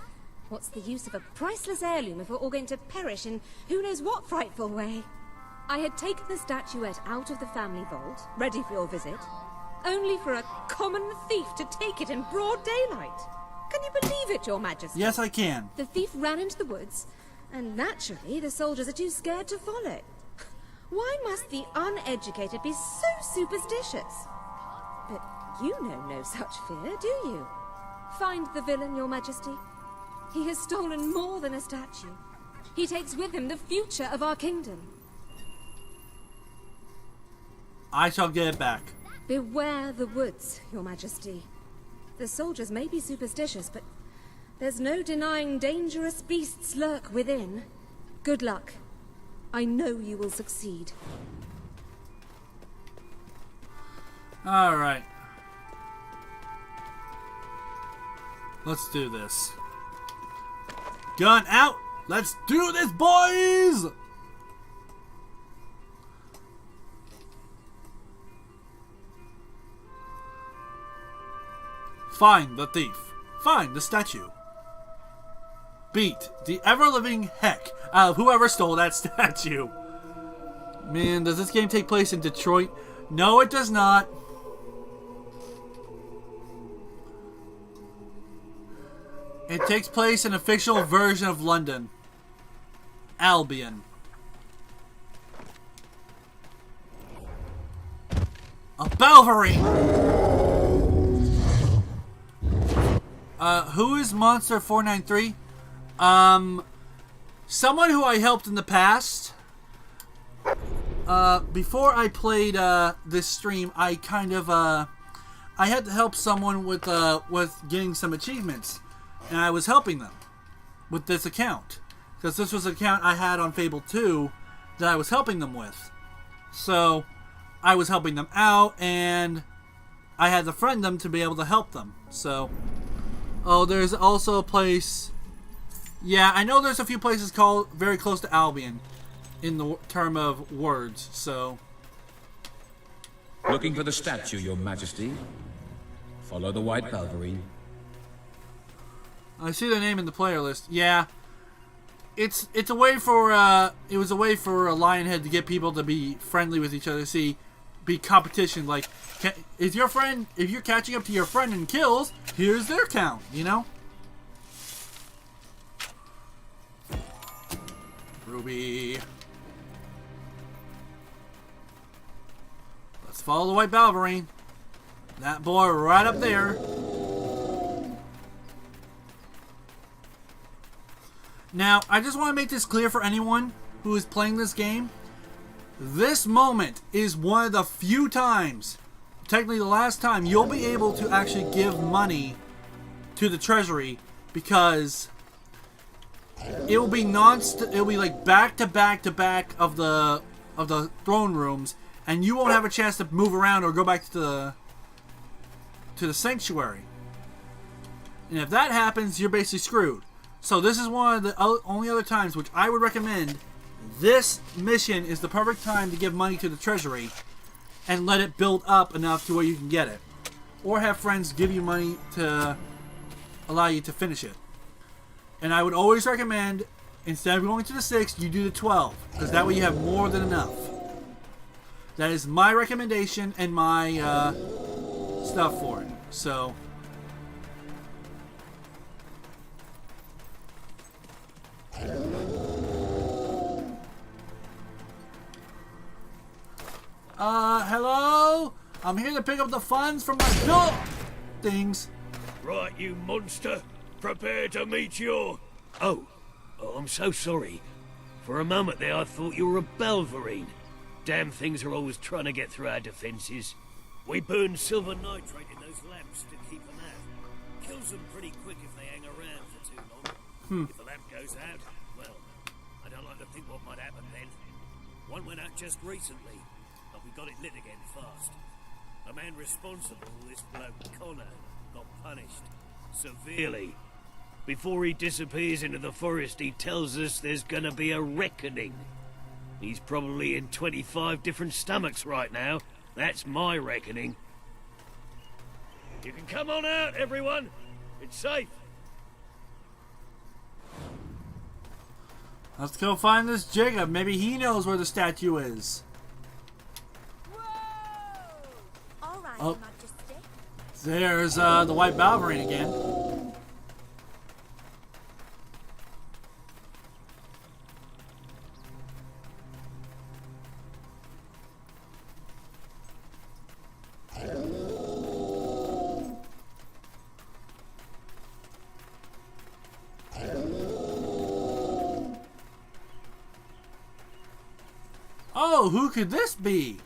What's the use of a priceless heirloom if we're all going to perish in who knows what frightful way? I had taken the statuette out of the family vault, ready for your visit, only for a common thief to take it in broad daylight. Can you believe it, Your Majesty? Yes, I can. The thief ran into the woods, and naturally the soldiers are too scared to follow. Why must the uneducated be so superstitious? But you know no such fear, do you? Find the villain, Your Majesty. He has stolen more than a statue. He takes with him the future of our kingdom. I shall get it back. Beware the woods, Your Majesty. The soldiers may be superstitious, but there's no denying dangerous beasts lurk within. Good luck. I know you will succeed. Alright. Let's do this. Gun out! Let's do this, boys! Find the thief. Find the statue. Beat the ever-living heck out of whoever stole that statue. Man, does this game take place in Detroit? No, it does not. It takes place in a fictional version of London. Albion. A Balverine! Who is Monster 493? Someone who I helped in the past. Before I played this stream, I kind of I had to help someone with getting some achievements, and I was helping them with this account because this was an account I had on Fable 2 that I was helping them with. So I was helping them out, and I had to friend them to be able to help them. So, oh, there's also a place. Yeah, I know there's a few places called very close to Albion in the term of words, so. Looking for the statue, Your Majesty. Follow the white Balverine. I see their name in the player list. Yeah. It's a way for it was a way for a Lionhead to get people to be friendly with each other, be competition. Like, if you're catching up to your friend in kills, here's their count, you know? Ruby. Let's follow the white Balverine. That boy right up there. Now, I just want to make this clear for anyone who is playing this game. This moment is one of the few times, technically the last time, you'll be able to actually give money to the treasury, because it will be it'll be like back to back to back of the throne rooms, and you won't have a chance to move around or go back to the sanctuary. And if that happens, you're basically screwed. So this is one of the only other times which I would recommend. This mission is the perfect time to give money to the treasury and let it build up enough to where you can get it, or have friends give you money to allow you to finish it. And I would always recommend, instead of going to the 6, you do the 12, because that way you have more than enough. That is my recommendation and my stuff for it. So. Hello? I'm here to pick up the funds from my dog things. Right, you monster. Prepare to meet your... Oh, I'm so sorry. For a moment there I thought you were a Balverine. Damn things are always trying to get through our defences. We burn silver nitrate in those lamps to keep them out. Kills them pretty quick if they hang around for too long. If the lamp goes out, well, I don't like to think what might happen then. One went out just recently, but we got it lit again fast. The man responsible, this bloke Connor, got punished severely. Before he disappears into the forest, he tells us there's gonna be a reckoning. He's probably in 25 different stomachs right now. That's my reckoning. You can come on out, everyone. It's safe. Let's go find this Jacob. Maybe he knows where the statue is. All right, Oh. Majesty. There's the White Balverine again. Oh, who could this be?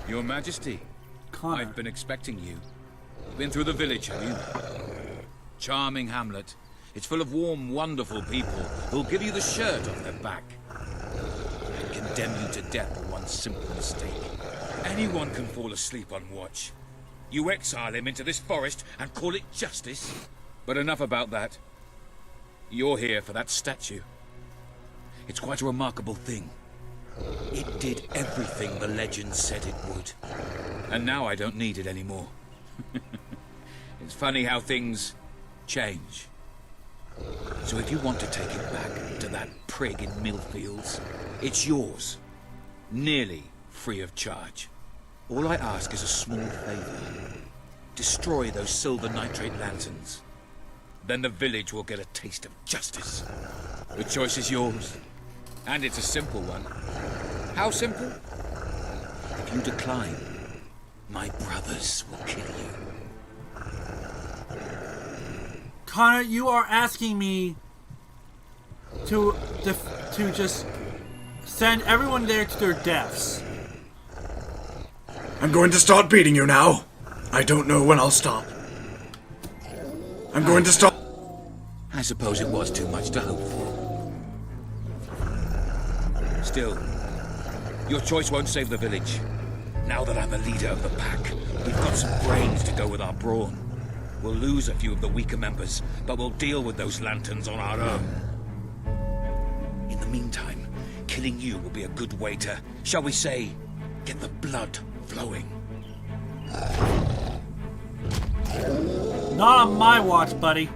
Your Majesty, Connor. I've been expecting you. Been through the village, have you? Charming hamlet. It's full of warm, wonderful people who'll give you the shirt off their back and condemn you to death for one simple mistake. Anyone can fall asleep on watch. You exile him into this forest and call it justice? But enough about that. You're here for that statue. It's quite a remarkable thing. It did everything the legend said it would. And now I don't need it anymore. It's funny how things change. So if you want to take it back to that prig in Millfields, it's yours. Nearly free of charge. All I ask is a small favor. Destroy those silver nitrate lanterns. Then the village will get a taste of justice. The choice is yours. And it's a simple one. How simple? If you decline, my brothers will kill you. Connor, you are asking me to just send everyone there to their deaths. I'm going to start beating you now. I don't know when I'll stop. I'm going to stop. I suppose it was too much to hope for. Still, your choice won't save the village. Now that I'm the leader of the pack, we've got some brains to go with our brawn. We'll lose a few of the weaker members, but we'll deal with those lanterns on our own. In the meantime, killing you will be a good way to, shall we say, get the blood flowing. Not on my watch, buddy.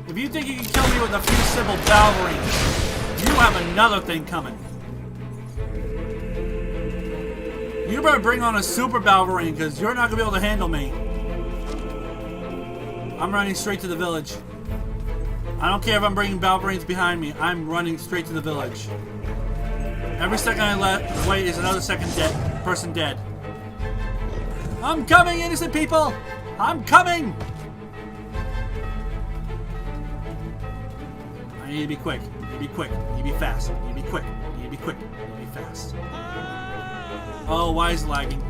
If you think you can kill me with a few simple Balverines, you have another thing coming. You better bring on a super Balverine, because you're not going to be able to handle me. I'm running straight to the village. I don't care if I'm bringing Balverines behind me. I'm running straight to the village. Every second I wait is another person dead. I'm coming, innocent people! I'm coming! I need to be quick. I need to be quick. I need to be fast. I need to be quick. I need to be quick. I need to be fast. Oh, why is it lagging?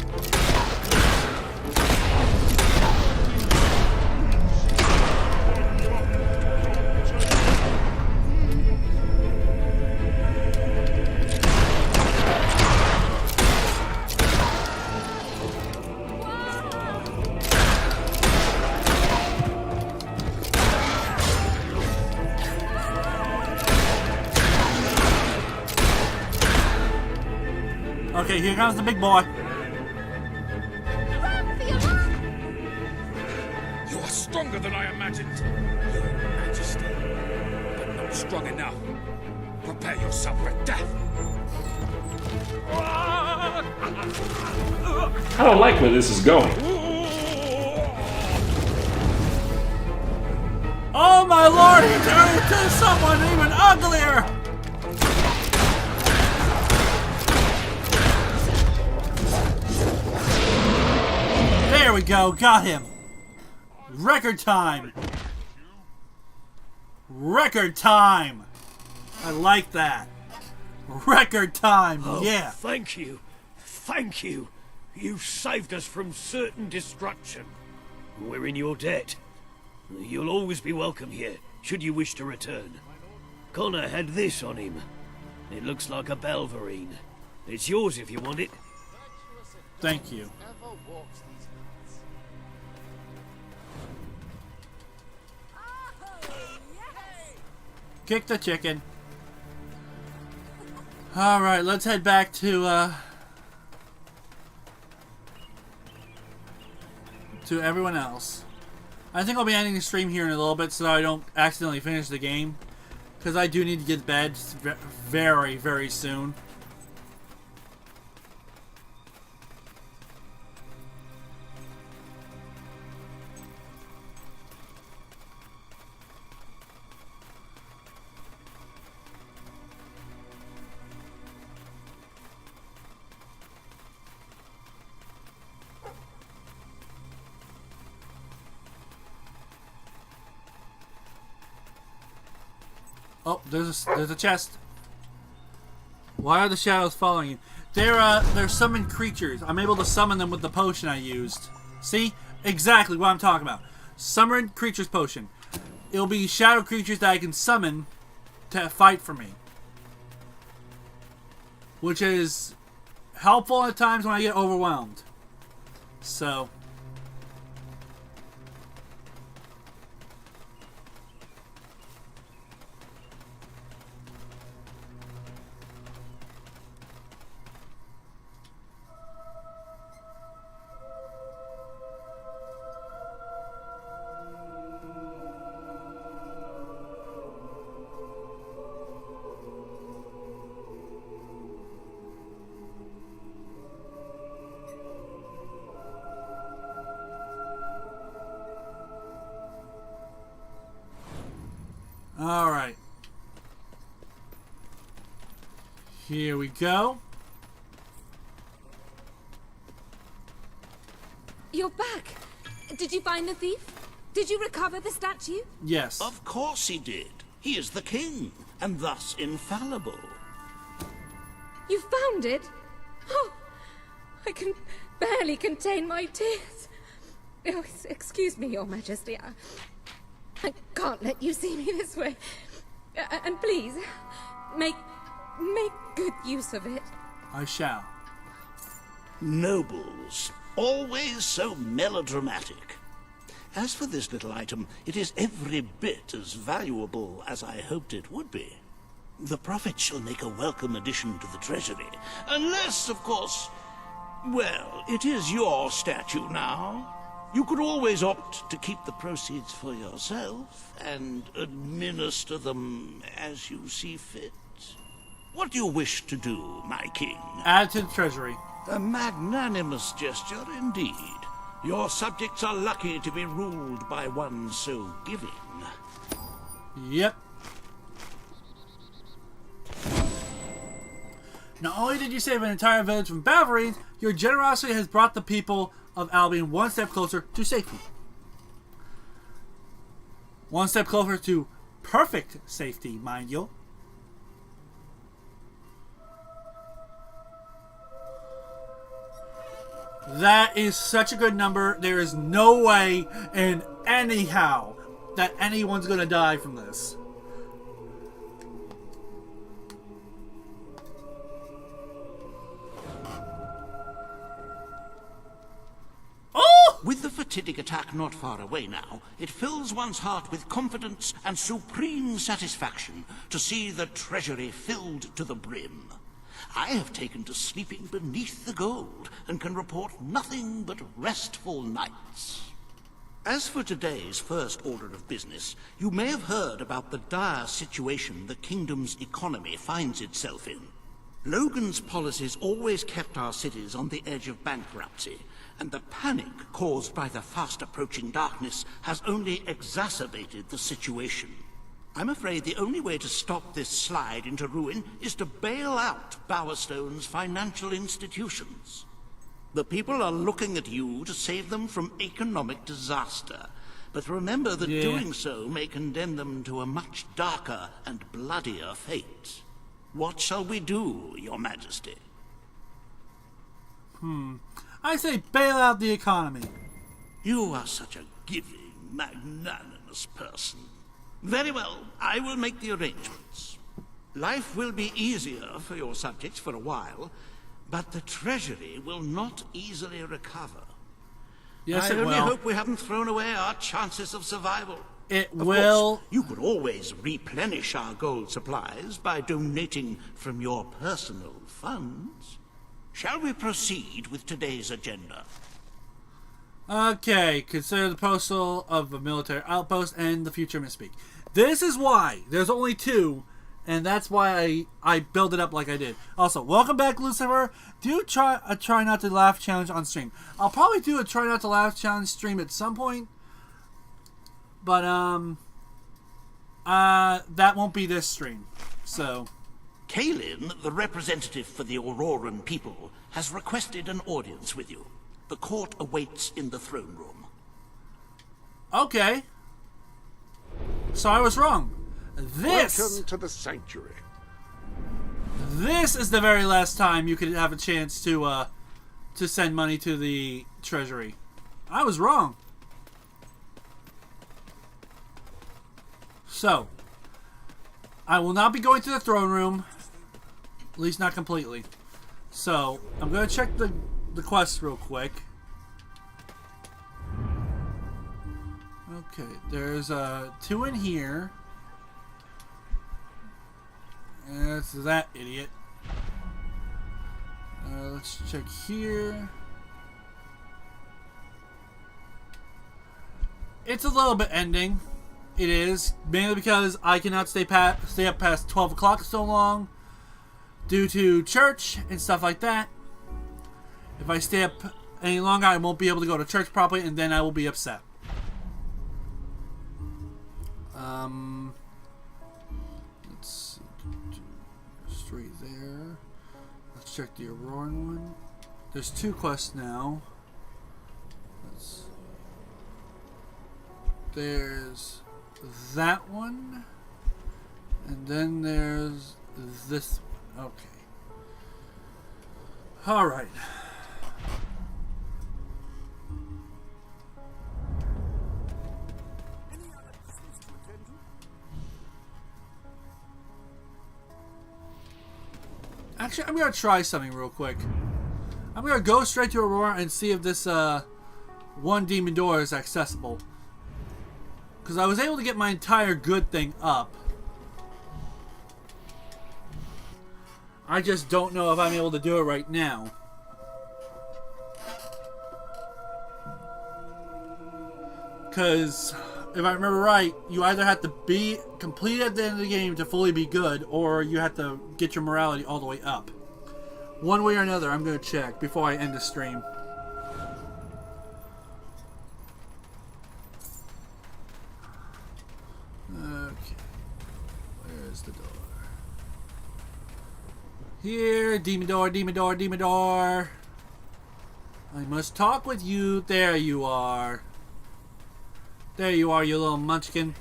Okay, here comes the big boy. You are stronger than I imagined, Your Majesty. But not strong enough. Prepare yourself for death. I don't like where this is going. Oh my lord, he turned into someone even uglier! There we go, got him. Record time. Record time. I like that. Record time, Oh, yeah. Thank you. Thank you. You've saved us from certain destruction. We're in your debt. You'll always be welcome here, should you wish to return. Connor had this on him. It looks like a Balverine. It's yours if you want it. Thank you. Kick the chicken. Alright, let's head back to everyone else. I think I'll be ending the stream here in a little bit so that I don't accidentally finish the game. Because I do need to get to bed very, very soon. Oh, there's a chest. Why are the shadows following you? They're summoned creatures. I'm able to summon them with the potion I used. See? Exactly what I'm talking about. Summoned creatures potion. It'll be shadow creatures that I can summon to fight for me. Which is helpful at times when I get overwhelmed. So... Alright. Here we go. You're back. Did you find the thief? Did you recover the statue? Yes. Of course he did. He is the king, and thus infallible. You found it? Oh, I can barely contain my tears. Oh, excuse me, Your Majesty. I can't let you see me this way. And please, make good use of it. I shall. Nobles, always so melodramatic. As for this little item, it is every bit as valuable as I hoped it would be. The Prophet shall make a welcome addition to the treasury, unless, of course, well, it is your statue now. You could always opt to keep the proceeds for yourself and administer them as you see fit. What do you wish to do, my king? Add to the treasury. A magnanimous gesture indeed. Your subjects are lucky to be ruled by one so giving. Yep. Not only did you save an entire village from Balverines, your generosity has brought the people of Albion one step closer to safety. One step closer to perfect safety, mind you. That is such a good number. There is no way in anyhow that anyone's gonna die from this. With the fatidic attack not far away now, it fills one's heart with confidence and supreme satisfaction to see the treasury filled to the brim. I have taken to sleeping beneath the gold and can report nothing but restful nights. As for today's first order of business, you may have heard about the dire situation the kingdom's economy finds itself in. Logan's policies always kept our cities on the edge of bankruptcy, and the panic caused by the fast-approaching darkness has only exacerbated the situation. I'm afraid the only way to stop this slide into ruin is to bail out Bowerstone's financial institutions. The people are looking at you to save them from economic disaster, but remember that doing so may condemn them to a much darker and bloodier fate. What shall we do, Your Majesty? I say bail out the economy. You are such a giving, magnanimous person. Very well, I will make the arrangements. Life will be easier for your subjects for a while, but the treasury will not easily recover. Yes, I it only will. hope we haven't thrown away our chances of survival. It Of will. course, you could always replenish our gold supplies by donating from your personal funds. Shall we proceed with today's agenda? Okay, consider the postal of a military outpost and the future misspeak. This is why there's only 2, and that's why I build it up like I did. Also, welcome back, Lucifer. Do try a try not to laugh challenge on stream. I'll probably do a try not to laugh challenge stream at some point, but that won't be this stream. So, Kalin, the representative for the Auroran people, has requested an audience with you. The court awaits in the throne room. okay. So I was wrong. Welcome to the sanctuary. This is the very last time you could have a chance to send money to the treasury. I was wrong. So, I will not be going to the throne room. At least not completely. So, I'm going to check the quest real quick. Okay, there's 2 in here. That's that idiot. Let's check here. It's a little bit ending. It is, mainly because I cannot stay up past 12 o'clock so long due to church and stuff like that. If I stay up any longer, I won't be able to go to church properly, and then I will be upset. Let's see. Straight there. Let's check the Auroran one. There's 2 quests now. There's that one, and then there's this one. Okay. All right. Actually, I'm gonna try something real quick. I'm gonna go straight to Aurora and see if this one demon door is accessible. Because I was able to get my entire good thing up. I just don't know if I'm able to do it right now. Because, if I remember right, you either have to be complete at the end of the game to fully be good, or you have to get your morality all the way up. One way or another, I'm going to check before I end the stream. Okay. Where's the door? Here, demon door, demon door, demon door. I must talk with you. There you are. There you are, you little munchkin.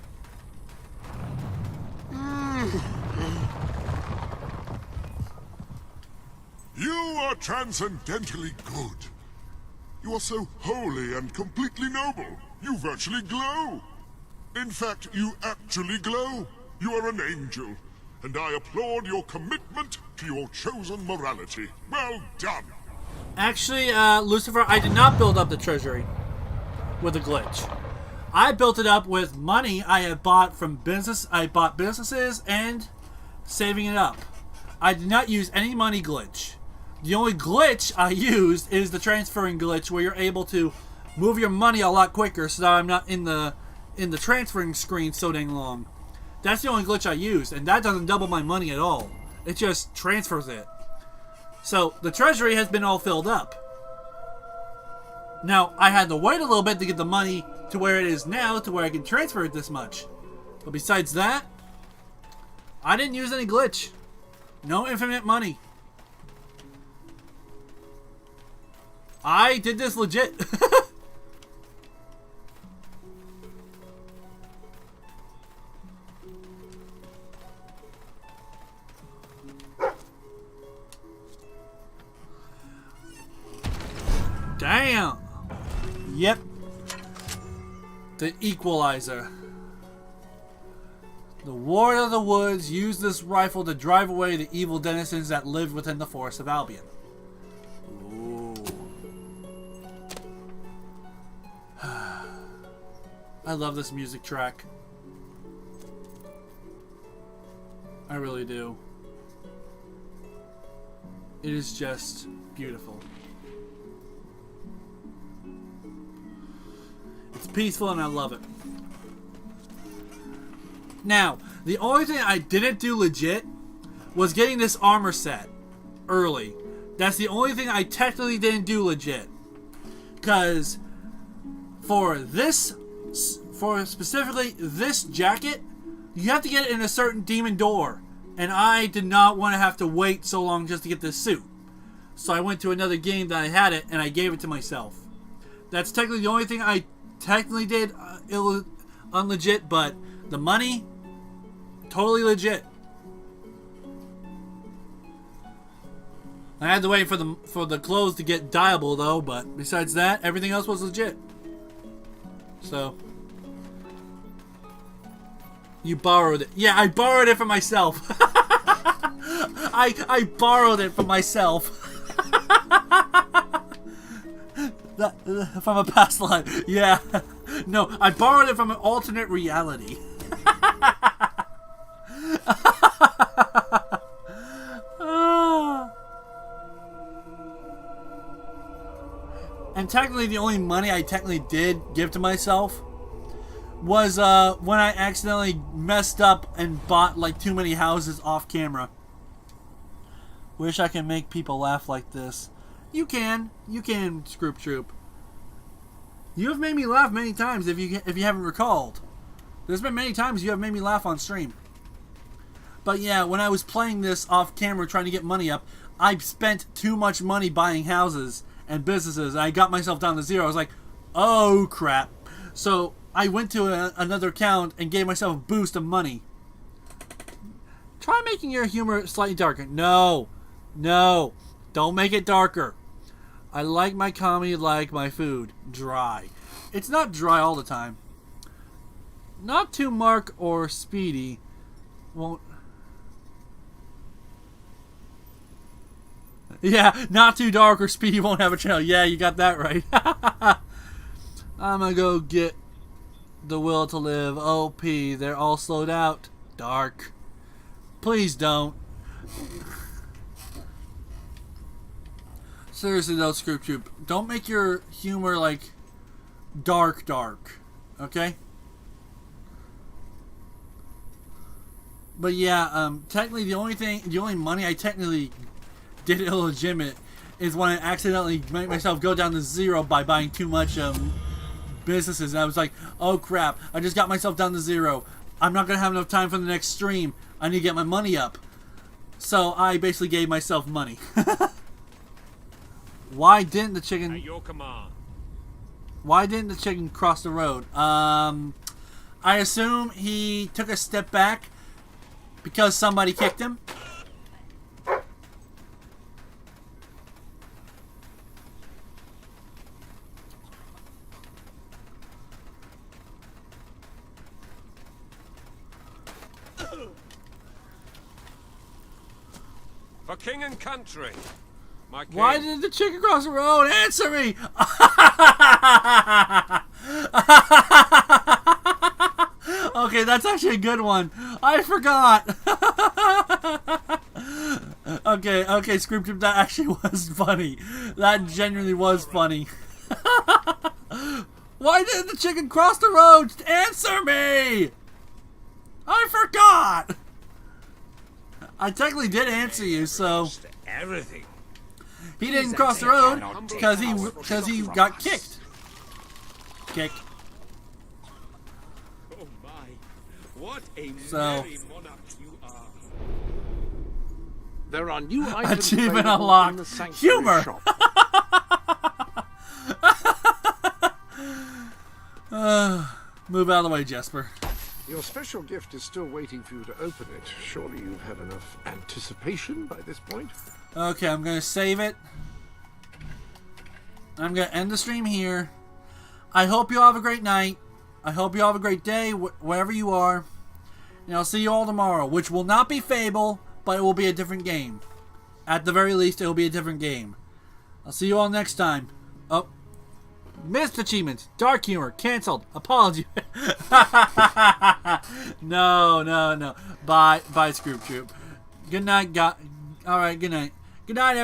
You are transcendently good. You are so holy and completely noble. You virtually glow. In fact, you actually glow. You are an angel, and I applaud your commitment to your chosen morality. Well done. Actually, Lucifer, I did not build up the treasury with a glitch. I built it up with money I had bought from business. I bought businesses and saving it up. I did not use any money glitch. The only glitch I used is the transferring glitch, where you're able to move your money a lot quicker, so that I'm not in the transferring screen so dang long. That's the only glitch I used, and that doesn't double my money at all. It just transfers it. So the treasury has been all filled up. Now I had to wait a little bit to get the money to where it is now, to where I can transfer it this much. But besides that, I didn't use any glitch. No infinite money. I did this legit. Yep. The Equalizer. The Ward of the Woods used this rifle to drive away the evil denizens that lived within the Forest of Albion. Ooh. I love this music track. I really do. It is just beautiful. It's peaceful and I love it. Now, the only thing I didn't do legit was getting this armor set early. That's the only thing I technically didn't do legit. Because for specifically this jacket, you have to get it in a certain demon door. And I did not want to have to wait so long just to get this suit. So I went to another game that I had it and I gave it to myself. That's technically the only thing I technically did unlegit, but the money, totally legit. I had to wait for the clothes to get dyeable though, but besides that, everything else was legit. So you borrowed it. Yeah, I borrowed it from myself. I borrowed it from myself. From a past life. Yeah. No, I borrowed it from an alternate reality. And technically the only money I technically did give to myself was when I accidentally messed up and bought like too many houses off camera. Wish I can make people laugh like this. You can, Scroop Troop. You have made me laugh many times if you haven't recalled. There's been many times you have made me laugh on stream. But yeah, when I was playing this off camera trying to get money up, I spent too much money buying houses and businesses. I got myself down to zero. I was like, oh crap. So I went to another account and gave myself a boost of money. Try making your humor slightly darker. No, don't make it darker. I like my comedy like my food. Dry. It's not dry all the time. Not too Mark or Speedy won't... Yeah, not too dark or Speedy won't have a channel. Yeah, you got that right. I'm gonna go get the will to live. OP, they're all slowed out. Dark. Please don't. Seriously though, Scroop Troop, don't make your humor like dark, okay? But yeah, technically the only money I technically did illegitimate is when I accidentally made myself go down to zero by buying too much businesses, and I was like, oh crap, I just got myself down to zero. I'm not gonna have enough time for the next stream. I need to get my money up. So I basically gave myself money. Why didn't the chicken... At your command. Why didn't the chicken cross the road? I assume he took a step back because somebody kicked him. For king and country. My king. Why did the chicken cross the road? Answer me! Okay, that's actually a good one. I forgot. Okay, Scroop Troop, that actually was funny. That genuinely was funny. Why didn't the chicken cross the road? Answer me! I forgot! I technically did answer you, so... Everything. He didn't cross the road because he got kicked. Kick. Oh my! What a merry monarch you are! There are new items Achievement available unlocked. in the sanctuary Humor. shop. Move out of the way, Jesper. Your special gift is still waiting for you to open it. Surely you've had enough anticipation by this point? Okay, I'm going to save it. I'm going to end the stream here. I hope you all have a great night. I hope you all have a great day, wherever you are. And I'll see you all tomorrow, which will not be Fable, but it will be a different game. At the very least, it will be a different game. I'll see you all next time. Oh, missed achievements. Dark humor. Cancelled. Apology. No. Bye, Scroop Troop. Good night, Alright, good night. Good night, everyone.